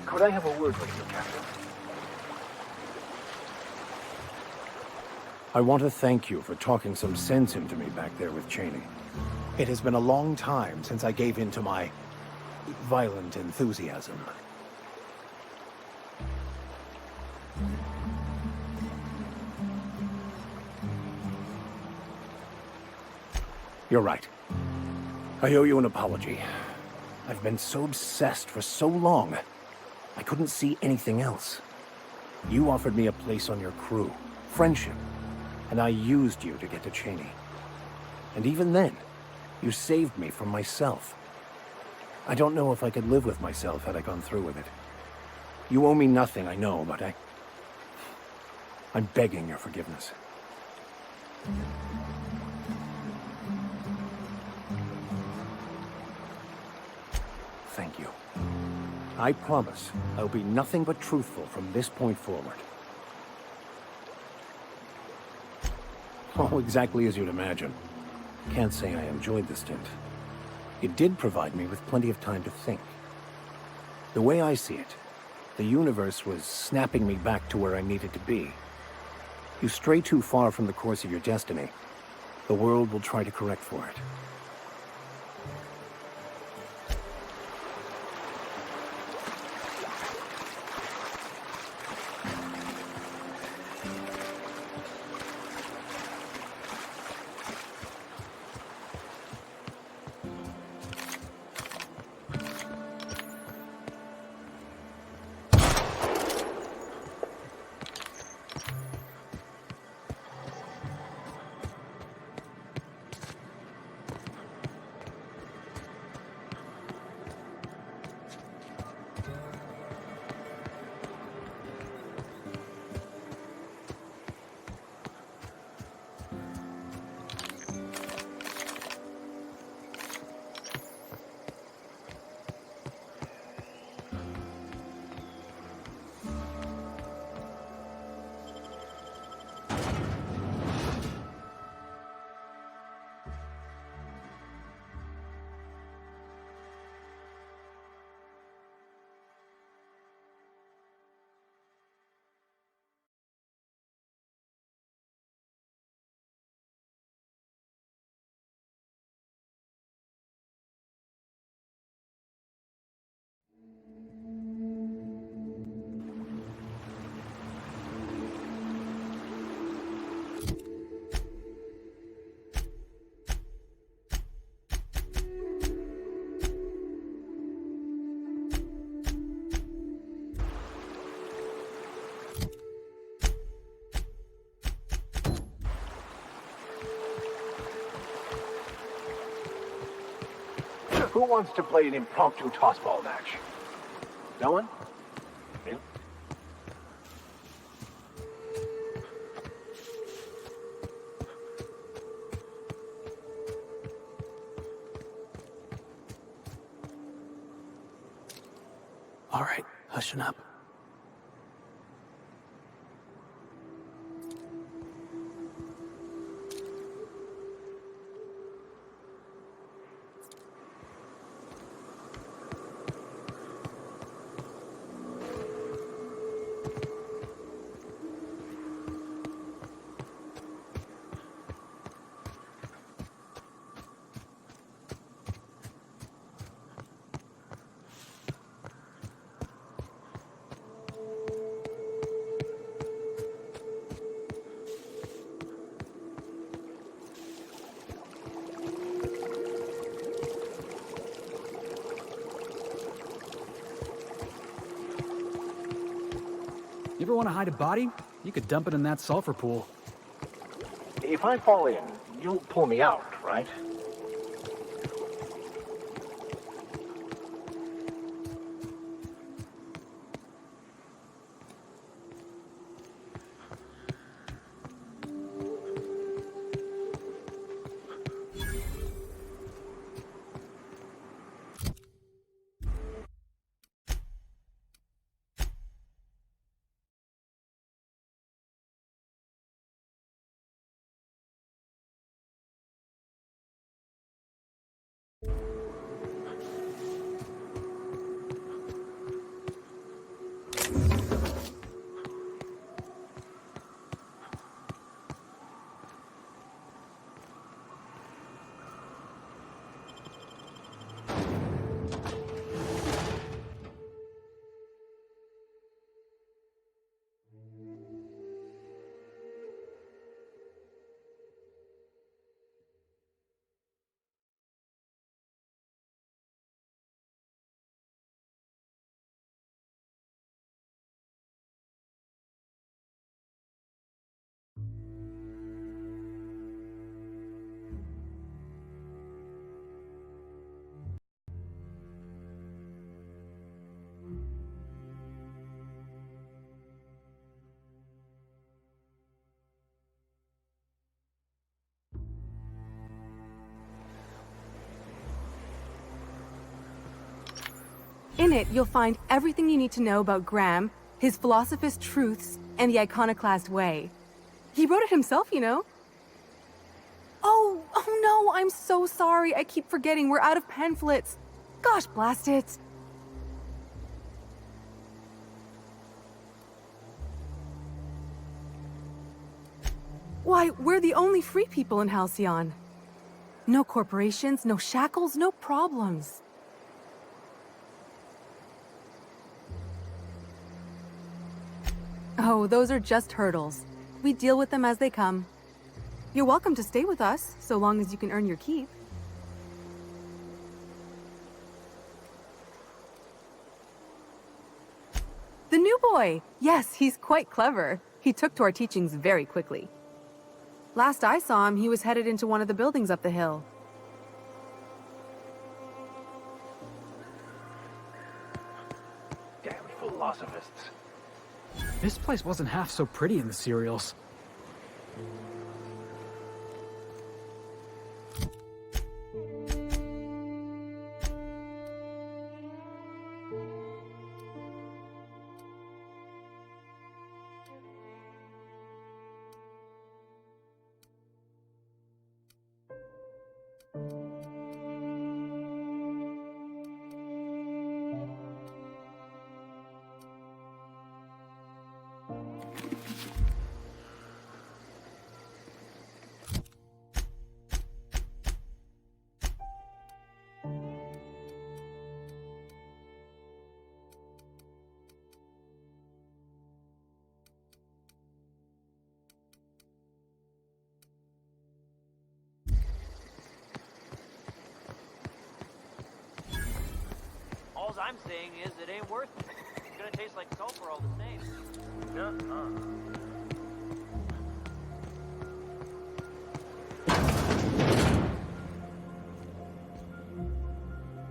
Could I have a word with you, Captain? I want to thank you for talking some sense into me back there with Cheney. It has been a long time since I gave in to my violent enthusiasm. You're right. I owe you an apology. I've been so obsessed for so long, I couldn't see anything else. You offered me a place on your crew, friendship, and I used you to get to Cheney. And even then, you saved me from myself. I don't know if I could live with myself had I gone through with it. You owe me nothing, I know, but I'm begging your forgiveness. Thank you. I promise I'll be nothing but truthful from this point forward. Oh, exactly as you'd imagine. Can't say I enjoyed the stint. It did provide me with plenty of time to think. The way I see it, the universe was snapping me back to where I needed to be. You stray too far from the course of your destiny, the world will try to correct for it. Who wants to play an impromptu tossball match? No one? Me? All right, hushing up. You ever want to hide a body? You could dump it in that sulfur pool. If I fall in, you'll pull me out, right? In it, you'll find everything you need to know about Graham, his Philosophist truths, and the Iconoclast way. He wrote it himself, you know. Oh no, I'm so sorry. I keep forgetting we're out of pamphlets. Gosh, blast it. Why, we're the only free people in Halcyon. No corporations, no shackles, no problems. Oh, those are just hurdles. We deal with them as they come. You're welcome to stay with us, so long as you can earn your keep. The new boy! Yes, he's quite clever. He took to our teachings very quickly. Last I saw him, he was headed into one of the buildings up the hill. Damn philosophists. This place wasn't half so pretty in the serials. All I'm saying is it ain't worth it. It's gonna taste like sulfur all the same.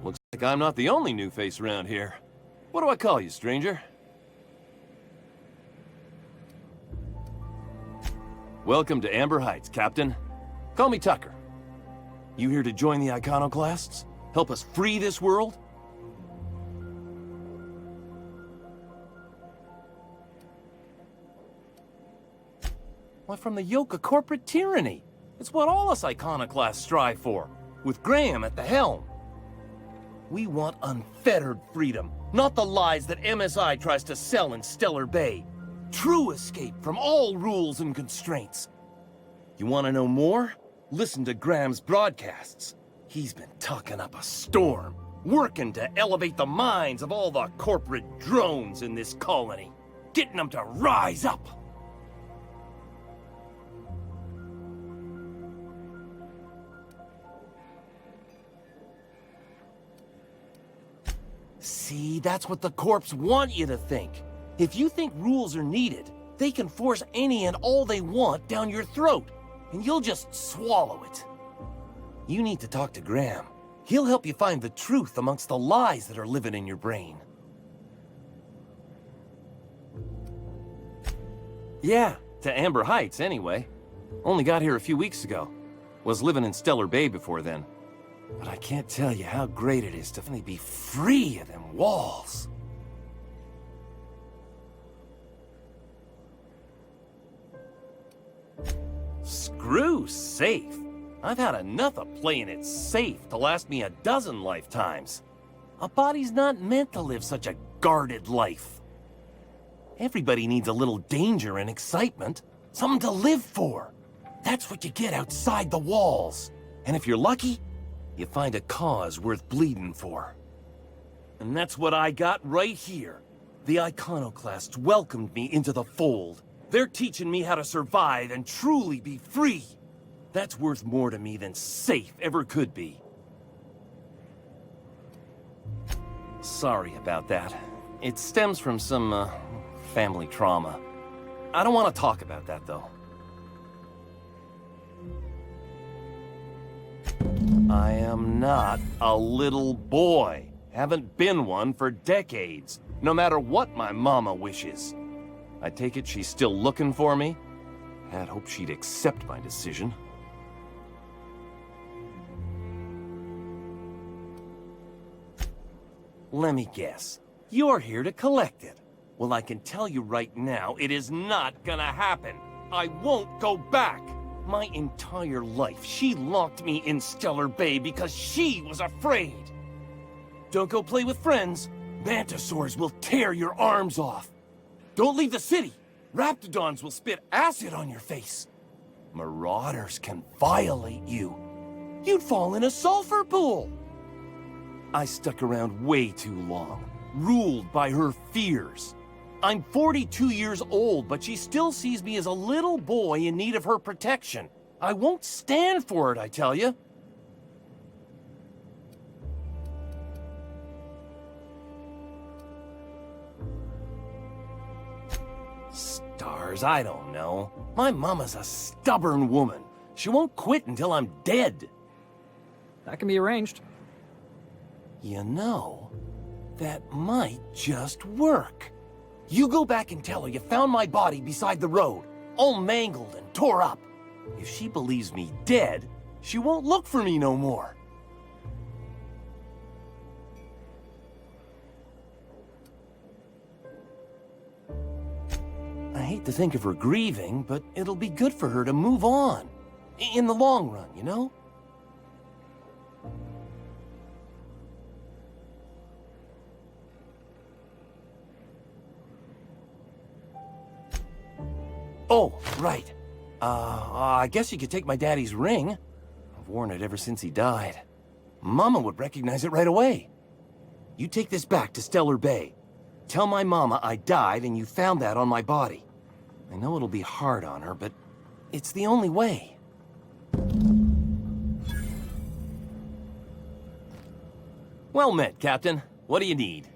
Looks like I'm not the only new face around here. What do I call you, stranger? Welcome to Amber Heights, Captain. Call me Tucker. You here to join the Iconoclasts? Help us free this world? Why, from the yoke of corporate tyranny. It's what all us Iconoclasts strive for, with Graham at the helm. We want unfettered freedom, not the lies that MSI tries to sell in Stellar Bay. True escape from all rules and constraints. You want to know more? Listen to Graham's broadcasts. He's been talking up a storm, working to elevate the minds of all the corporate drones in this colony, getting them to rise up. See, that's what the Corps want you to think. If you think rules are needed, they can force any and all they want down your throat, and you'll just swallow it. You need to talk to Graham. He'll help you find the truth amongst the lies that are living in your brain. Yeah, to Amber Heights anyway. Only got here a few weeks ago. Was living in Stellar Bay before then. But I can't tell you how great it is to finally be free of them walls. Screw safe. I've had enough of playing it safe to last me a dozen lifetimes. A body's not meant to live such a guarded life. Everybody needs a little danger and excitement, something to live for. That's what you get outside the walls. And if you're lucky, you find a cause worth bleeding for. And that's what I got right here. The Iconoclasts welcomed me into the fold. They're teaching me how to survive and truly be free. That's worth more to me than safe ever could be. Sorry about that. It stems from some, family trauma. I don't want to talk about that, though. I am not a little boy. Haven't been one for decades, no matter what my mama wishes. I take it she's still looking for me? Had hoped she'd accept my decision. Let me guess. You're here to collect it. Well, I can tell you right now, it is not gonna happen. I won't go back. My entire life, she locked me in Stellar Bay because she was afraid. Don't go play with friends. Mantisaurs will tear your arms off. Don't leave the city. Raptidons will spit acid on your face. Marauders can violate you. You'd fall in a sulfur pool. I stuck around way too long, ruled by her fears. I'm 42 years old, but she still sees me as a little boy in need of her protection. I won't stand for it, I tell you. Stars, I don't know. My mama's a stubborn woman. She won't quit until I'm dead. That can be arranged. You know, that might just work. You go back and tell her you found my body beside the road, all mangled and tore up. If she believes me dead, she won't look for me no more. I hate to think of her grieving, but it'll be good for her to move on. In the long run, you know? Oh, right. I guess you could take my daddy's ring. I've worn it ever since he died. Mama would recognize it right away. You take this back to Stellar Bay. Tell my mama I died and you found that on my body. I know it'll be hard on her, but it's the only way. Well met, Captain. What do you need?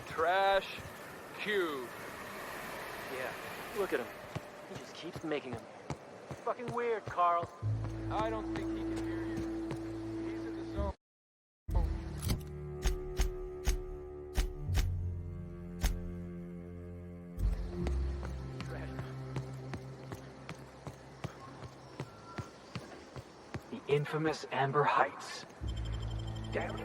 Trash cube. Yeah, look at him. He just keeps making them. Fucking weird, Carl. I don't think he can hear you. He's in the zone. The infamous Amber Heights. Damn it.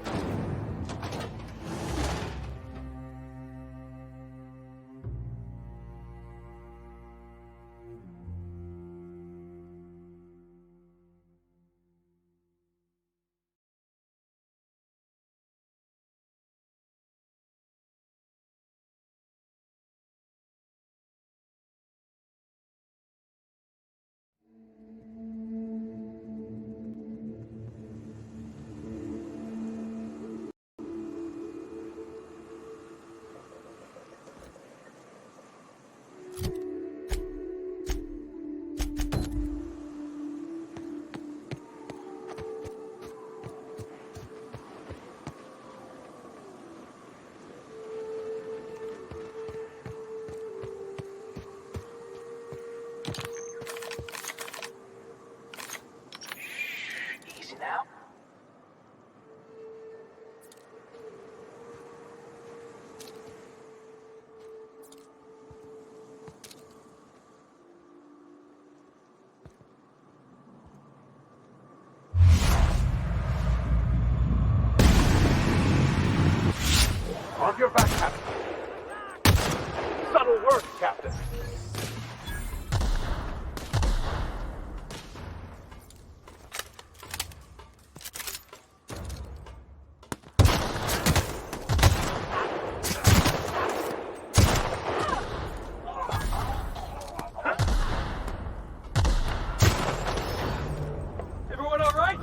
Now? On your back, Captain. Subtle work, Captain. Everyone all right?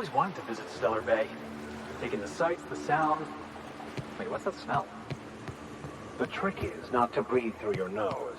always wanted to visit Stellar Bay. Taking the sights, the sound. Wait, what's that smell? The trick is not to breathe through your nose.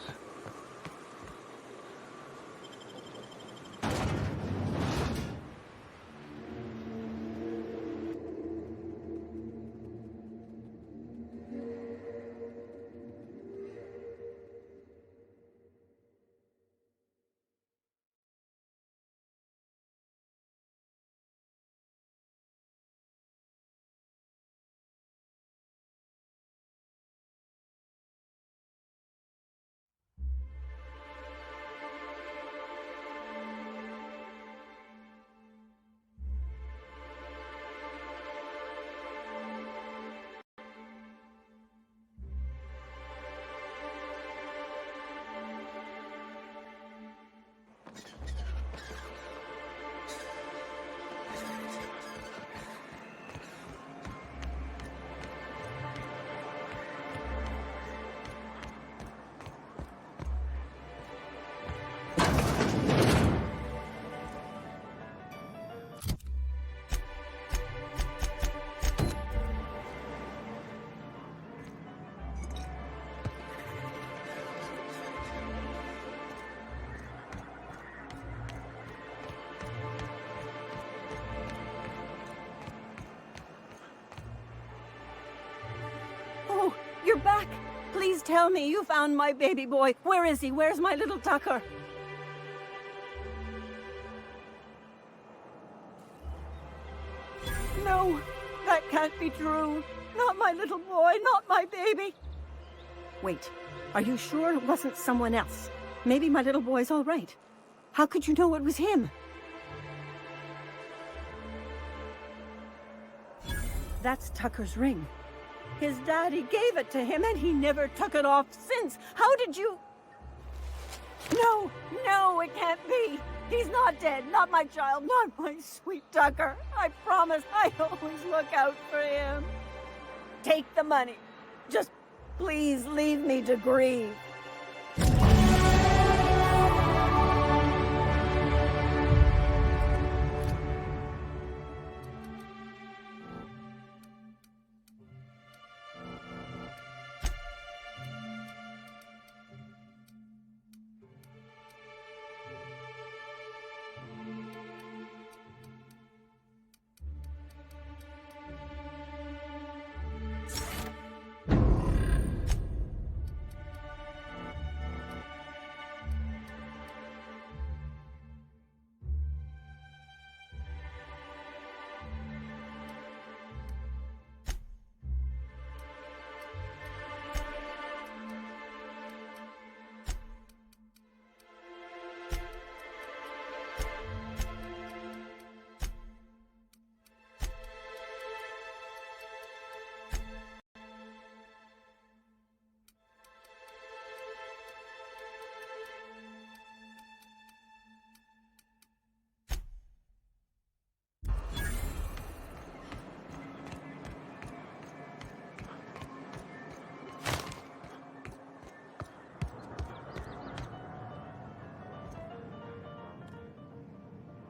Oh, you're back. Please tell me you found my baby boy. Where is he? Where's my little Tucker? No, that can't be true. Not my little boy, not my baby. Wait, are you sure it wasn't someone else? Maybe my little boy's all right. How could you know it was him? That's Tucker's ring. His daddy gave it to him and he never took it off since. How did you... No, no, it can't be. He's not dead. Not my child. Not my sweet Tucker. I promise I always look out for him. Take the money. Just please leave me to grieve.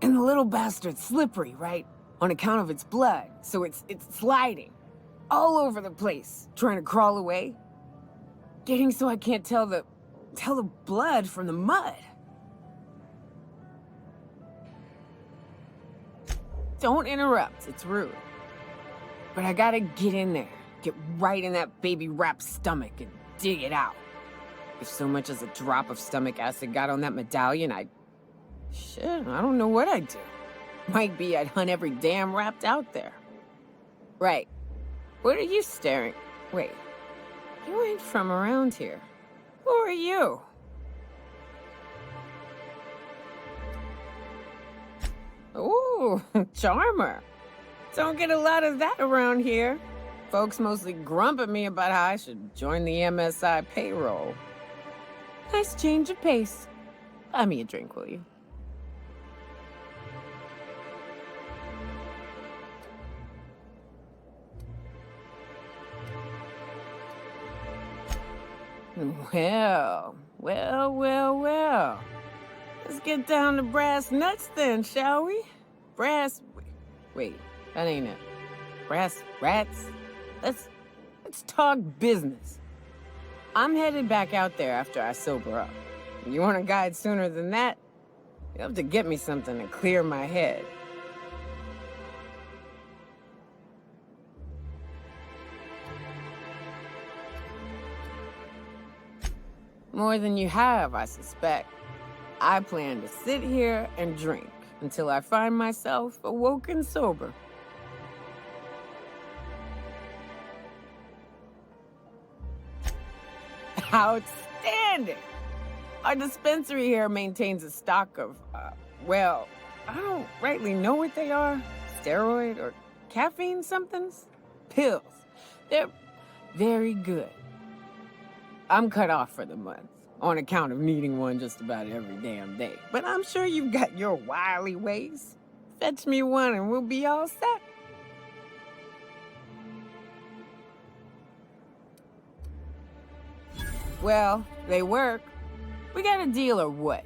And the little bastard's slippery, right? On account of its blood, so it's sliding. All over the place, trying to crawl away. Getting so I can't tell the blood from the mud. Don't interrupt, it's rude. But I gotta get in there, get right in that baby rap's stomach and dig it out. If so much as a drop of stomach acid got on that medallion, shit, I don't know what I'd do. Might be I'd hunt every damn Rapt out there. Right. What are you staring? Wait. You ain't from around here. Who are you? Ooh, charmer. Don't get a lot of that around here. Folks mostly grump at me about how I should join the MSI payroll. Nice change of pace. Buy me a drink, will you? Well. Let's get down to brass nuts then, shall we? Wait, that ain't it. Brass rats? Let's talk business. I'm headed back out there after I sober up. You want a guide sooner than that? You'll have to get me something to clear my head. More than you have, I suspect. I plan to sit here and drink until I find myself awoke and sober. Outstanding! Our dispensary here maintains a stock of, well, I don't rightly know what they are. Steroid or caffeine somethings? Pills. They're very good. I'm cut off for the month, on account of needing one just about every damn day. But I'm sure you've got your wily ways. Fetch me one and we'll be all set. Well, they work. We got a deal or what?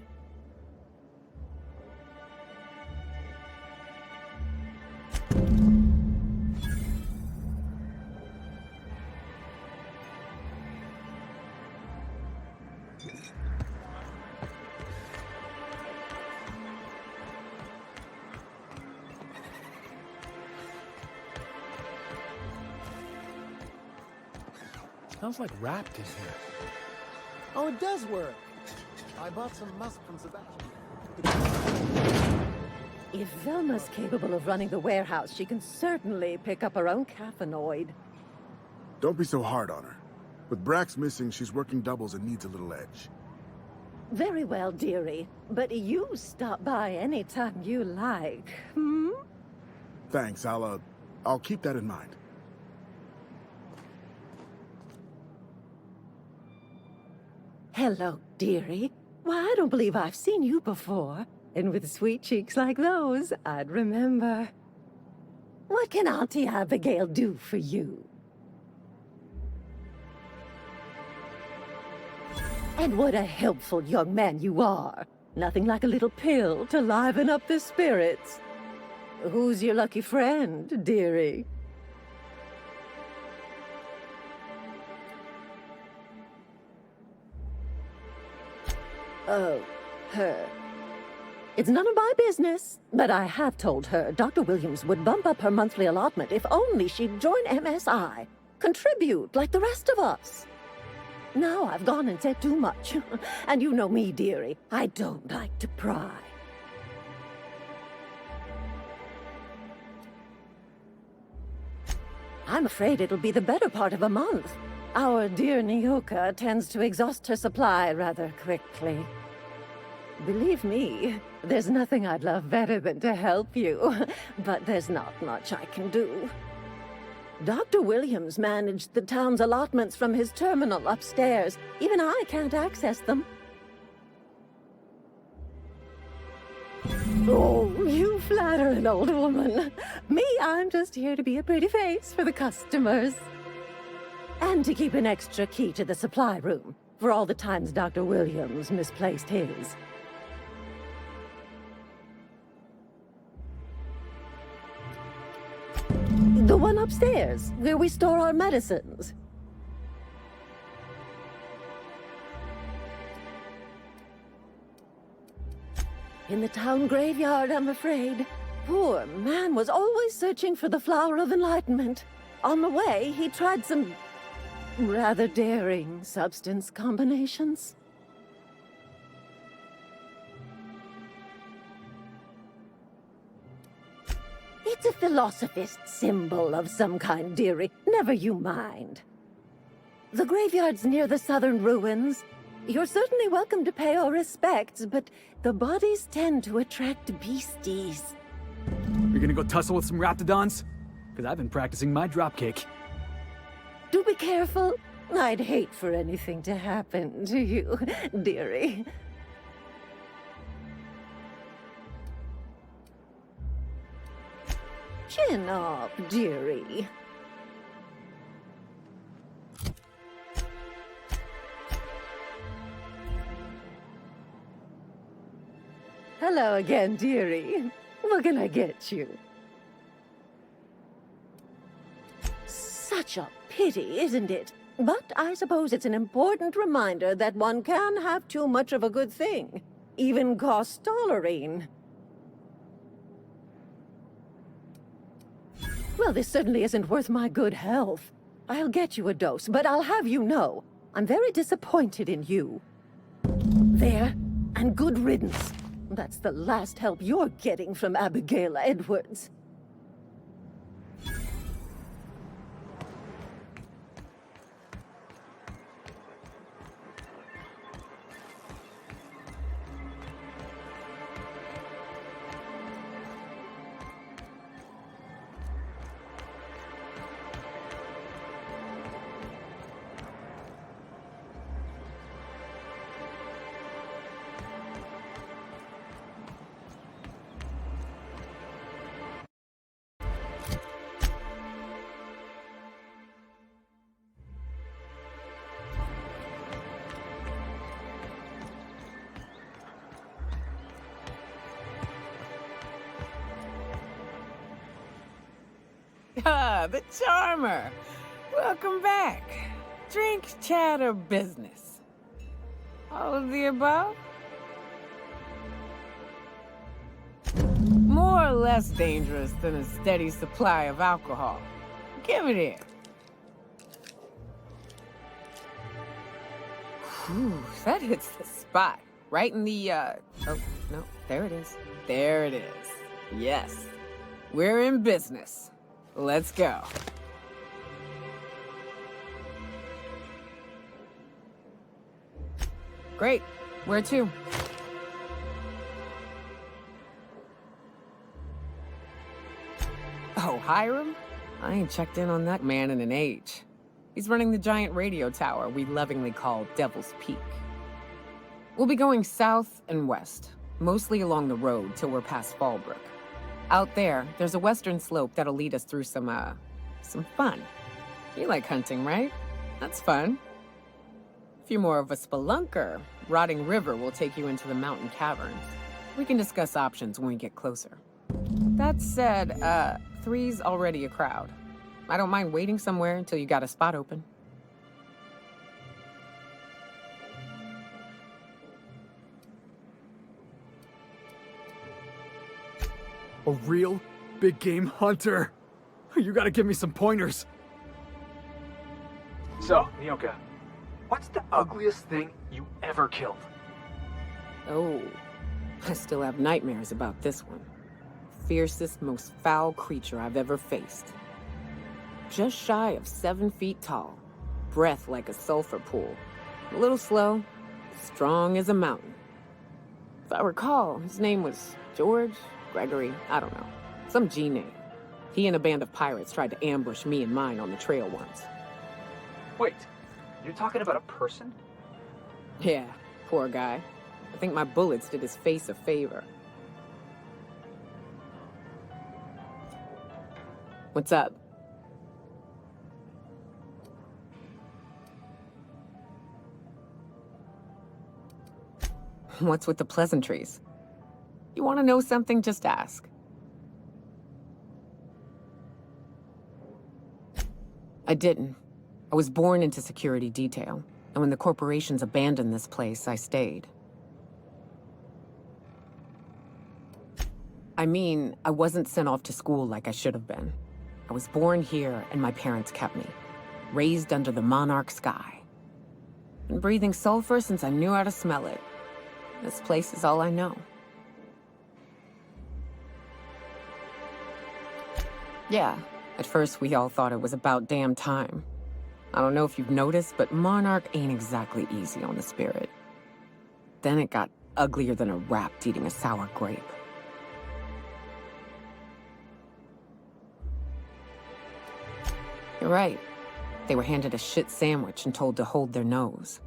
Smells like wrapped in here. Oh, it does work. I bought some musk from Sebastian. If Velma's capable of running the warehouse, she can certainly pick up her own caffeinoid. Don't be so hard on her. With Brax missing, she's working doubles and needs a little edge. Very well, dearie. But you stop by anytime you like, hmm? Thanks, I'll keep that in mind. Hello, dearie. Why, I don't believe I've seen you before. And with sweet cheeks like those, I'd remember. What can Auntie Abigail do for you? And what a helpful young man you are. Nothing like a little pill to liven up the spirits. Who's your lucky friend, dearie? Oh, her. It's none of my business, but I have told her Dr. Williams would bump up her monthly allotment if only she'd join MSI. Contribute like the rest of us. Now I've gone and said too much. And you know me, dearie. I don't like to pry. I'm afraid it'll be the better part of a month. Our dear Nyoka tends to exhaust her supply rather quickly. Believe me, there's nothing I'd love better than to help you, but there's not much I can do. Dr. Williams managed the town's allotments from his terminal upstairs. Even I can't access them. Oh, you flatter an old woman. Me, I'm just here to be a pretty face for the customers. And to keep an extra key to the supply room, for all the times Dr. Williams misplaced his. The one upstairs, where we store our medicines. In the town graveyard, I'm afraid. Poor man was always searching for the Flower of Enlightenment. On the way, he tried some rather daring substance combinations. It's a philosophist symbol of some kind, dearie. Never you mind. The graveyard's near the southern ruins. You're certainly welcome to pay our respects, but the bodies tend to attract beasties. You're gonna go tussle with some raptidons? Because I've been practicing my dropkick. Do be careful. I'd hate for anything to happen to you, dearie. Chin up, dearie. Hello again, dearie. What can I get you? such a pity, isn't it? But I suppose it's an important reminder that one can have too much of a good thing. Even Gostolarine. Well, this certainly isn't worth my good health. I'll get you a dose, but I'll have you know, I'm very disappointed in you. There, and good riddance. That's the last help you're getting from Abigail Edwards. Ah, the Charmer! Welcome back. Drink, chat, or business? All of the above? More or less dangerous than a steady supply of alcohol. Give it here. Whew, that hits the spot. Right in the, oh, no, there it is. There it is. Yes. We're in business. Let's go. Great. Where to? Oh, Hiram? I ain't checked in on that man in an age. He's running the giant radio tower we lovingly call Devil's Peak. We'll be going south and west, mostly along the road till we're past Fallbrook. Out there, there's a western slope that'll lead us through some fun. You like hunting, right? That's fun. If you're more of a spelunker, Rotting River will take you into the mountain caverns. We can discuss options when we get closer. That said, 3's already a crowd. I don't mind waiting somewhere until you got a spot open. A real big game hunter. You gotta give me some pointers. So, Nyoka, what's the ugliest thing you ever killed? Oh, I still have nightmares about this one. Fiercest, most foul creature I've ever faced. Just shy of 7 feet tall. Breath like a sulfur pool. A little slow, strong as a mountain. If I recall, his name was George, Gregory, I don't know. Some G name. He and a band of pirates tried to ambush me and mine on the trail once. Wait, you're talking about a person? Yeah, poor guy. I think my bullets did his face a favor. What's up? What's with the pleasantries? You want to know something? Just ask. I didn't. I was born into security detail, and when the corporations abandoned this place, I stayed. I mean, I wasn't sent off to school like I should have been. I was born here, and my parents kept me. Raised under the monarch sky. Been breathing sulfur since I knew how to smell it. This place is all I know. Yeah, at first we all thought it was about damn time. I don't know if you've noticed, but Monarch ain't exactly easy on the spirit. Then it got uglier than a rat eating a sour grape. You're right. They were handed a shit sandwich and told to hold their nose.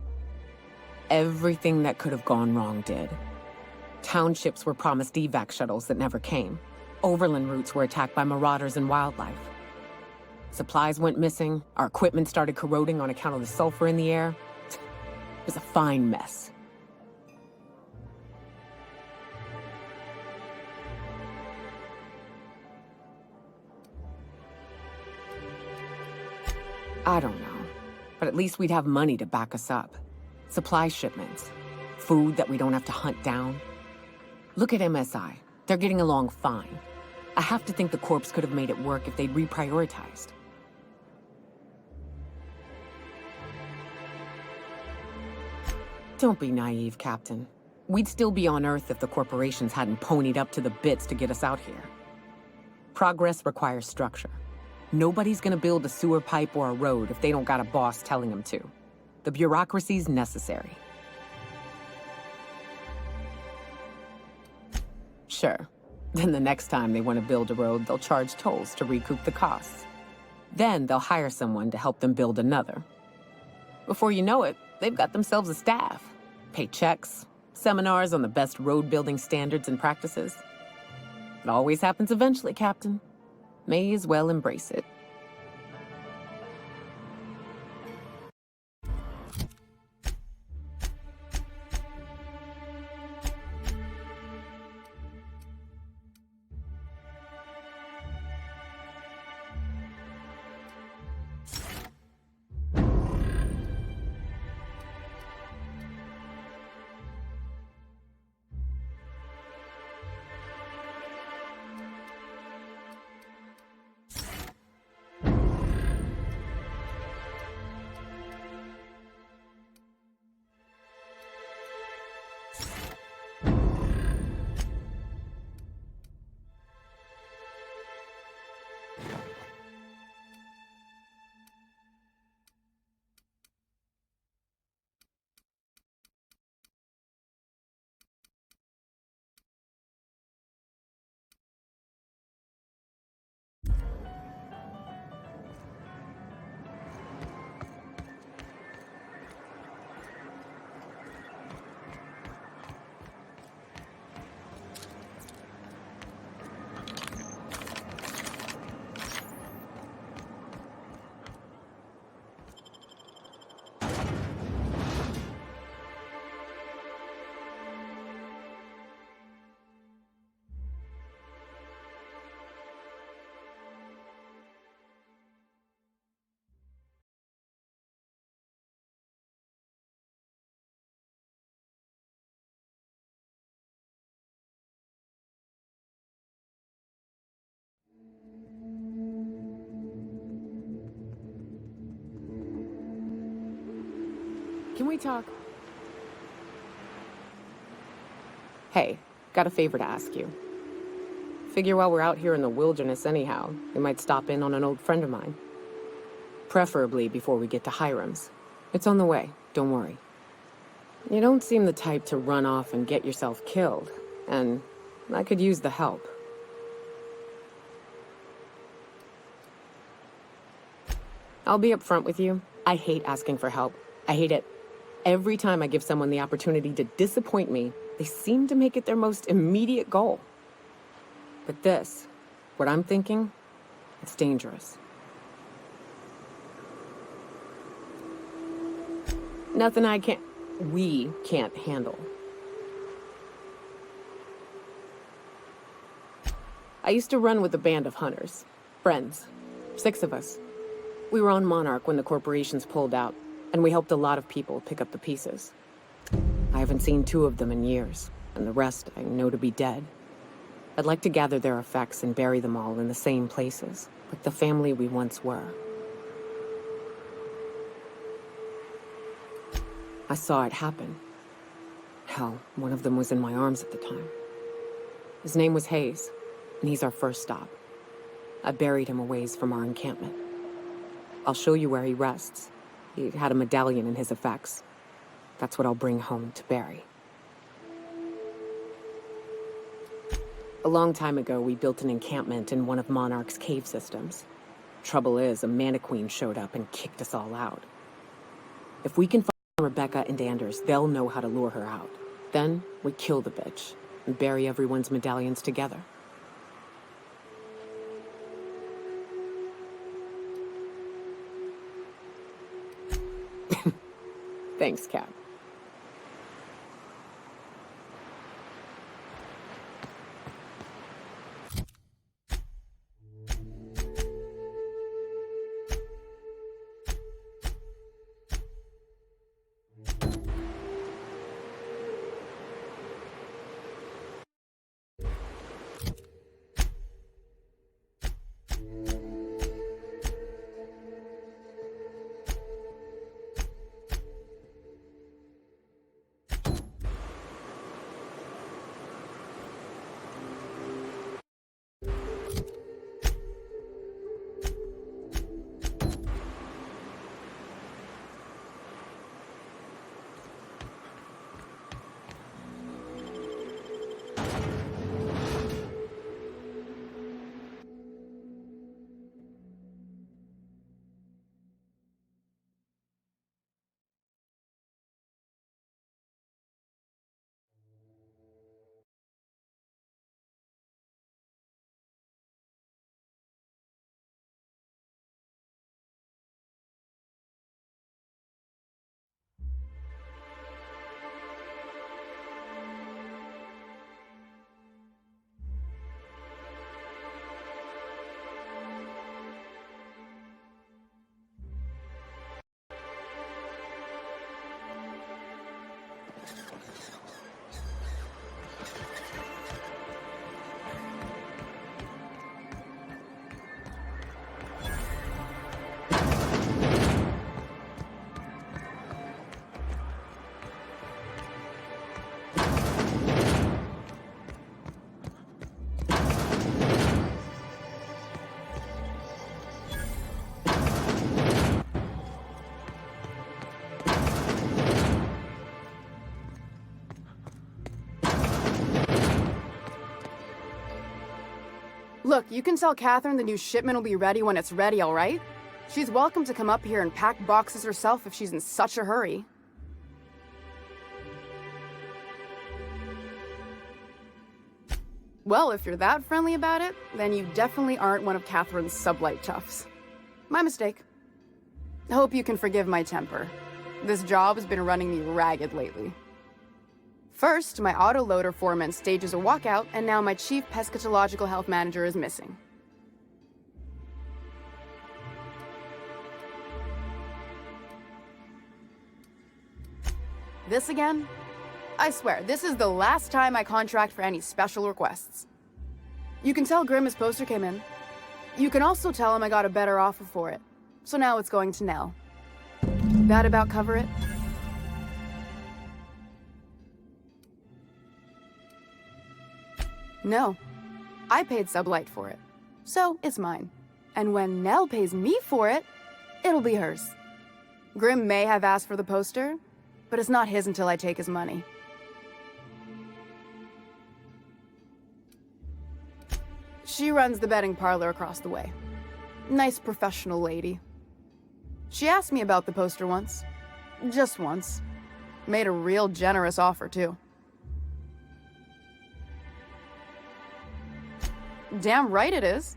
Everything that could have gone wrong did. Townships were promised evac shuttles that never came. Overland routes were attacked by marauders and wildlife. Supplies went missing, our equipment started corroding on account of the sulfur in the air. It was a fine mess. I don't know. But at least we'd have money to back us up. Supply shipments. Food that we don't have to hunt down. Look at MSI. They're getting along fine. I have to think the Corps could have made it work if they'd reprioritized. Don't be naive, Captain. We'd still be on Earth if the corporations hadn't ponied up to the bits to get us out here. Progress requires structure. Nobody's gonna build a sewer pipe or a road if they don't got a boss telling them to. The bureaucracy's necessary. Sure. Then the next time they want to build a road, they'll charge tolls to recoup the costs. Then they'll hire someone to help them build another. Before you know it, they've got themselves a staff. Pay checks, seminars on the best road building standards and practices. It always happens eventually, Captain. May as well embrace it. Can we talk? Hey, got a favor to ask you. Figure while we're out here in the wilderness anyhow, we might stop in on an old friend of mine. Preferably before we get to Hiram's. It's on the way, don't worry. You don't seem the type to run off and get yourself killed, and I could use the help. I'll be upfront with you. I hate asking for help. I hate it. Every time I give someone the opportunity to disappoint me, they seem to make it their most immediate goal. But this, what I'm thinking, it's dangerous. Nothing we can't handle. I used to run with a band of hunters. Friends. 6 of us. We were on Monarch when the corporations pulled out, and we helped a lot of people pick up the pieces. I haven't seen 2 of them in years, and the rest I know to be dead. I'd like to gather their effects and bury them all in the same places, like the family we once were. I saw it happen. Hell, one of them was in my arms at the time. His name was Hayes, and he's our first stop. I buried him a ways from our encampment. I'll show you where he rests. He had a medallion in his effects. That's what I'll bring home to Barry. A long time ago, we built an encampment in one of Monarch's cave systems. Trouble is, a Mantiqueen showed up and kicked us all out. If we can find Rebecca and Anders, they'll know how to lure her out. Then, we kill the bitch and bury everyone's medallions together. Thanks, Cap. Look, you can tell Catherine the new shipment will be ready when it's ready, all right? She's welcome to come up here and pack boxes herself if she's in such a hurry. Well, if you're that friendly about it, then you definitely aren't one of Catherine's sublight toughs. My mistake. Hope you can forgive my temper. This job has been running me ragged lately. First, my autoloader foreman stages a walkout, and now my chief pescatological health manager is missing. This again? I swear, this is the last time I contract for any special requests. You can tell Grim his poster came in. You can also tell him I got a better offer for it. So now it's going to Nell. That about cover it? No. I paid Sublight for it. So it's mine. And when Nell pays me for it, it'll be hers. Grim may have asked for the poster, but it's not his until I take his money. She runs the betting parlor across the way. Nice professional lady. She asked me about the poster once. Just once. Made a real generous offer, too. Damn right it is.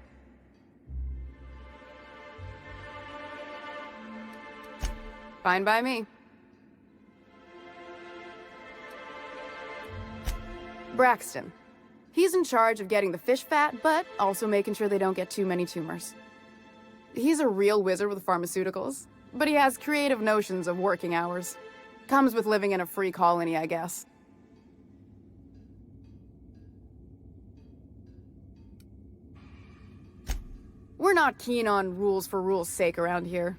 Fine by me. Braxton. He's in charge of getting the fish fat, but also making sure they don't get too many tumors. He's a real wizard with pharmaceuticals, but he has creative notions of working hours. Comes with living in a free colony, I guess. We're not keen on rules for rules' sake around here.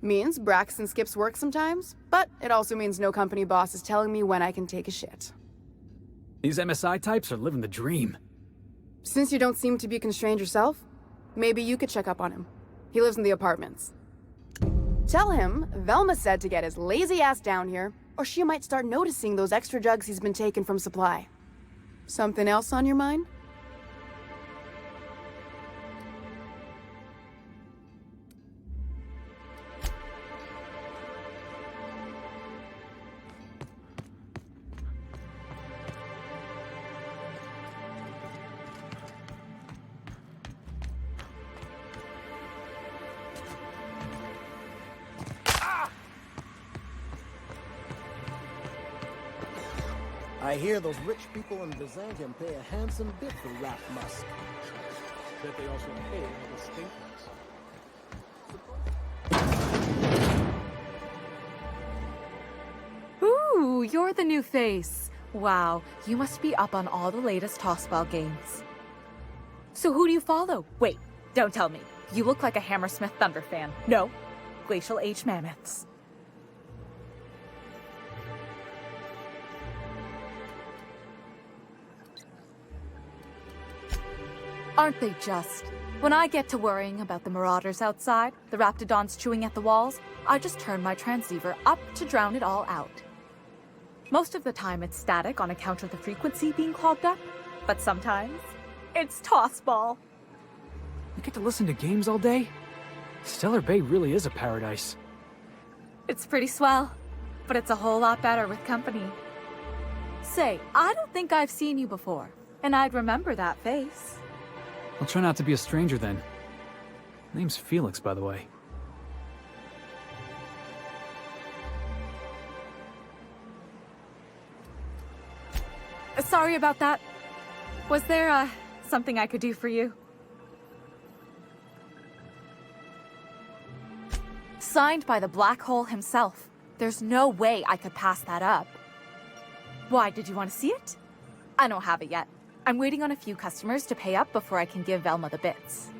Means Braxton skips work sometimes, but it also means no company boss is telling me when I can take a shit. These MSI types are living the dream. Since you don't seem to be constrained yourself, maybe you could check up on him. He lives in the apartments. Tell him Velma said to get his lazy ass down here, or she might start noticing those extra jugs he's been taking from supply. Something else on your mind? I hear those rich people in Byzantium pay a handsome bit for rat musk. Bet they also pay for the stink musk. Ooh, you're the new face. Wow, you must be up on all the latest Tossball games. So who do you follow? Wait, don't tell me. You look like a Hammersmith Thunder fan. No, Glacial Age Mammoths. Aren't they just? When I get to worrying about the marauders outside, the raptidons chewing at the walls, I just turn my transceiver up to drown it all out. Most of the time it's static on account of the frequency being clogged up, but sometimes it's Tossball. You get to listen to games all day? Stellar Bay really is a paradise. It's pretty swell, but it's a whole lot better with company. Say, I don't think I've seen you before, and I'd remember that face. I'll try not to be a stranger then. Name's Felix, by the way. Sorry about that. Was there, something I could do for you? Signed by the Black Hole himself. There's no way I could pass that up. Why, did you want to see it? I don't have it yet. I'm waiting on a few customers to pay up before I can give Velma the bits.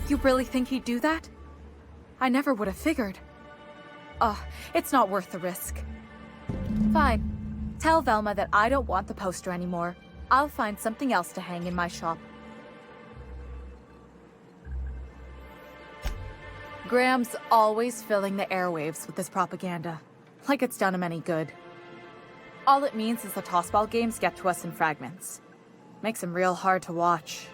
You really think he'd do that? I never would have figured. It's not worth the risk. Fine. Tell Velma that I don't want the poster anymore. I'll find something else to hang in my shop. Graham's always filling the airwaves with this propaganda. Like it's done him any good. All it means is the tossball games get to us in fragments. Makes them real hard to watch.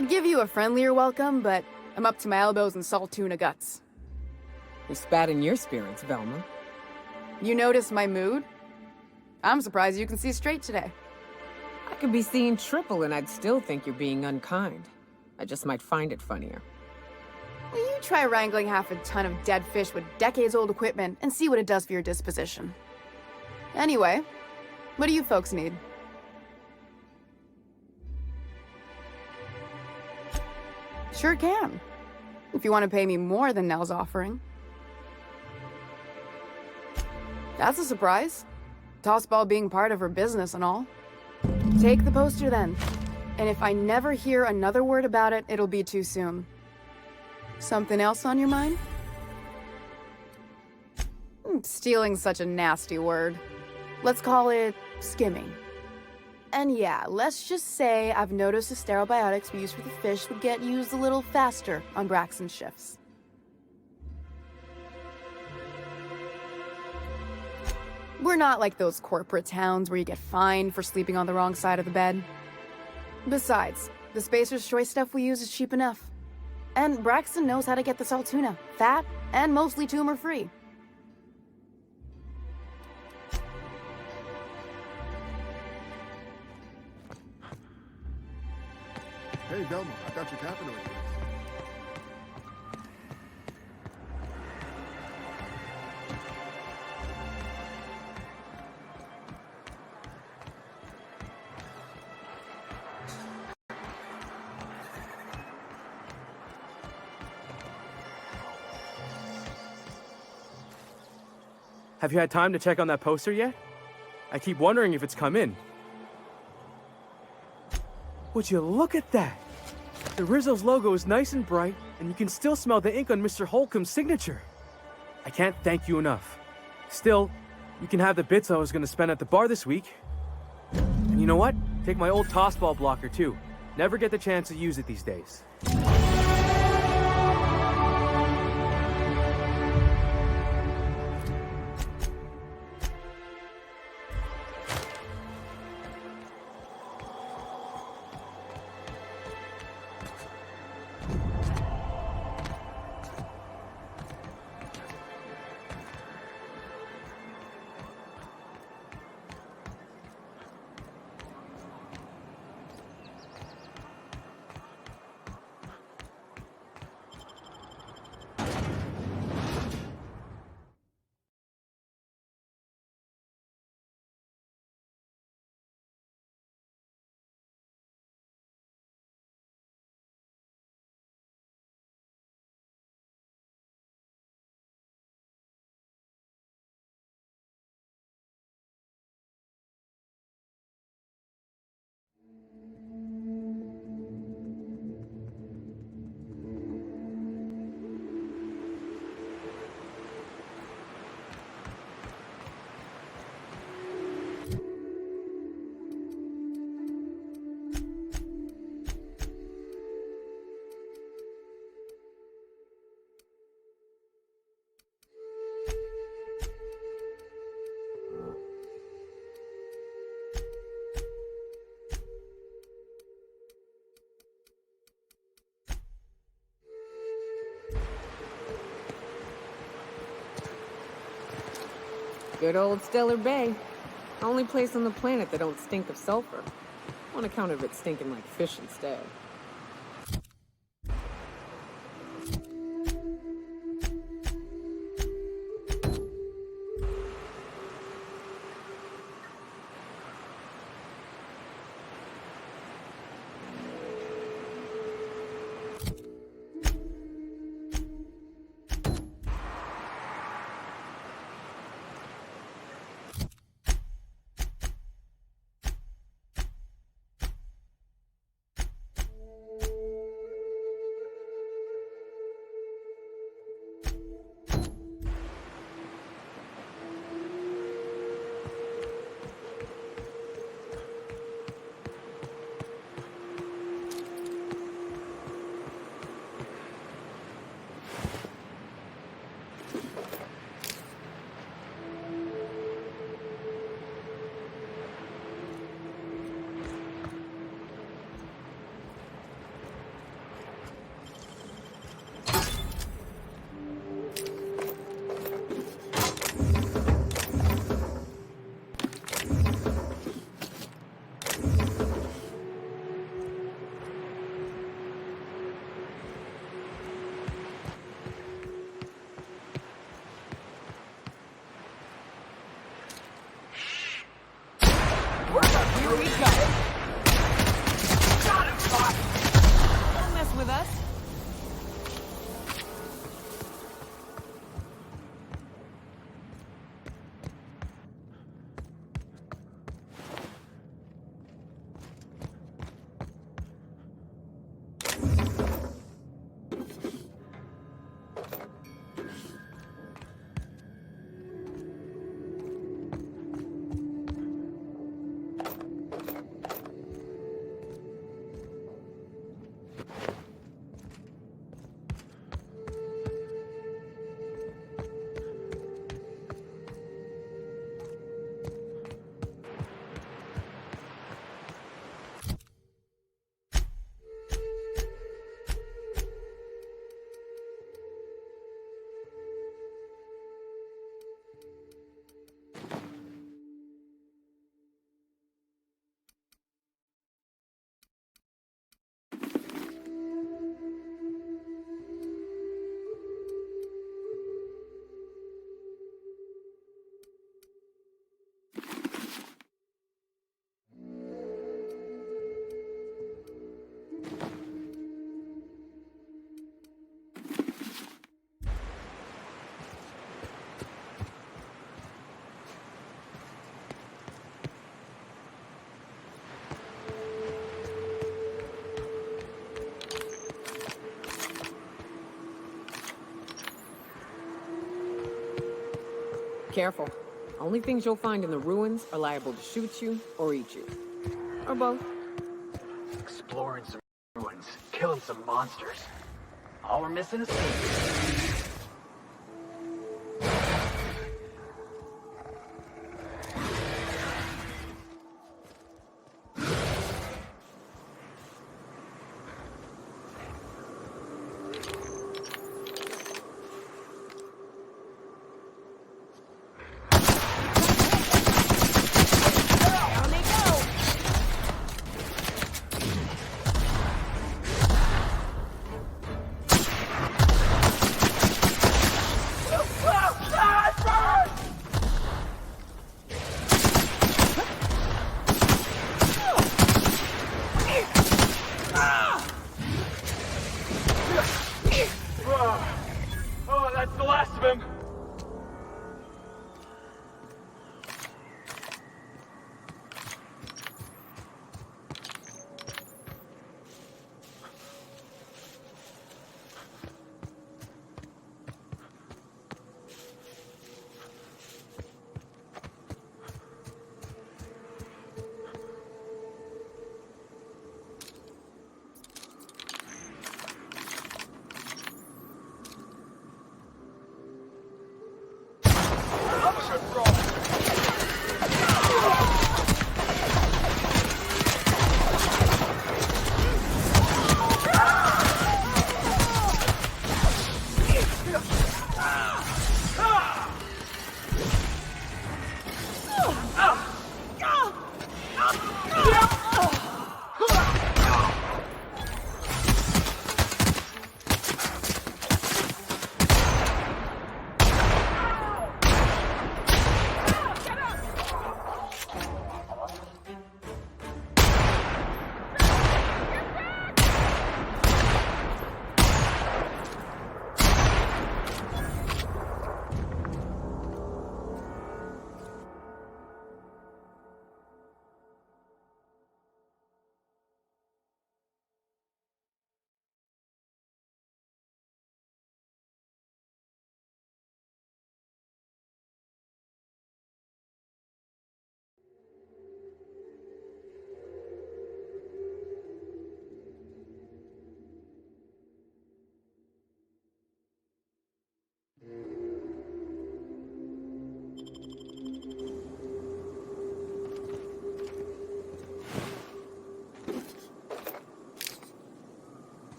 I'd give you a friendlier welcome, but I'm up to my elbows in salt tuna guts. You're spat in your spirits, Velma. You notice my mood? I'm surprised you can see straight today. I could be seeing triple and I'd still think you're being unkind. I just might find it funnier. Will you try wrangling half a ton of dead fish with decades-old equipment and see what it does for your disposition? Anyway, what do you folks need? Sure can. If you want to pay me more than Nell's offering. That's a surprise. Tossball being part of her business and all. Take the poster then. And if I never hear another word about it, it'll be too soon. Something else on your mind? Stealing's such a nasty word. Let's call it skimming. And yeah, let's just say I've noticed the sterile biotics we use for the fish would get used a little faster on Braxton's shifts. We're not like those corporate towns where you get fined for sleeping on the wrong side of the bed. Besides, the Spacer's Choice stuff we use is cheap enough. And Braxton knows how to get the salt tuna, fat, and mostly tumor-free. Hey, Velma, I got your capital. Have you had time to check on that poster yet? I keep wondering if it's come in. Would you look at that? The Rizzo's logo is nice and bright, and you can still smell the ink on Mr. Holcomb's signature. I can't thank you enough. Still, you can have the bits I was going to spend at the bar this week. And you know what? Take my old tossball blocker, too. Never get the chance to use it these days. Good old Stellar Bay. Only place on the planet that don't stink of sulfur. On account of it stinking like fish instead. careful. Only things you'll find in the ruins are liable to shoot you or eat you. Or both. Exploring some ruins, killing some monsters. All we're missing is food. Oh, that's the last of him.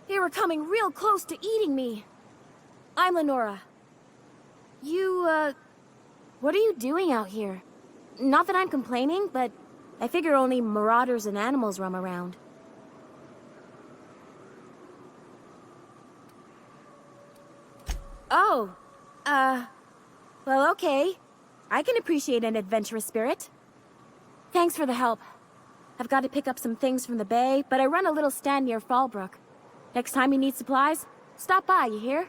They were coming real close to eating me. I'm Lenora. What are you doing out here? Not that I'm complaining, but I figure only marauders and animals roam around. Oh, well, okay. I can appreciate an adventurous spirit. Thanks for the help. I've got to pick up some things from the bay, but I run a little stand near Fallbrook. Next time you need supplies, stop by, you hear?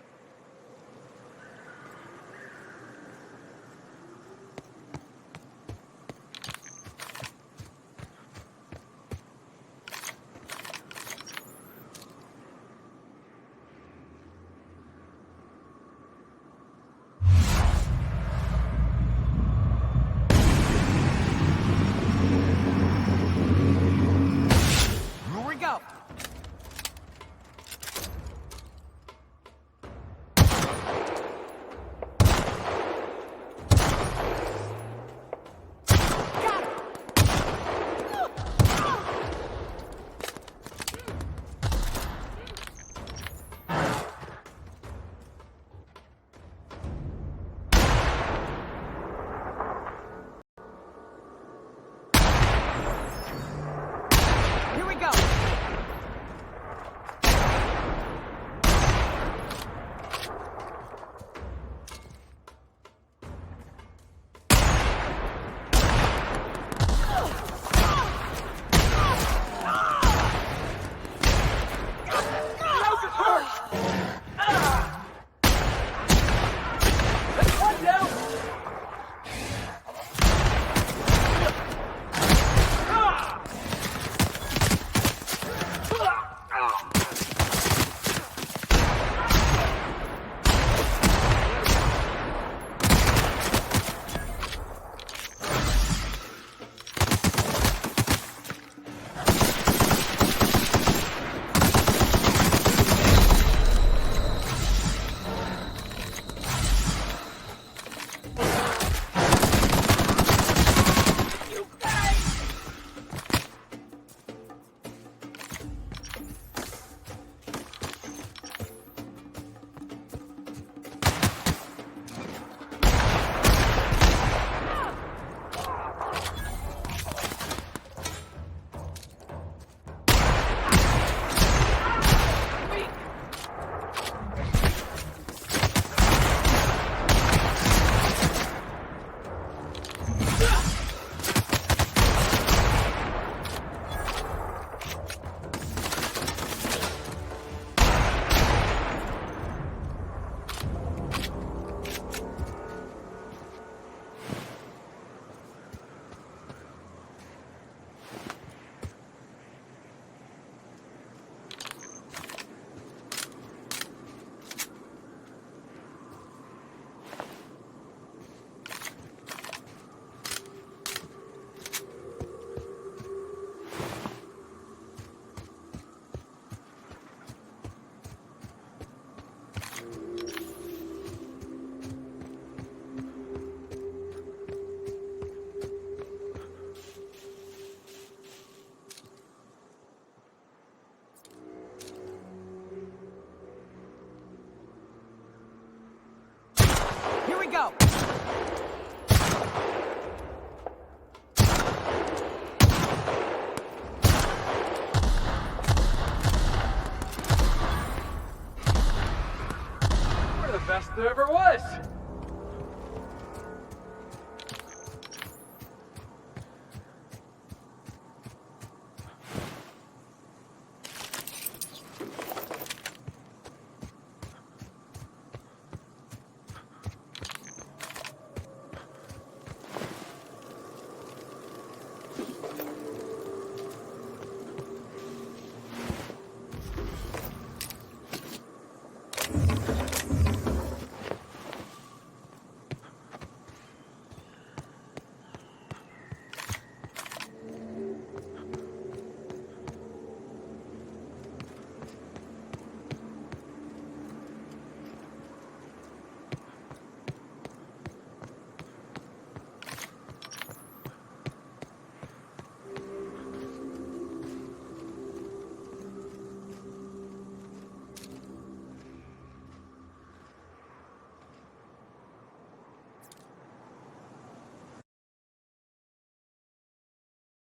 best there ever was.